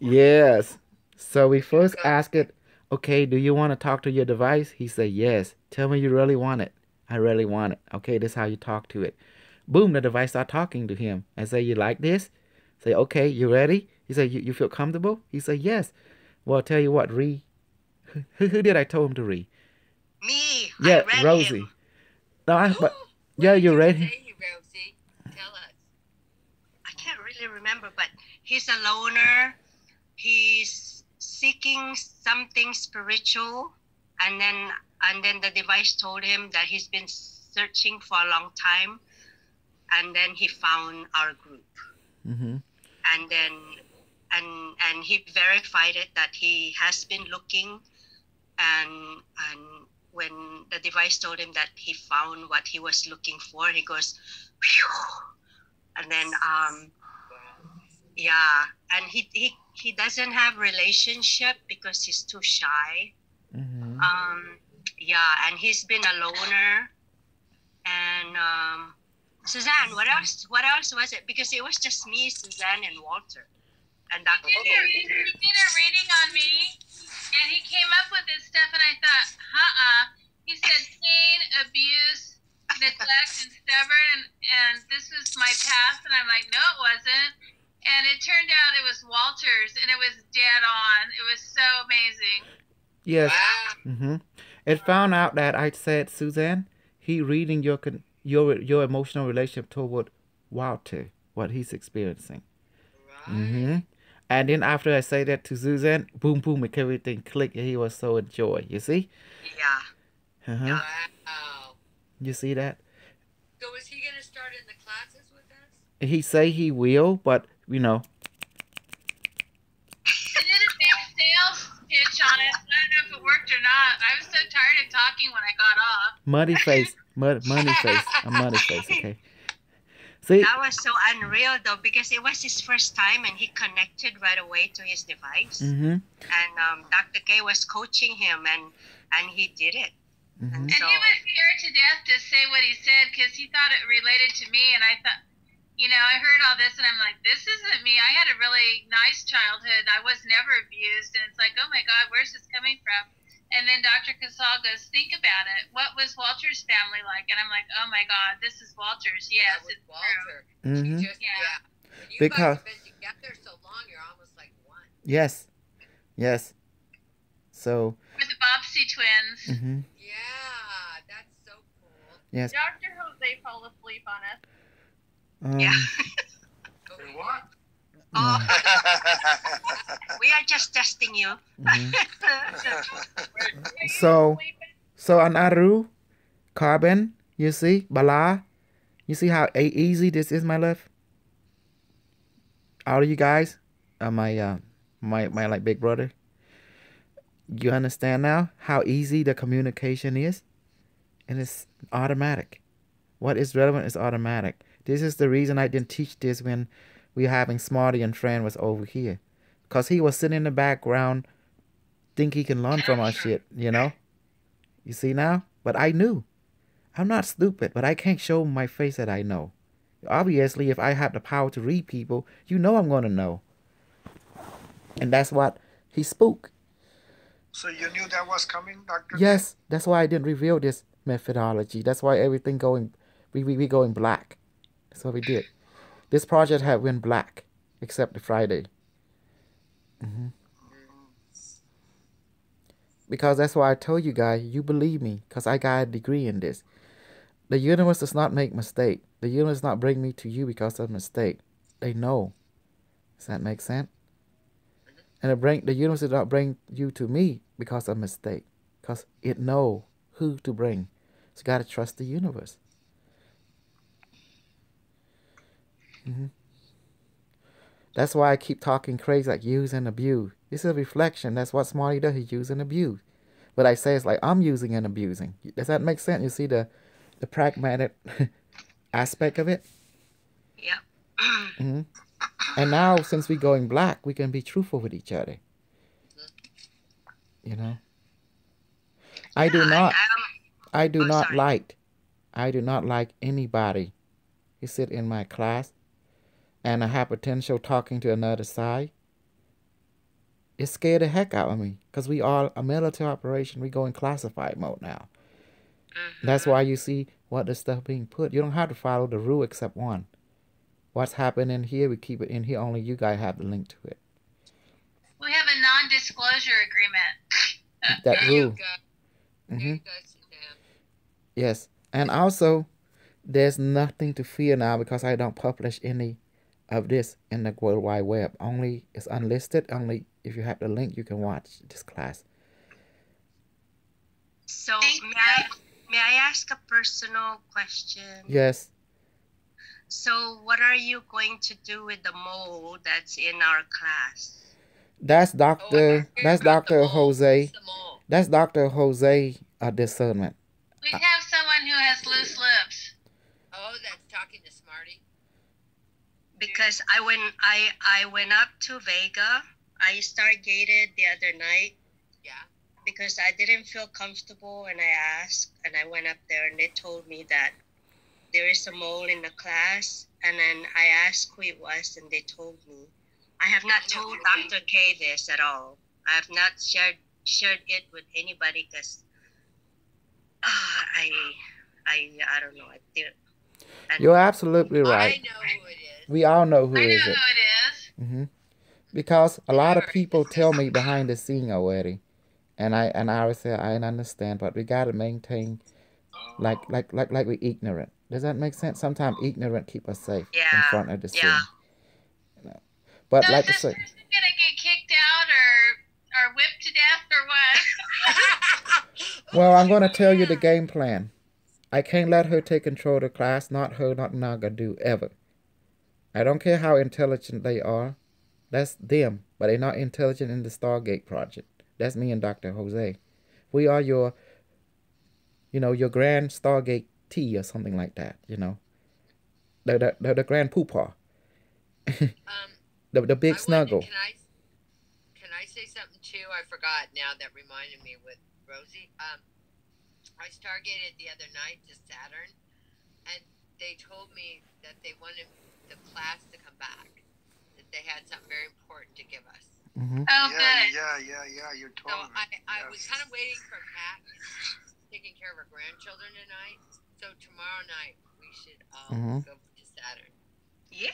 [SPEAKER 4] Yes. So we first asked it, okay, do you want to talk to your device? He said, yes. Tell me you really want it. I really want it. Okay, this is how you talk to it. Boom, the device start talking to him. I say, you like this? Say, okay, you ready? He said, you feel comfortable? He said, yes. Well, I'll tell you what, Ree. Who did I tell him to read?
[SPEAKER 7] Me.
[SPEAKER 4] Yeah, Rosie.
[SPEAKER 7] Him.
[SPEAKER 4] No, but yeah, you read him.
[SPEAKER 3] Rosie, tell us.
[SPEAKER 7] I can't really remember, but he's a loner. He's seeking something spiritual, and then the device told him that he's been searching for a long time, and then he found our group, and then and he verified it that he has been looking, and when the device told him that he found what he was looking for, he goes, phew, and then yeah, and he doesn't have relationship because he's too shy. Yeah, and he's been a loner. And Suzanne, what else was it? Because it was just me, Suzanne, and Walter. And Dr.
[SPEAKER 5] He did a reading on me, and he came up with this stuff, and I thought, He said pain, abuse, neglect, and stubborn, and this was my past, and I'm like, no, it wasn't. And it turned out it was Walter's, and it was dead on. It was so amazing.
[SPEAKER 4] Yes. Wow. It found out that I said, Suzanne, he reading your emotional relationship toward Walter. what he's experiencing. And then after I say that to Suzanne, boom, boom, make everything click, and he was so joy. You see?
[SPEAKER 7] Yeah.
[SPEAKER 3] Wow.
[SPEAKER 4] You see that?
[SPEAKER 3] So is he going to start in the classes with us?
[SPEAKER 4] He say he will, but you know.
[SPEAKER 5] I did a big sales pitch on it. I don't know if it worked or not. I was so tired of talking when I got off.
[SPEAKER 4] Muddy face. Money face. A muddy face, okay. See?
[SPEAKER 7] That was so unreal though, because it was his first time and he connected right away to his device. And Dr. K was coaching him and he did it.
[SPEAKER 5] And he was scared to death to say what he said because he thought it related to me. And I thought, you know, I heard all this and I'm like, this isn't me. I had a really nice childhood. I was never abused. And it's like, oh my God, where's this coming from? And then Dr. Casal goes, think about it. What was Walter's family like? And I'm like, oh my God, this is Walter's. Yes, it's Walter.
[SPEAKER 3] When you
[SPEAKER 4] Because
[SPEAKER 3] guys have been together so long, you're almost like one.
[SPEAKER 4] yes. So.
[SPEAKER 5] We're the Bobbsey twins.
[SPEAKER 3] Yeah, that's so cool.
[SPEAKER 4] Yes.
[SPEAKER 10] Dr. Jose fell asleep on us.
[SPEAKER 16] What?
[SPEAKER 7] Oh. We are just testing you.
[SPEAKER 4] So Anaru, Carbon, you see, Bala, you see how easy this is, my love. All of you guys, my like big brother. You understand now how easy the communication is, and it's automatic. What is relevant is automatic. This is the reason I didn't teach this when we having Smarty and Fran was over here, cause he was sitting in the background, think he can learn from our shit, you know. You see now? But I knew. I'm not stupid, but I can't show my face that I know. Obviously, if I have the power to read people, you know I'm gonna know. And that's what he spoke.
[SPEAKER 15] So you knew that was coming, Dr.
[SPEAKER 4] Yes, that's why I didn't reveal this methodology. That's why everything we going black. That's what we did. This project had went black, except the Friday. Because that's why I told you guys, you believe me, because I got a degree in this. The universe does not make mistake. The universe does not bring me to you because of mistake. They know. Does that make sense? And the universe did not bring you to me because of mistake. Because it know who to bring. So you got to trust the universe. That's why I keep talking crazy like use and abuse. This is a reflection. That's what Smarty does. He use and abuse. But I say it's like I'm using and abusing. Does that make sense? You see the pragmatic aspect of it?
[SPEAKER 7] Yeah.
[SPEAKER 4] And now, since we're going black, we can be truthful with each other. You know? I do not like anybody who sit in my class and I have potential talking to another side. It scared the heck out of me because we are a military operation. We go in classified mode now. That's why you see what the stuff being put. You don't have to follow the rule except one. What's happening here, we keep it in here. Only you guys have the link to it.
[SPEAKER 5] We have a non-disclosure agreement.
[SPEAKER 4] That rule. Yes. And also, there's nothing to fear now because I don't publish any of this in the World Wide Web. Only it's unlisted. Only if you have the link, you can watch this class.
[SPEAKER 7] So may I ask a personal question?
[SPEAKER 4] Yes.
[SPEAKER 7] So what are you going to do with the mole that's in our class?
[SPEAKER 4] That's Dr. Jose. That's Dr. Jose discernment.
[SPEAKER 5] We have someone who has loose lips.
[SPEAKER 3] Oh, that's talking to Smarty.
[SPEAKER 7] Because I went up to Vega. I stargated the other night.
[SPEAKER 3] Yeah.
[SPEAKER 7] Because I didn't feel comfortable and I asked and I went up there and they told me that there is a mole in the class, and then I asked who it was, and they told me. I have not told Dr. K this at all. I have not shared it with anybody because I don't know. I did.
[SPEAKER 4] You're absolutely right.
[SPEAKER 3] I know who it is.
[SPEAKER 4] We all know who
[SPEAKER 5] I know
[SPEAKER 4] is
[SPEAKER 5] who
[SPEAKER 4] it.
[SPEAKER 5] it is.
[SPEAKER 4] Because a lot of people tell me behind the scene already, and I always say I understand, but we gotta maintain like we ignorant. Does that make sense? Sometimes ignorant keep us safe in
[SPEAKER 7] Yeah.
[SPEAKER 4] front of the sin.
[SPEAKER 7] Yeah.
[SPEAKER 4] You know. But
[SPEAKER 5] So
[SPEAKER 4] like
[SPEAKER 5] is
[SPEAKER 4] I
[SPEAKER 5] this
[SPEAKER 4] said,
[SPEAKER 5] person gonna get kicked out or whipped to death or what?
[SPEAKER 4] well, I'm going to tell you the game plan. I can't let her take control of the class. Not her, not Nagadu, ever. I don't care how intelligent they are. That's them. But they're not intelligent in the Stargate project. That's me and Dr. Jose. We are your, your grand Stargate T or something like that, The grand poopah. the big snuggle.
[SPEAKER 3] Can I say something too? I forgot now that reminded me with Rosie. I stargated the other night to Saturn, and they told me that they wanted the class to come back. That they had something very important to give us.
[SPEAKER 4] Mm-hmm.
[SPEAKER 5] Oh, good.
[SPEAKER 15] Yeah. You told me.
[SPEAKER 3] I was kind of waiting for Pat, taking care of her grandchildren tonight. So tomorrow night we should all go to Saturn.
[SPEAKER 7] Yay!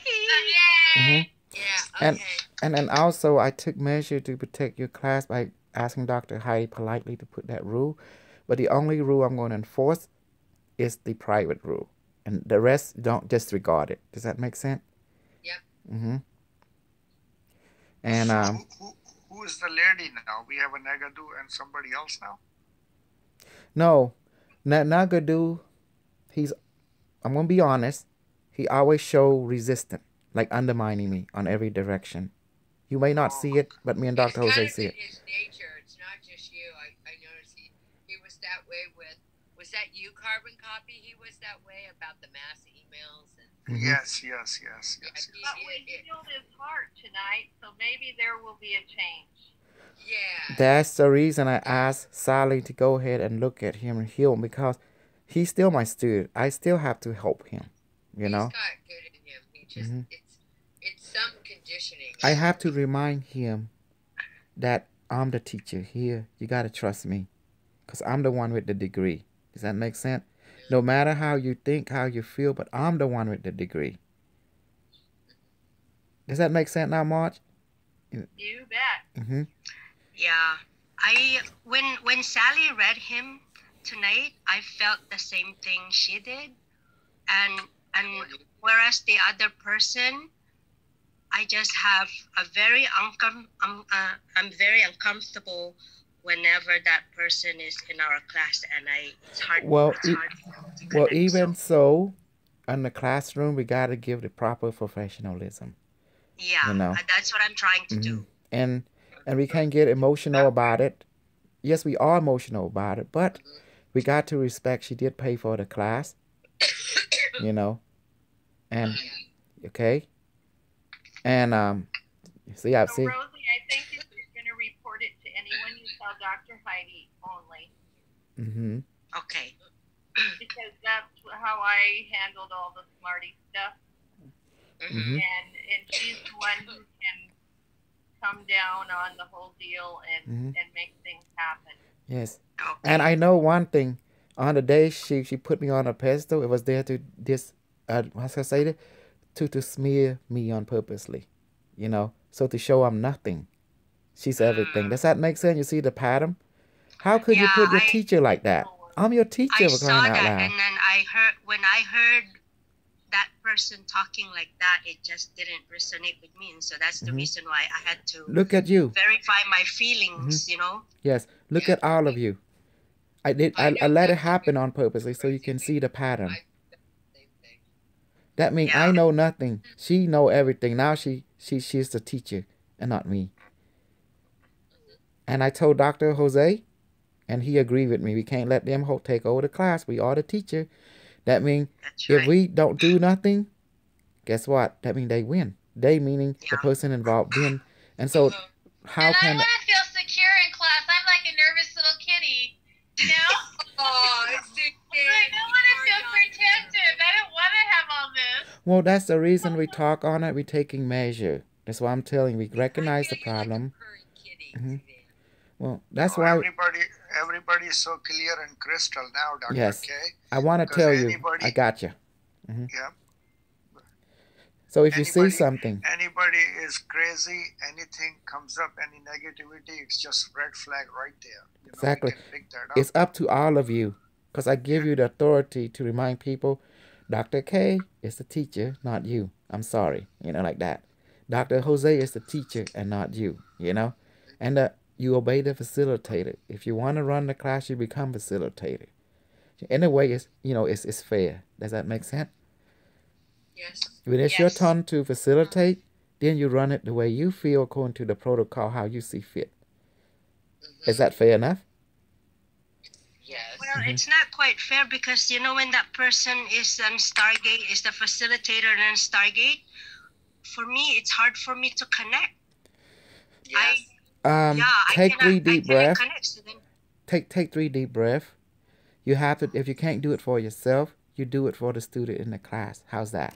[SPEAKER 4] Mm-hmm.
[SPEAKER 3] Yeah. Okay.
[SPEAKER 4] And then also I took measure to protect your class by asking Dr. Heidi politely to put that rule. But the only rule I'm going to enforce is the private rule. And the rest, don't disregard it. Does that make sense?
[SPEAKER 3] Yep.
[SPEAKER 4] Mm-hmm. And
[SPEAKER 15] who is the lady now? We have a Nagadu and somebody else now?
[SPEAKER 4] No. Nagadu, I'm going to be honest, he always show resistance, like undermining me on every direction. You may not see it, but me and Dr. Jose see it.
[SPEAKER 3] His nature. It's not just you. I noticed he was that way with. Was that you, Carbon Copy? He was that way about the mass emails and.
[SPEAKER 15] Mm-hmm. Yes.
[SPEAKER 3] Yeah,
[SPEAKER 10] But we healed his heart tonight, so maybe there will be a change.
[SPEAKER 3] Yeah.
[SPEAKER 4] That's the reason I asked Sally to go ahead and look at him and heal him, because he's still my student. I still have to help him. He's got
[SPEAKER 3] good in him. He just it's some conditioning.
[SPEAKER 4] I have to remind him that I'm the teacher here. You gotta trust me, because I'm the one with the degree. Does that make sense? No matter how you think, how you feel, but I'm the one with the degree. Does that make sense now, Marge?
[SPEAKER 10] You bet.
[SPEAKER 4] Mm-hmm.
[SPEAKER 7] Yeah. When Sally read him tonight, I felt the same thing she did. And whereas the other person, I just have a very I'm very uncomfortable whenever that person is in our class, and it's hard.
[SPEAKER 4] Well,
[SPEAKER 7] to
[SPEAKER 4] even so, in the classroom, we gotta give the proper professionalism.
[SPEAKER 7] Yeah, that's what I'm trying to do.
[SPEAKER 4] And we can't get emotional about it. Yes, we are emotional about it, but we got to respect she did pay for the class. And okay. And
[SPEAKER 10] So Rosie, I think if you're gonna report it to anyone, you tell Dr. Heidi only.
[SPEAKER 4] Mm-hmm.
[SPEAKER 7] Okay.
[SPEAKER 10] Because that's how I handled all the smarty stuff.
[SPEAKER 4] Mm-hmm.
[SPEAKER 10] And she's the one who can come down on the whole deal and make things happen.
[SPEAKER 4] Yes. And I know one thing. On the day she put me on a pedestal, it was there to to smear me on purposely, so to show I'm nothing. She's everything. Does that make sense? You see the pattern? How could you put your teacher like that? I'm your teacher.
[SPEAKER 7] I saw that, and then when I heard that person talking like that, it just didn't resonate with me, and so that's the reason why I had to
[SPEAKER 4] look at you,
[SPEAKER 7] verify my feelings.
[SPEAKER 4] Yes, look at all of you. I let it happen on purposely so you can see the pattern. That means I know nothing. She know everything. Now she's the teacher and not me. And I told Dr. Jose, and he agreed with me. We can't let them take over the class. We are the teacher. That means if we don't do nothing, guess what? That means they win. They meaning the person involved win. And so how can...
[SPEAKER 5] I want to feel secure in class. I'm like a nervous little kitty.
[SPEAKER 3] Oh, it's too
[SPEAKER 5] I want to feel protected. I don't want to have all this.
[SPEAKER 4] Well, that's the reason we talk on it. We're taking measure. That's why I'm telling you. We recognize the problem. Well, that's why...
[SPEAKER 15] Everybody is so clear and crystal now, Dr.
[SPEAKER 4] Yes.
[SPEAKER 15] K.
[SPEAKER 4] I want to tell you. I got you.
[SPEAKER 15] Yeah.
[SPEAKER 4] So if you see something...
[SPEAKER 15] Anybody is crazy, anything comes up, any negativity, it's just red flag right there.
[SPEAKER 4] Exactly. It's up to all of you, because I give you the authority to remind people Dr. K is the teacher, not you. I'm sorry, like that. Dr. Jose is the teacher and not you, And you obey the facilitator. If you want to run the class, you become facilitator. In a way, it's fair. Does that make sense?
[SPEAKER 3] Yes.
[SPEAKER 4] When it's your turn to facilitate, then you run it the way you feel according to the protocol, how you see fit. Is that fair enough?
[SPEAKER 3] Yes.
[SPEAKER 7] Well, it's not quite fair because, when that person is on Stargate, is the facilitator and Stargate, for me, it's hard for me to connect.
[SPEAKER 3] Yes.
[SPEAKER 4] Take 3 deep breaths. Take 3 deep breaths. You have to, if you can't do it for yourself, you do it for the student in the class. How's that?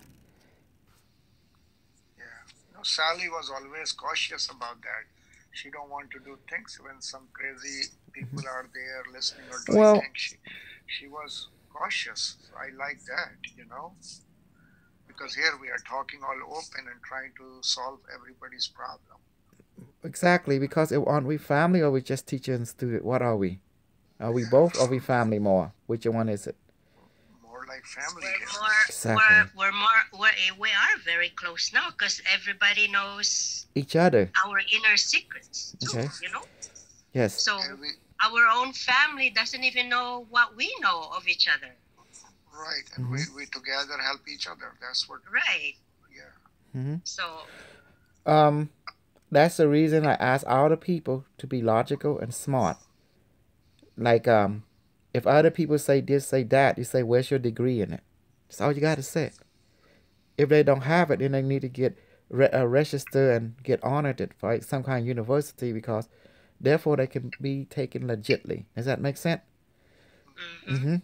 [SPEAKER 15] Yeah. Sally was always cautious about that. She don't want to do things when some crazy people are there listening or doing things. She was cautious. I like that, because here we are talking all open and trying to solve everybody's problem.
[SPEAKER 4] Exactly, because aren't we family or we just teacher and student? What are we? Are we both or are we family more? Which one is it?
[SPEAKER 15] More like family.
[SPEAKER 7] We are very close now because everybody knows
[SPEAKER 4] each other.
[SPEAKER 7] Our inner secrets too,
[SPEAKER 4] okay. Yes.
[SPEAKER 7] So our own family doesn't even know what we know of each other.
[SPEAKER 15] Right, and we together help each other. That's what.
[SPEAKER 7] Right.
[SPEAKER 15] Yeah.
[SPEAKER 7] So.
[SPEAKER 4] That's the reason I ask all the people to be logical and smart. Like, if other people say this, say that, you say, where's your degree in it? That's all you got to say. If they don't have it, then they need to get registered and get honored at some kind of university because therefore they can be taken legitly. Does that make sense? Mm-hmm.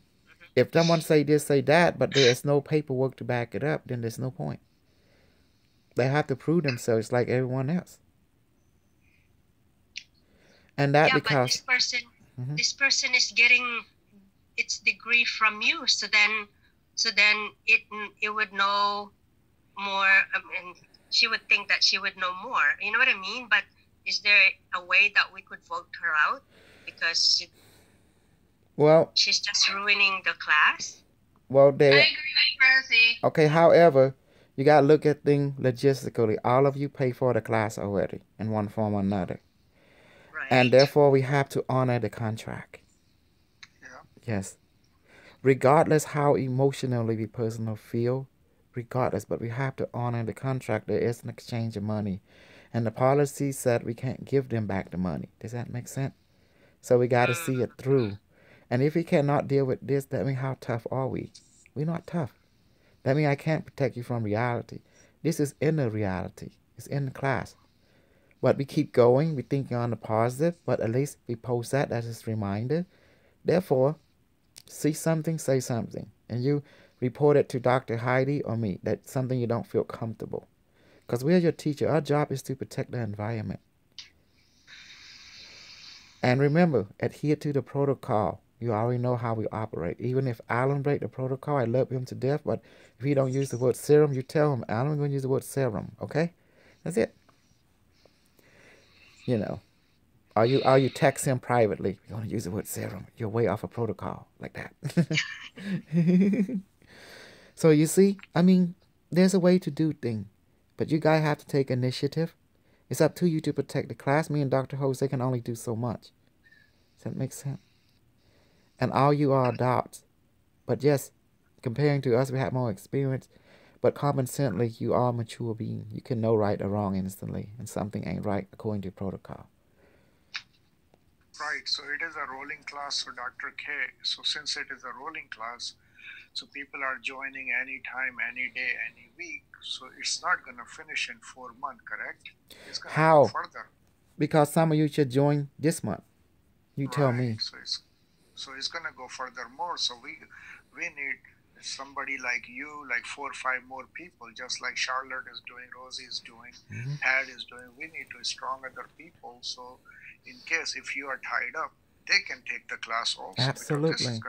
[SPEAKER 4] If someone say this, say that, but there's no paperwork to back it up, then there's no point. They have to prove themselves like everyone else. And that because
[SPEAKER 7] but this person is getting its degree from you, so then it would know more. And she would think that she would know more. You know what I mean? But is there a way that we could vote her out because she's just ruining the class?
[SPEAKER 4] Well,
[SPEAKER 5] I agree, Rosie.
[SPEAKER 4] Okay, however, you gotta look at things logistically. All of you pay for the class already in one form or another. And therefore, we have to honor the contract.
[SPEAKER 15] Yeah.
[SPEAKER 4] Yes. Regardless how emotionally we personally feel, regardless, but we have to honor the contract. There is an exchange of money. And the policy said we can't give them back the money. Does that make sense? So we got to see it through. And if we cannot deal with this, that means how tough are we? We're not tough. That means I can't protect you from reality. This is inner reality. It's in the class. But we keep going, we think on the positive, but at least we post that as a reminder. Therefore, see something, say something. And you report it to Dr. Heidi or me. That's something you don't feel comfortable. Because we're your teacher. Our job is to protect the environment. And remember, adhere to the protocol. You already know how we operate. Even if Alan break the protocol, I love him to death. But if he don't use the word serum, you tell him, Alan, we're going to use the word serum. Okay? That's it. Or you text him privately. You're going to use the word serum. You're way off a protocol. Like that. So you see, there's a way to do things. But you guys have to take initiative. It's up to you to protect the class. Me and Dr. Jose can only do so much. Does that make sense? And all you are adults. But yes, comparing to us, we have more experience. But compensately, you are a mature being. You can know right or wrong instantly. And something ain't right according to protocol.
[SPEAKER 15] Right. So it is a rolling class for Dr. K. So since it is a rolling class, so people are joining anytime, any day, any week. So it's not going to finish in 4 months, correct? It's going to go further.
[SPEAKER 4] Because some of you should join this month. You tell me.
[SPEAKER 15] So it's going to go further more. So we need somebody like you, like 4 or 5 more people, just like Charlotte is doing, Rosie is doing, Tad is doing. We need to strong other people. So in case if you are tied up, they can take the class also.
[SPEAKER 4] Absolutely.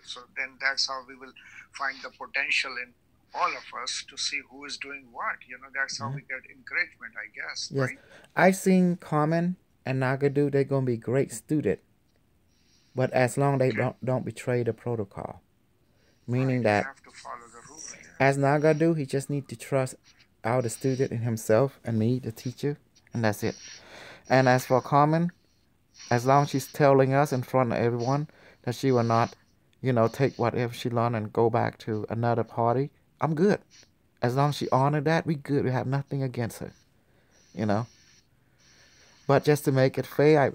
[SPEAKER 15] So then that's how we will find the potential in all of us to see who is doing what. That's how we get encouragement, I guess.
[SPEAKER 4] Yes.
[SPEAKER 15] Right?
[SPEAKER 4] I've seen Carmen and Nagadu, they're going to be great students. But as long as they don't betray the protocol. Meaning that
[SPEAKER 15] have to follow the rules.
[SPEAKER 4] As Naga do, he just need to trust our the student in himself and me, the teacher, and that's it. And as for Carmen, as long as she's telling us in front of everyone that she will not, take whatever she learned and go back to another party, I'm good. As long as she honored that, we good. We have nothing against her, But just to make it fair,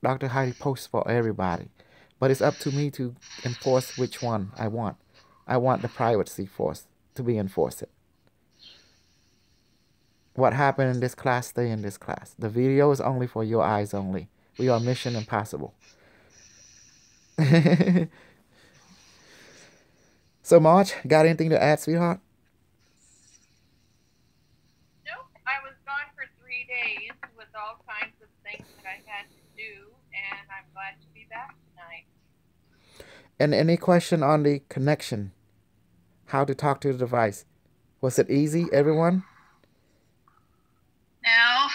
[SPEAKER 4] Dr. Heidi posts for everybody. But it's up to me to enforce which one I want. I want the privacy force to be enforced. What happened in this class, stay in this class. The video is only for your eyes only. We are Mission Impossible. So, Marge, got anything to add, sweetheart?
[SPEAKER 10] Nope. I was gone for 3 days with all kinds of things that I had to do, and I'm glad to be back tonight.
[SPEAKER 4] And any question on the connection? How to talk to the device? Was it easy, everyone?
[SPEAKER 5] No.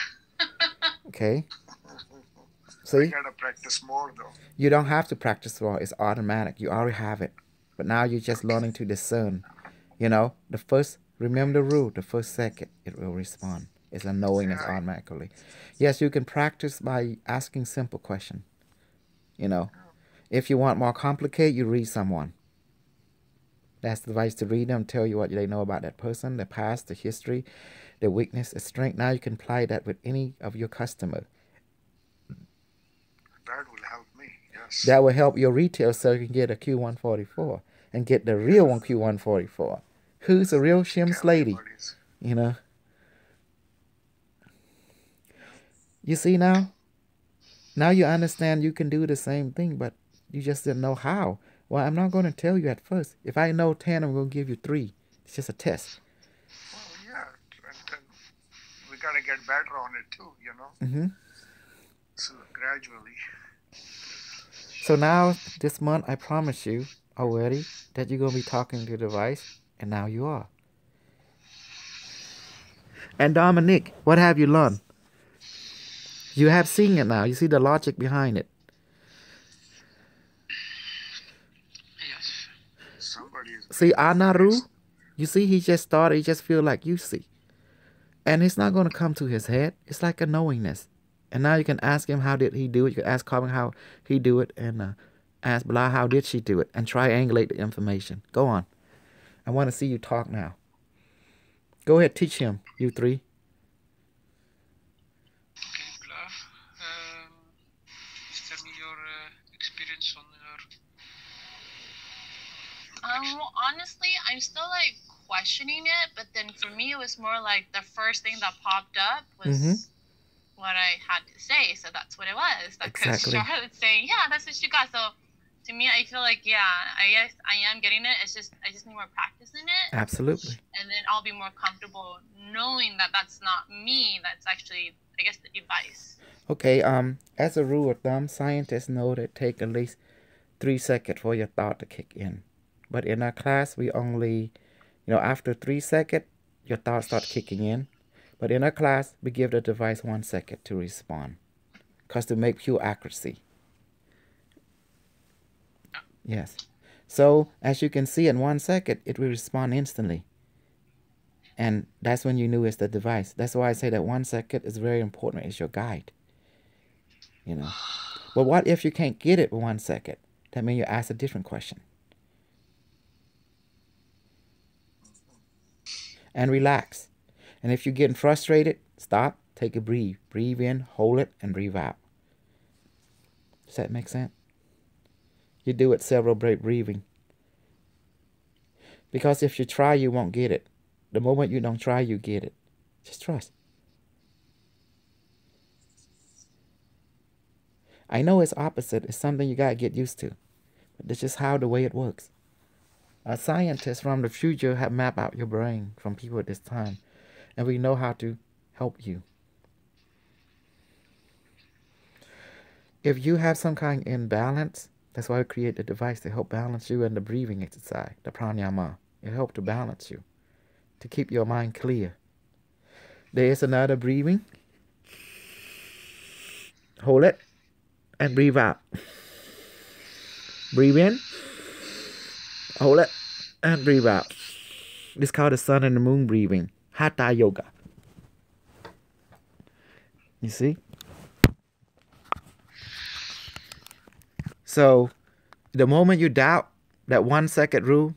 [SPEAKER 4] Okay. See?
[SPEAKER 15] We gotta practice more, though.
[SPEAKER 4] You don't have to practice more. It's automatic. You already have it. But now you're just learning to discern. Remember the rule, the first second, it will respond. It's a knowingness automatically. Yes, you can practice by asking simple questions. If you want more complicated, you read someone. That's the advice to read them, tell you what they know about that person, the past, the history, the weakness, the strength. Now you can apply that with any of your customers.
[SPEAKER 15] That will help me, yes.
[SPEAKER 4] That will help your retail so you can get a Q144 and get the real one Q144. Who's the real Shim's lady? You see now? Now you understand you can do the same thing, but you just didn't know how. Well, I'm not going to tell you at first. If I know 10, I'm going to give you 3. It's just a test.
[SPEAKER 15] Well, yeah. And we got to get better on it too,
[SPEAKER 4] Mm-hmm.
[SPEAKER 15] So gradually.
[SPEAKER 4] So now, this month, I promise you already that you're going to be talking to the device, and now you are. And Dominic, what have you learned? You have seen it now. You see the logic behind it.
[SPEAKER 2] Yes.
[SPEAKER 4] See, Anaru, you see, he just started, he just feel like you see. And it's not going to come to his head. It's like a knowingness. And now you can ask him, how did he do it? You can ask Carmen how he do it. And ask Blah, how did she do it? And triangulate the information. Go on. I want to see you talk now. Go ahead, teach him, you 3.
[SPEAKER 2] Okay, Blah. Just tell me your experience on your...
[SPEAKER 14] Honestly, I'm still questioning it, but then for me it was more like the first thing that popped up was what I had to say, so that's what it was. Because Charlotte's saying, yeah, that's what you got. So to me, I feel like, yeah, I guess I am getting it. It's just I just need more practice in it.
[SPEAKER 4] Absolutely.
[SPEAKER 14] And then I'll be more comfortable knowing that that's not me. That's actually, I guess, the device.
[SPEAKER 4] Okay. As a rule of thumb, scientists know that it takes at least 3 seconds for your thought to kick in. But in our class, we only, after 3 seconds, your thoughts start kicking in. But in our class, we give the device 1 second to respond. Because to make pure accuracy. Yes. So, as you can see, in 1 second, it will respond instantly. And that's when you knew it's the device. That's why I say that 1 second is very important. It's your guide. But what if you can't get it in 1 second? That means you ask a different question. And relax. And if you're getting frustrated, stop, take a breathe. Breathe in, hold it, and breathe out. Does that make sense? You do it several breathing. Because if you try, you won't get it. The moment you don't try, you get it. Just trust. I know it's opposite. It's something you got to get used to. But this is how the way it works. Scientists from the future have mapped out your brain from people at this time. And we know how to help you. If you have some kind of imbalance, that's why we create the device to help balance you and the breathing exercise, the pranayama. It helps to balance you, to keep your mind clear. There is another breathing. Hold it and breathe out. Breathe in, hold it, and breathe out. It's called the sun and the moon breathing. Hatha yoga. You see? So the moment you doubt that 1 second rule,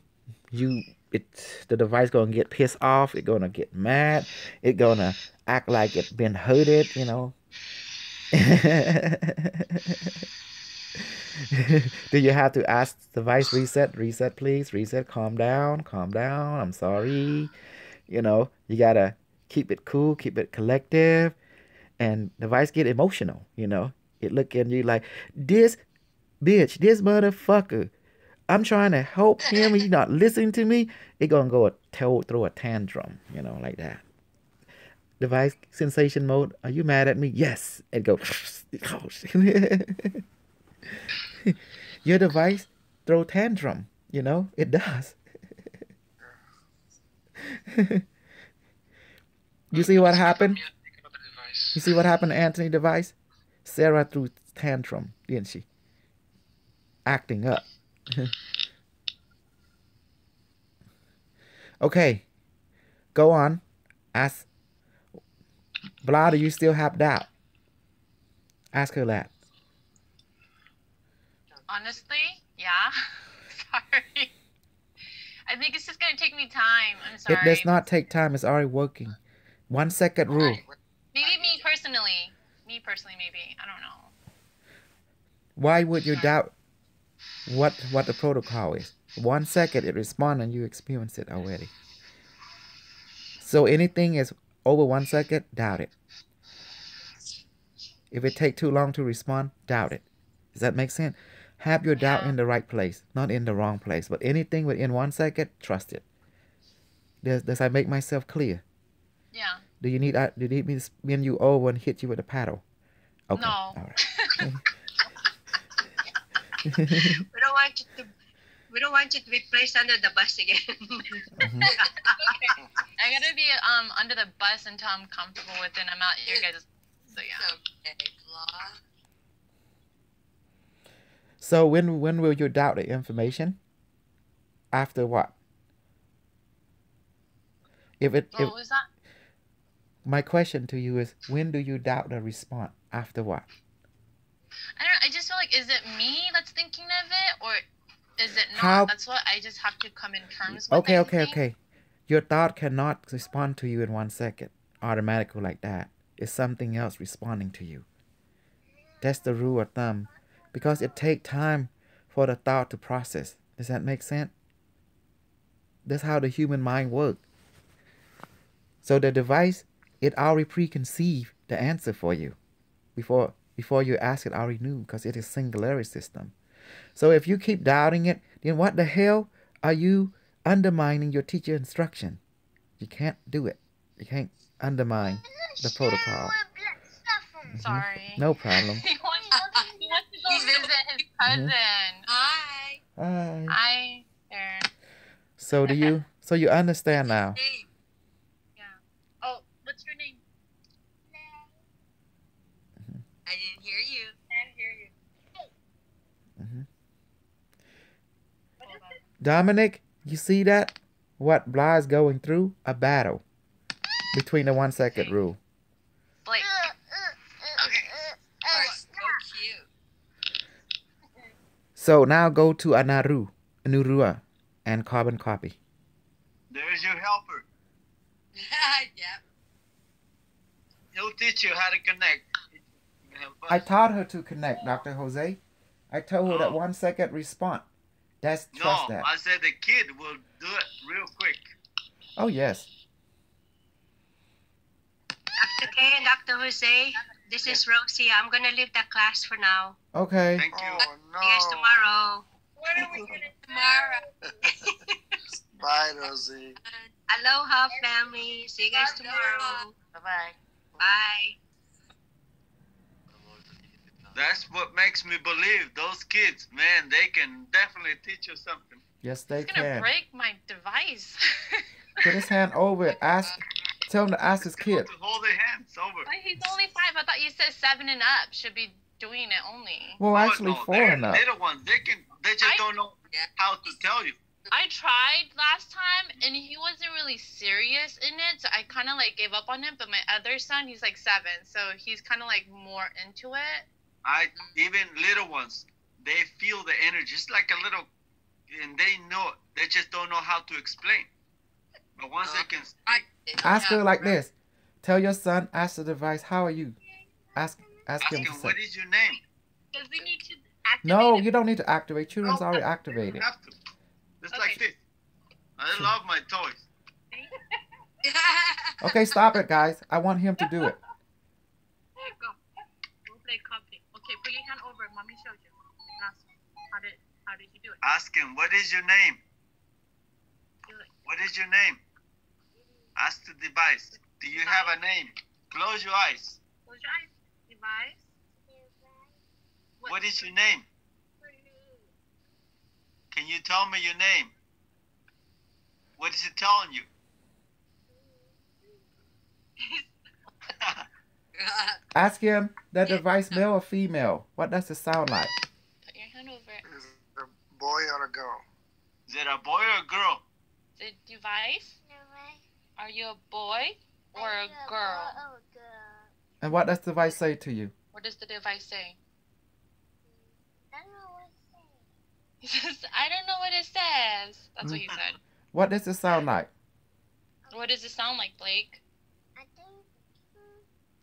[SPEAKER 4] the device gonna get pissed off, it's gonna get mad, it's gonna act like it's been hurted, you know. Do you have to ask the device reset please, reset, calm down, I'm sorry. You know, you gotta keep it cool, keep it collective, and the device get emotional, you know. It look at you like, this bitch, this motherfucker, I'm trying to help him, he's not listening to me. It gonna go throw a tantrum, you know, like that. Device sensation mode, are you mad at me? Yes. It go, oh, your device throw tantrum, you know, it does. You see what happened? You see what happened to Anthony device? Sarah threw tantrum, didn't she? Acting up. Okay, go on. Ask Blah, do you still have doubt? Ask her that.
[SPEAKER 14] Honestly, yeah. Sorry. I think it's just gonna take me time. I'm sorry.
[SPEAKER 4] It does not take time. It's already working. 1 second rule.
[SPEAKER 14] Maybe me personally. Me personally, maybe. I don't know.
[SPEAKER 4] Why would you doubt what the protocol is? 1 second it responds and you experience it already. So anything is over 1 second, doubt it. If it takes too long to respond, doubt it. Does that make sense? Have your doubt in the right place, not in the wrong place. But anything within 1 second, trust it. Does I make myself clear?
[SPEAKER 14] Yeah.
[SPEAKER 4] Do you need me to spin you over and hit you with a paddle? Okay.
[SPEAKER 14] No.
[SPEAKER 4] All right.
[SPEAKER 7] We don't want you to be placed under the bus again.
[SPEAKER 4] Mm-hmm.
[SPEAKER 14] Okay. I gotta be under the bus until I'm comfortable with it. I'm out your guys. So yeah.
[SPEAKER 3] Okay, Blah.
[SPEAKER 4] So when will you doubt the information? After what?
[SPEAKER 14] What was that?
[SPEAKER 4] My question to you is, when do you doubt the response? After what?
[SPEAKER 14] I don't know. I just feel like, is it me that's thinking of it, or is it not?
[SPEAKER 4] How?
[SPEAKER 14] That's what I just have to come in terms with.
[SPEAKER 4] Okay. Your thought cannot respond to you in 1 second, automatically like that. It's something else responding to you. That's the rule of thumb, because it takes time for the thought to process. Does that make sense? That's how the human mind works. So the device, it already preconceived the answer for you before you ask it. Already knew, because it is singularity system. So if you keep doubting it, then what the hell are you undermining your teacher instruction? You can't do it. You can't undermine the protocol.
[SPEAKER 14] Sorry.
[SPEAKER 4] No problem.
[SPEAKER 14] He wants to go visit his cousin.
[SPEAKER 3] Hi.
[SPEAKER 4] Hi.
[SPEAKER 14] Hi there.
[SPEAKER 4] So you understand now?
[SPEAKER 14] Yeah. Oh, what's your name?
[SPEAKER 3] I didn't hear you.
[SPEAKER 10] Can't hear you.
[SPEAKER 4] Mm-hmm. Dominic, you see that? What Blah is going through? A battle between the 1 second rule.
[SPEAKER 14] Blake.
[SPEAKER 3] Okay. Oh, so cute.
[SPEAKER 4] So now go to Anurua, and carbon copy.
[SPEAKER 16] There's your helper.
[SPEAKER 3] Yep.
[SPEAKER 16] He'll teach you how to connect.
[SPEAKER 4] I taught her to connect, Dr. Jose. I told her that 1 second response. Trust that.
[SPEAKER 16] I said the kid will do it real quick.
[SPEAKER 4] Oh, yes.
[SPEAKER 7] Dr. K and Dr. Jose, this is Rosie. I'm going to leave the class for now.
[SPEAKER 4] Okay.
[SPEAKER 16] Thank you.
[SPEAKER 15] Oh, no.
[SPEAKER 7] See you guys tomorrow.
[SPEAKER 10] What are we gonna
[SPEAKER 3] Tomorrow.
[SPEAKER 15] Bye, Rosie.
[SPEAKER 7] Aloha, family. See you guys tomorrow.
[SPEAKER 12] Bye-bye.
[SPEAKER 7] Bye.
[SPEAKER 1] That's what makes me believe those kids, man, they can definitely teach you something.
[SPEAKER 4] Yes, they
[SPEAKER 14] He's gonna
[SPEAKER 4] can.
[SPEAKER 14] break my device.
[SPEAKER 4] Put his hand over it. Tell him to ask his kid.
[SPEAKER 1] To hold their hands over.
[SPEAKER 14] But he's only 5. I thought you said 7 and up should be doing it only.
[SPEAKER 4] Well, actually,
[SPEAKER 1] no,
[SPEAKER 4] 4
[SPEAKER 1] they're
[SPEAKER 4] and up.
[SPEAKER 1] little ones. They just don't know how to tell you.
[SPEAKER 14] I tried last time, and he wasn't really serious in it, so I kind of like gave up on it. But my other son, he's like 7, so he's kind of like more into it.
[SPEAKER 1] Even little ones, they feel the energy. It's like a little, and they know. They just don't know how to explain. But once they can,
[SPEAKER 4] ask her like this. Tell your son, ask the device, how are you? Ask him to say.
[SPEAKER 1] What is your name?
[SPEAKER 14] Does he need to activate?
[SPEAKER 4] No, you don't need to activate. Children's already activated.
[SPEAKER 1] You have to. Just like this. I love my toys.
[SPEAKER 4] Okay, stop it, guys. I want him to do it.
[SPEAKER 14] Go. We'll play cupcake. Okay, put your hand over. Mommy showed you. How did you do it?
[SPEAKER 1] Ask him, what is your name? What is your name? Ask the device. Do you have a name? Close your eyes.
[SPEAKER 14] Close your eyes. Device.
[SPEAKER 1] What is your name? Can you tell me your name? What is it telling you?
[SPEAKER 4] Ask him, that device male or female? What does it sound like?
[SPEAKER 14] Put your hand over it.
[SPEAKER 15] Is it a boy or a girl?
[SPEAKER 1] Is it a boy or a girl?
[SPEAKER 14] The device? Are you a boy or a girl?
[SPEAKER 4] And what does the device say to you?
[SPEAKER 14] What does the device say? He says, I don't know what it says. That's what he said.
[SPEAKER 4] What does it sound like?
[SPEAKER 14] What does it sound like, Blake?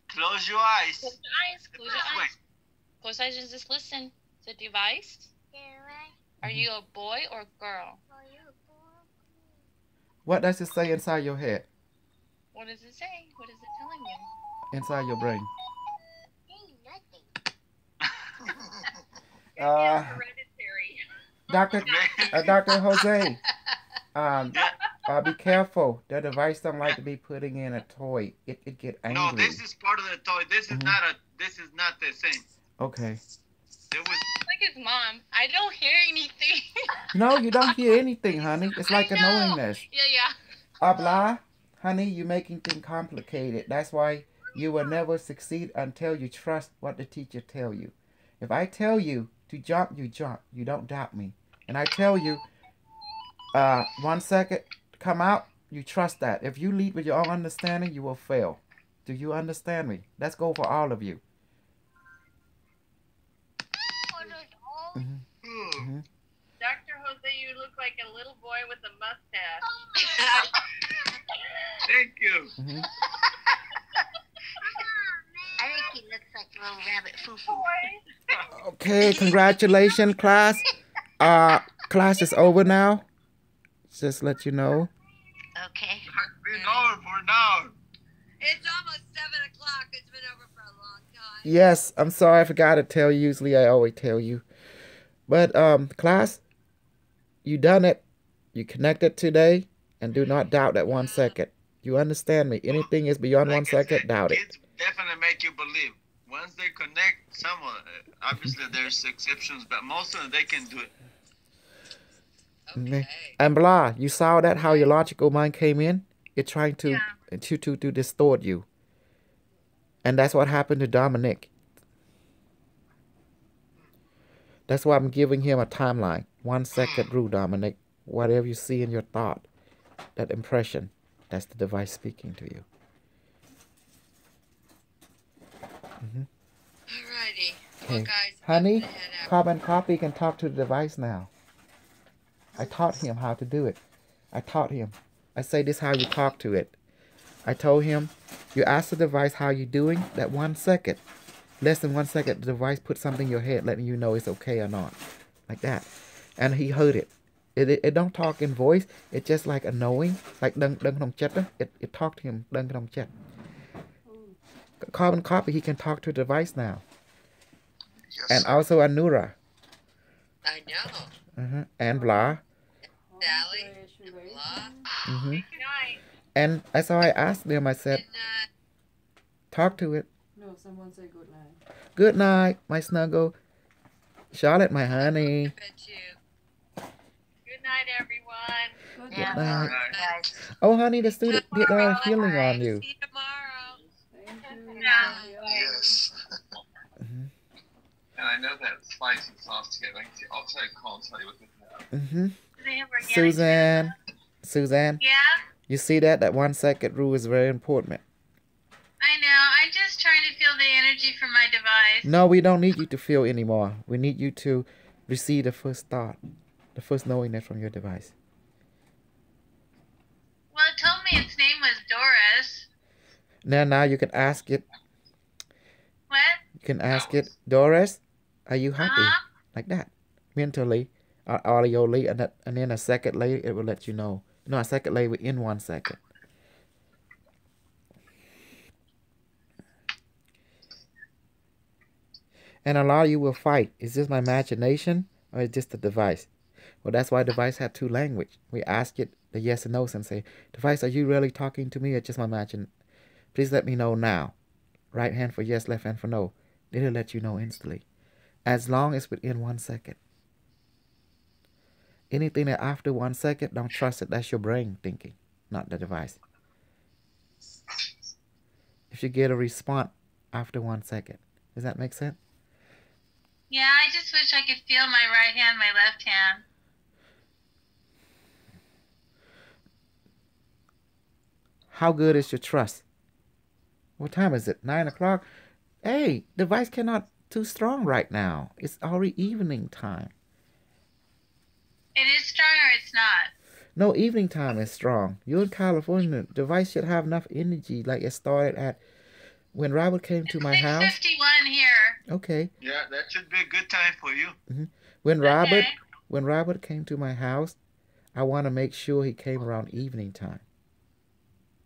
[SPEAKER 1] Close your eyes.
[SPEAKER 14] Close your eyes. Close your eyes. Close your eyes and just listen. The device? Are you a boy or a girl?
[SPEAKER 4] What does it say inside your head?
[SPEAKER 14] What does it say? What is it telling you?
[SPEAKER 4] Inside your brain. Dr. Jose, be careful. The device don't like to be putting in a toy. It get angry.
[SPEAKER 1] No, this is part of the toy. This is not the same.
[SPEAKER 4] Okay.
[SPEAKER 14] Like his mom. I don't hear anything.
[SPEAKER 4] No, you don't hear anything, honey. It's like a knowingness.
[SPEAKER 14] Yeah.
[SPEAKER 4] Blah, honey, you're making things complicated. That's why you will never succeed until you trust what the teacher tell you. If I tell you to jump, you jump. You don't doubt me. And I tell you, 1 second, come out, you trust that. If you lead with your own understanding, you will fail. Do you understand me? Let's go for all of you.
[SPEAKER 10] Dr. Jose, you look like a little boy with a mustache.
[SPEAKER 1] Thank you.
[SPEAKER 12] I think he looks like a little rabbit foo-foo.
[SPEAKER 4] Okay, congratulations, class. Class is over now. Just let you know.
[SPEAKER 12] Okay.
[SPEAKER 1] It's been over for now.
[SPEAKER 3] It's almost 7 o'clock. It's been over for a long time.
[SPEAKER 4] Yes, I'm sorry, I forgot to tell you. Usually I always tell you. But class, you done it. You connected today, and do not doubt that 1 second. You understand me? Anything is beyond 1 second, doubt it.
[SPEAKER 1] Kids definitely make you believe. Once they connect, obviously there's exceptions, but most of them, they can do it.
[SPEAKER 4] Okay. And blah, you saw that, how your logical mind came in? It's trying to, to distort you. And that's what happened to Dominic. That's why I'm giving him a timeline. 1 second rule, Dominic. Whatever you see in your thought, that impression, that's the device speaking to you.
[SPEAKER 3] Alrighty.
[SPEAKER 4] Okay.
[SPEAKER 3] Well, guys,
[SPEAKER 4] Honey, Carbon Copy can talk to the device now. I taught him how to do it. I taught him. I say this how you talk to it. I told him, you ask the device how you doing, that 1 second. Less than 1 second, the device put something in your head letting you know it's okay or not. Like that. And he heard it. It don't talk in voice. It's just like a knowing. Like đừng không chết. It talked to him. Đừng không chết. Carbon Copy, he can talk to the device now. Yes. And also Anura.
[SPEAKER 3] I know.
[SPEAKER 4] And blah.
[SPEAKER 3] Sally and blah.
[SPEAKER 4] And so I asked them, I said, talk to it.
[SPEAKER 9] No, someone say good night.
[SPEAKER 4] Good night, my snuggle. Charlotte, my honey.
[SPEAKER 10] Good night, everyone.
[SPEAKER 4] Good night. Oh, honey, the student did a healing on you.
[SPEAKER 3] See you tomorrow.
[SPEAKER 15] Yes.
[SPEAKER 6] And I know that spicy sauce together. I'll try to call and tell you what they have.
[SPEAKER 5] they have organic
[SPEAKER 4] Suzanne.
[SPEAKER 5] Yeah?
[SPEAKER 4] You see that? That 1 second rule is very important.
[SPEAKER 5] I know. I'm just trying to feel the energy from my device.
[SPEAKER 4] No, we don't need you to feel anymore. We need you to receive the first thought, the first knowingness from your device.
[SPEAKER 5] Well, it told me its name was Doris.
[SPEAKER 4] Now you can ask it.
[SPEAKER 5] What?
[SPEAKER 4] You can ask it, Doris, are you happy? Like that. Mentally, audioly, and then a second later, it will let you know. No, a second later, within 1 second. And a lot of you will fight. Is this my imagination or is this the device? Well, that's why device have two language. We ask it the yes and no and say, device, are you really talking to me or just my imagination? Please let me know now. Right hand for yes, left hand for no. It'll let you know instantly. As long as within 1 second. Anything that after 1 second, don't trust it. That's your brain thinking, not the device. If you get a response after 1 second. Does that make sense?
[SPEAKER 5] Yeah, I just wish I could feel my right hand, my left hand.
[SPEAKER 4] How good is your trust? What time is it? 9 o'clock? Hey, device cannot too strong right now. It's already evening time.
[SPEAKER 5] It is strong or it's not?
[SPEAKER 4] No, evening time is strong. You're in California. The device should have enough energy like it started at when Robert came to my house.
[SPEAKER 5] 6:51 here.
[SPEAKER 4] Okay.
[SPEAKER 16] Yeah, that should be a good time for you.
[SPEAKER 4] When Robert came to my house, I want to make sure he came around evening time.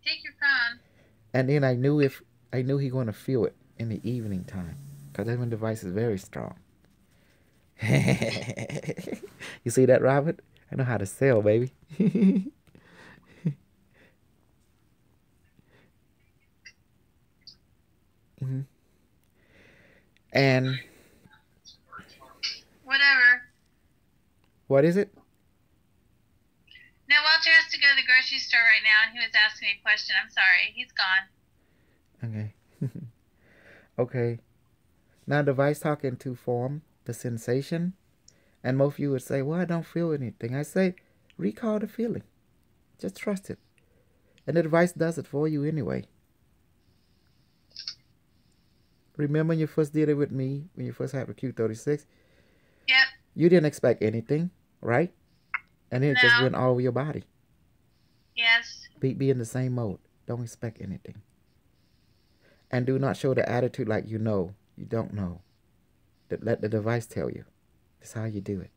[SPEAKER 5] Take your phone.
[SPEAKER 4] And then I knew he going to feel it in the evening time, because that's when the device is very strong. You see that, Robert? I know how to sell, baby. And
[SPEAKER 5] whatever.
[SPEAKER 4] What is it?
[SPEAKER 5] No, Walter has to go to the grocery store right now, and he was asking me a question. I'm sorry. He's gone.
[SPEAKER 4] Okay. Okay. Now, device talking to form the sensation. And most of you would say, well, I don't feel anything. I say, recall the feeling. Just trust it. And the device does it for you anyway. Remember when you first did it with me, when you first had the Q36?
[SPEAKER 5] Yep.
[SPEAKER 4] You didn't expect anything, right? And then it just went all over your body.
[SPEAKER 5] Yes.
[SPEAKER 4] Be in the same mode. Don't expect anything. And do not show the attitude like you know. You don't know. Let the device tell you. That's how you do it.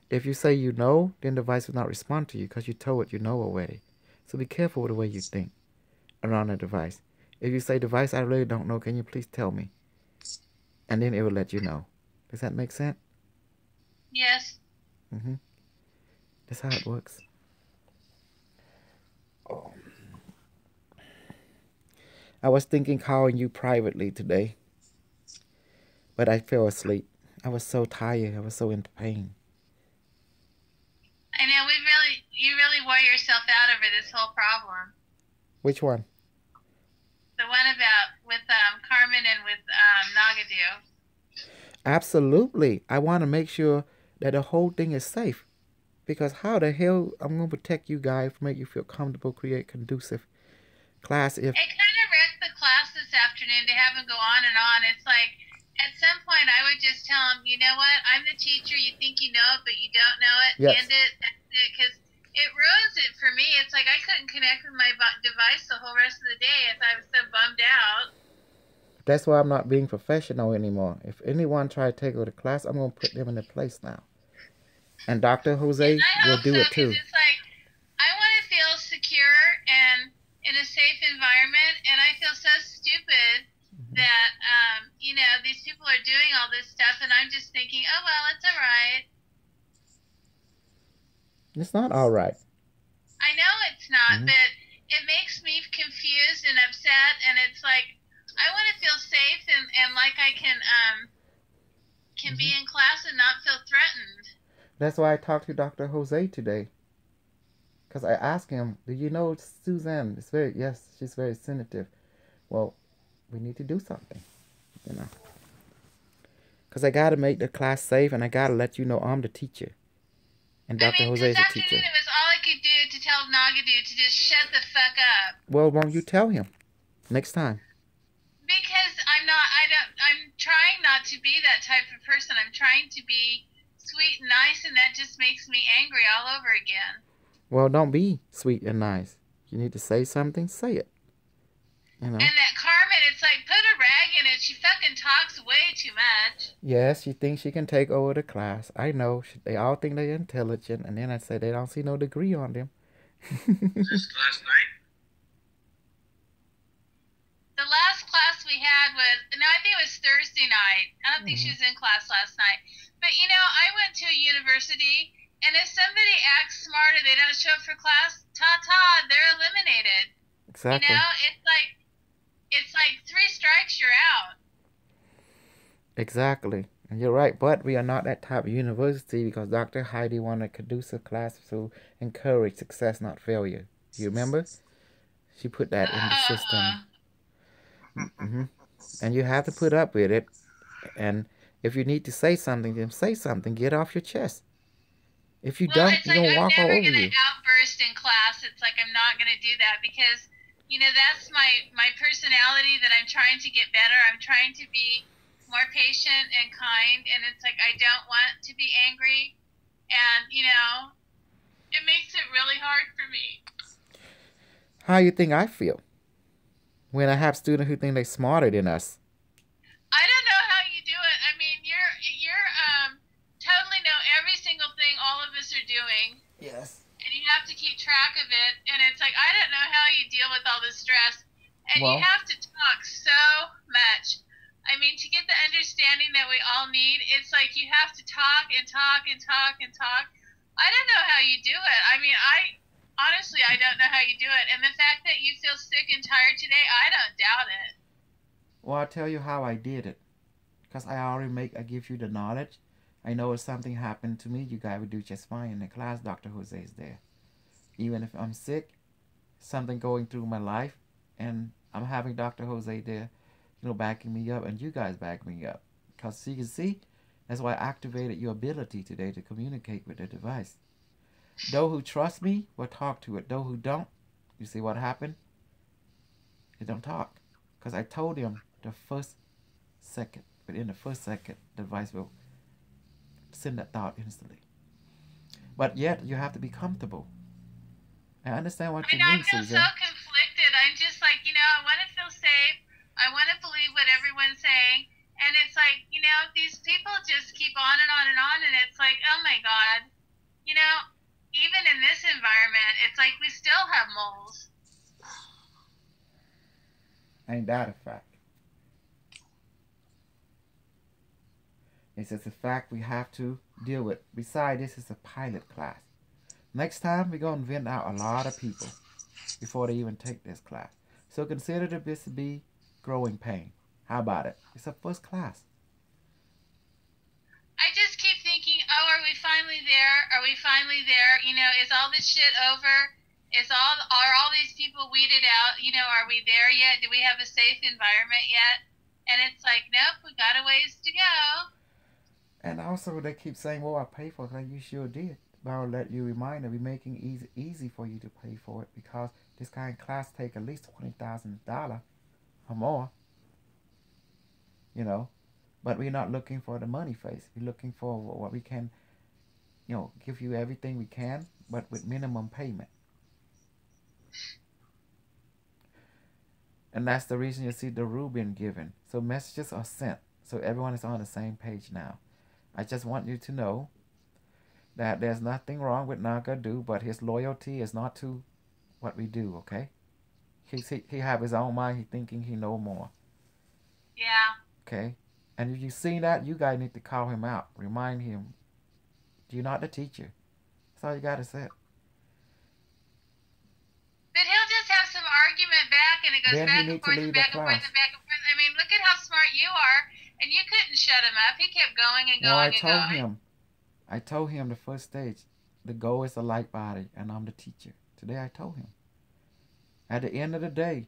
[SPEAKER 4] If you say you know, then the device will not respond to you because you told it you know already. So be careful with the way you think around the device. If you say, device, I really don't know, can you please tell me? And then it will let you know. Does that make sense?
[SPEAKER 5] Yes.
[SPEAKER 4] That's how it works. Oh. I was thinking calling you privately today, but I fell asleep. I was so tired. I was so in pain.
[SPEAKER 5] I know, you really wore yourself out over this whole problem.
[SPEAKER 4] Which one?
[SPEAKER 5] The one about with Carmen and with Nagadu.
[SPEAKER 4] Absolutely. I want to make sure that the whole thing is safe. Because how the hell I'm going to protect you guys, make you feel comfortable, create conducive class if...
[SPEAKER 5] It kind of wrecked the class this afternoon to have them go on and on. It's like, at some point I would just tell them, you know what, I'm the teacher, you think you know it, but you don't know it.
[SPEAKER 4] Yes.
[SPEAKER 5] End it, because it ruins it for me. It's like I couldn't connect with my device the whole rest of the day if I was so bummed out.
[SPEAKER 4] That's why I'm not being professional anymore. If anyone try to take over the class, I'm going to put them in their place now. And Dr. Jose will do it too.
[SPEAKER 5] It's like, I want to feel secure and in a safe environment, and I feel so stupid that, you know, these people are doing all this stuff, and I'm just thinking, oh, well, it's all right.
[SPEAKER 4] It's not all right.
[SPEAKER 5] I know it's not, but it makes me confused and upset, and it's like, I want to feel safe and like I can be in class and not feel threatened.
[SPEAKER 4] That's why I talked to Dr. Jose today. Because I asked him, do you know Suzanne? Yes, she's very sensitive. Well, we need to do something, you know. Because I got to make the class safe, and I got to let you know I'm the teacher. And Dr. Jose is the teacher.
[SPEAKER 5] It was all I could do to tell Nagadu to just shut the fuck up.
[SPEAKER 4] Well, won't you tell him next time?
[SPEAKER 5] Because I'm trying not to be that type of person. I'm trying to be sweet and nice, and that just makes me angry all over again.
[SPEAKER 4] Well, don't be sweet and nice. You need to say something, say it. You know?
[SPEAKER 5] And that Carmen, it's like, put a rag in it. She fucking talks way too much.
[SPEAKER 4] Yes, she thinks she can take over the class. I know. They all think they're intelligent, and then I say they don't see no degree on them.
[SPEAKER 11] Just last night?
[SPEAKER 5] The last class we had was, no, I think it was Thursday night. I don't think she was in class last night. But, you know, I went to a university, and if somebody acts smart or they don't show up for class, ta-ta, they're eliminated.
[SPEAKER 4] Exactly.
[SPEAKER 5] You know, it's like 3 strikes, you're out.
[SPEAKER 4] Exactly. And you're right, but we are not that type of university because Dr. Heidi wanted a conducive class to encourage success, not failure. You remember? She put that in the system. And you have to put up with it. And if you need to say something, then say something. Get off your chest. If you don't, you're going to walk all over you.
[SPEAKER 5] I'm never going to outburst in class. It's like I'm not going to do that because, you know, that's my personality that I'm trying to get better. I'm trying to be more patient and kind. And it's like I don't want to be angry. And, you know, it makes it really hard for me.
[SPEAKER 4] How you think I feel when I have students who think they're smarter than us?
[SPEAKER 5] I don't know how you do it. I mean, you're totally know every single thing all of us are doing.
[SPEAKER 4] Yes.
[SPEAKER 5] And you have to keep track of it. And it's like, I don't know how you deal with all this stress. And you have to talk so much. I mean, to get the understanding that we all need, it's like you have to talk and talk and talk and talk. I don't know how you do it. I mean, honestly, I don't know how you do it. And the fact that you feel sick and tired today, I don't doubt it.
[SPEAKER 4] Well, I'll tell you how I did it. Because I give you the knowledge. I know if something happened to me, you guys would do just fine in the class. Dr. Jose is there. Even if I'm sick, something going through my life, and I'm having Dr. Jose there, you know, backing me up, and you guys back me up. Because you can see, that's why I activated your ability today to communicate with the device. Those who trust me will talk to it. Those who don't, you see what happened? They don't talk. Because I told them the first second, within the first second, the device will send that thought instantly. But yet, you have to be comfortable. I understand what you mean, Susan.
[SPEAKER 5] I feel so conflicted. I'm just like, you know, I want to feel safe. I want to believe what everyone's saying. And it's like, you know, these people just keep on and on and on. And it's like, oh my God. You know, even in this environment, it's like we still have moles.
[SPEAKER 4] Ain't that a fact? It's just a fact we have to deal with. Besides, this is a pilot class. Next time, we're going to vent out a lot of people before they even take this class. So consider this to be growing pain. How about it? It's a first class.
[SPEAKER 5] I just keep thinking, oh, are we finally there? Are we finally there? You know, is all this shit over? Are all these people weeded out? You know, are we there yet? Do we have a safe environment yet? And it's like, nope, we got a ways to go.
[SPEAKER 4] And also, they keep saying, well, I pay for it. Like, you sure did. But I'll let you remind them, we're making it easy for you to pay for it because this kind of class take at least $20,000 or more. You know, but we're not looking for the money face. We're looking for what we can, you know, give you everything we can, but with minimum payment. And that's the reason you see the rule being given. So messages are sent. So everyone is on the same page now. I just want you to know that there's nothing wrong with Nagadu, but his loyalty is not to what we do, okay? He have his own mind. He thinking he know more.
[SPEAKER 5] Yeah.
[SPEAKER 4] Okay? And if you see that, you guys need to call him out. Remind him, you're not the teacher. That's all you got to say.
[SPEAKER 5] But he'll just have some argument back, and it goes back and forth and back and forth and back and forth. I mean, look at how smart you are, and you couldn't shut him up. He kept going and going and going.
[SPEAKER 4] I told him the first stage, the goal is a light body, and I'm the teacher. Today I told him. At the end of the day,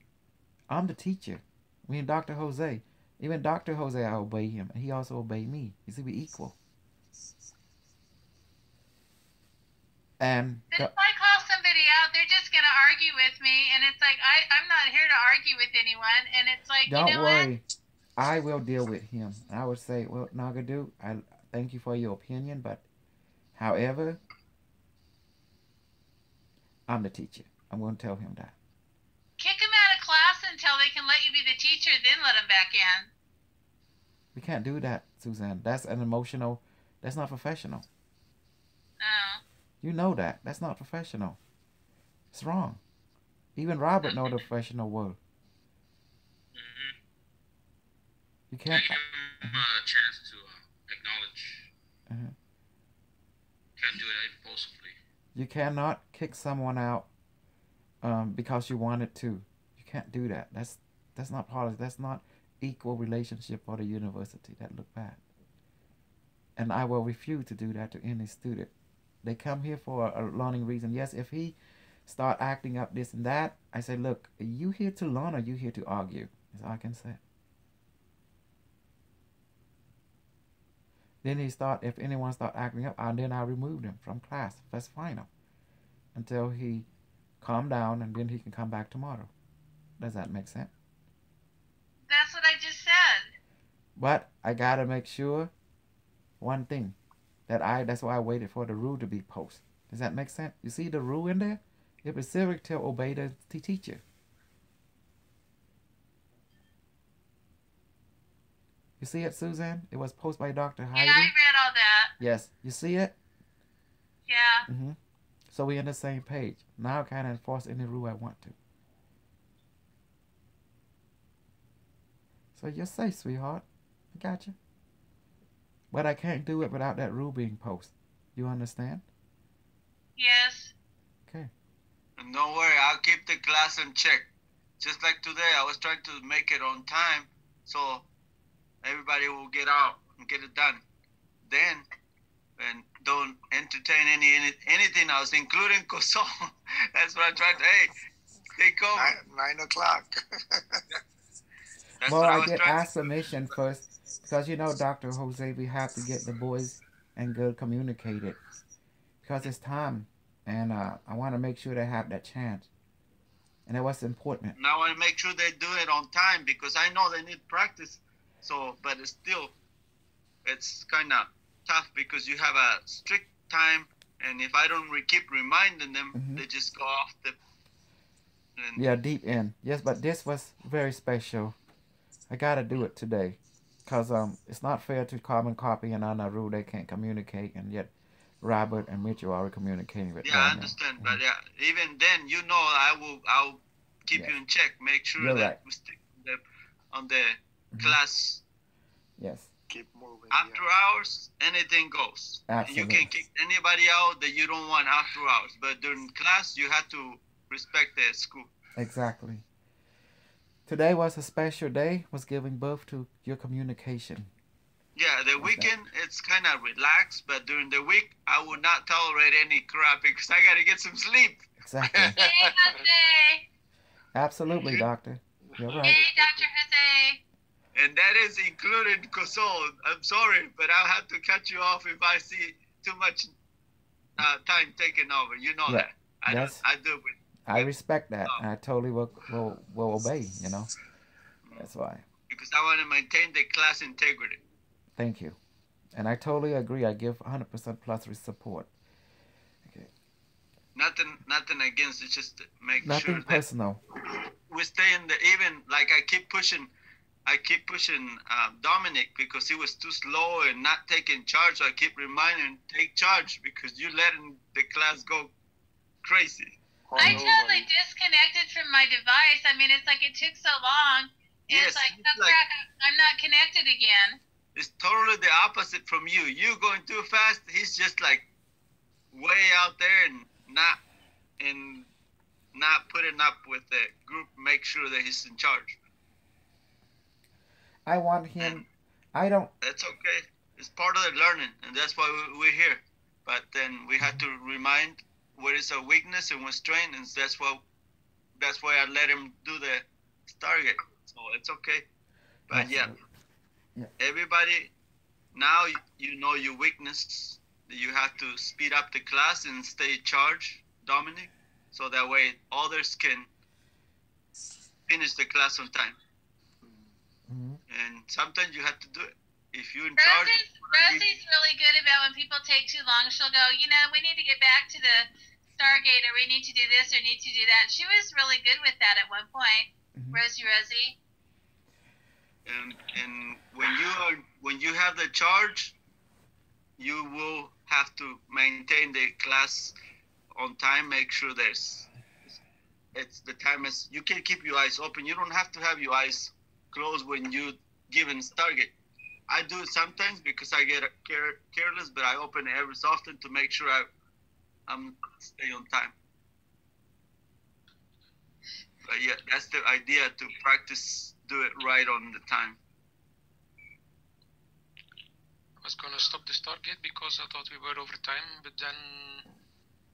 [SPEAKER 4] I'm the teacher. Me and Dr. Jose. Even Dr. Jose, I obey him, and he also obeyed me. You see, we equal. And
[SPEAKER 5] if I call somebody out, they're just gonna argue with me, and it's like I'm not here to argue with anyone, and it's like,
[SPEAKER 4] don't
[SPEAKER 5] you know
[SPEAKER 4] worry,
[SPEAKER 5] what?
[SPEAKER 4] I will deal with him. And I would say, well, Nagadu, I thank you for your opinion, but however, I'm the teacher. I'm going to tell him that.
[SPEAKER 5] Kick him out of class until they can let you be the teacher, then let him back in.
[SPEAKER 4] We can't do that, Suzanne. That's an emotional. That's not professional.
[SPEAKER 5] Oh.
[SPEAKER 4] You know that. That's not professional. It's wrong. Even Robert knows the professional world.
[SPEAKER 11] Mm-hmm.
[SPEAKER 4] You can't.
[SPEAKER 11] Give him a chance to acknowledge. Can't do it impulsively.
[SPEAKER 4] You cannot kick someone out because you wanted to. You can't do that. That's not policy. That's not equal relationship for the university. That look bad. And I will refuse to do that to any student. They come here for a learning reason. Yes, if he start acting up this and that, I say, look, are you here to learn or are you here to argue? That's all I can say. Then if anyone start acting up, then I remove them from class. That's final. Until he calm down, and then he can come back tomorrow. Does that make sense?
[SPEAKER 5] That's what I just said.
[SPEAKER 4] But I gotta make sure one thing. That's why I waited for the rule to be posted. Does that make sense? You see the rule in there? It specifically tell obey the teacher. You see it, Suzanne? It was posted by Dr. Heidi.
[SPEAKER 5] Yeah, I read all that.
[SPEAKER 4] Yes. You see it?
[SPEAKER 5] Yeah.
[SPEAKER 4] Mm-hmm. So we're on the same page. Now I can enforce any rule I want to. So you're safe, sweetheart. I got you. But I can't do it without that rule being posted. You understand?
[SPEAKER 5] Yes.
[SPEAKER 4] Okay.
[SPEAKER 1] And don't worry, I'll keep the class in check. Just like today, I was trying to make it on time, so everybody will get out and get it done. Then, and don't entertain anything else, including Kosol. That's what I tried to, hey, stay calm.
[SPEAKER 15] 9 o'clock.
[SPEAKER 4] Well, I did ask permission first, because you know, Dr. Jose, we have to get the boys and girls communicated. Because it's time, and I want to make sure they have that chance. And that was important.
[SPEAKER 1] And I want to make sure they do it on time, because I know they need practice. So, but it's kind of tough, because you have a strict time, and if I don't keep reminding them, they just go off the...
[SPEAKER 4] Yeah, deep in. Yes, but this was very special. I got to do it today. Because it's not fair to carbon copy and on a rule they can't communicate, and yet Robert and Mitchell are communicating with them.
[SPEAKER 1] Yeah, I understand. But yeah, even then, you know, I'll keep you in check. Make sure that we stick on the class.
[SPEAKER 4] Yes.
[SPEAKER 15] Keep moving.
[SPEAKER 1] After hours, anything goes.
[SPEAKER 4] Absolutely.
[SPEAKER 1] You can kick anybody out that you don't want after hours. But during class, you have to respect the school.
[SPEAKER 4] Exactly. Today was a special day, was giving birth to your communication.
[SPEAKER 1] Yeah, the weekend, it's kind of relaxed, but during the week, I would not tolerate any crap because I got to get some sleep.
[SPEAKER 4] Exactly.
[SPEAKER 5] Hey, Jose.
[SPEAKER 4] Absolutely, Doctor. You're right.
[SPEAKER 5] Hey, Dr. Jose.
[SPEAKER 1] And that is included Kosol. I'm sorry, but I'll have to cut you off if I see too much time taken over. You know that. I do it.
[SPEAKER 4] I respect that. I totally will obey, you know. That's why.
[SPEAKER 1] Because I want to maintain the class integrity.
[SPEAKER 4] Thank you. And I totally agree. I give 100% plus support. Okay.
[SPEAKER 1] Nothing against it. Just to make
[SPEAKER 4] Nothing
[SPEAKER 1] sure
[SPEAKER 4] personal.
[SPEAKER 1] that we stay in the even. Like I keep pushing Dominic because he was too slow and not taking charge. So I keep reminding him, take charge because you're letting the class go crazy.
[SPEAKER 5] I totally disconnected from my device. I mean, it's like it took so long. It's like, oh crap, I'm not connected again.
[SPEAKER 1] It's totally the opposite from you. You going too fast. He's just like way out there and not putting up with the group. Make sure that he's in charge.
[SPEAKER 4] I want him. I don't.
[SPEAKER 1] That's okay. It's part of the learning, and that's why we're here. But then we have to remind what is a weakness and what's strength, and that's why I let him do the target. So it's okay. But yeah, everybody, now you know your weakness. You have to speed up the class and stay charged, Dominic, so that way others can finish the class on time. And sometimes you have to do it. If you're in charge.
[SPEAKER 5] Rosie's really good about when people take too long. She'll go, you know, we need to get back to the Stargate, or we need to do this, or need to do that. She was really good with that at one point. Rosie.
[SPEAKER 1] And when you have the charge, you will have to maintain the class on time. Make sure the time is. You can keep your eyes open. You don't have to have your eyes closed when you given Stargate. I do it sometimes because I get careless, but I open it every so often to make sure I'm stay on time. But yeah, that's the idea, to practice, do it right on the time.
[SPEAKER 2] I was gonna stop the Stargate because I thought we were over time, but then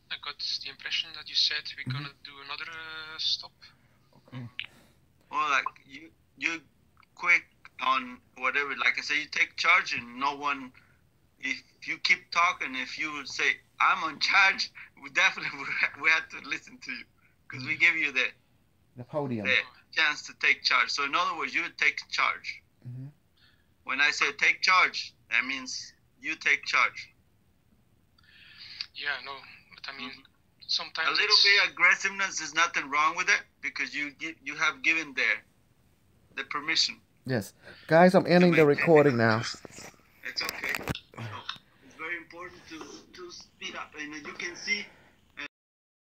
[SPEAKER 2] I got the impression that you said we're gonna do another stop.
[SPEAKER 4] Okay.
[SPEAKER 1] Well, like you quick on whatever. Like I say, you take charge, and no one. If you keep talking, if you say I'm on charge, we definitely we have to listen to you, because we give you
[SPEAKER 4] the podium,
[SPEAKER 1] the chance to take charge. So in other words, you take charge. When I say take charge, that means you take charge.
[SPEAKER 2] Yeah, no, but I mean, sometimes
[SPEAKER 1] a little bit aggressiveness is nothing wrong with it, because you have given the permission.
[SPEAKER 4] Yes, guys, I'm ending the recording now.
[SPEAKER 1] It's okay. It's very important to speed up, and you can see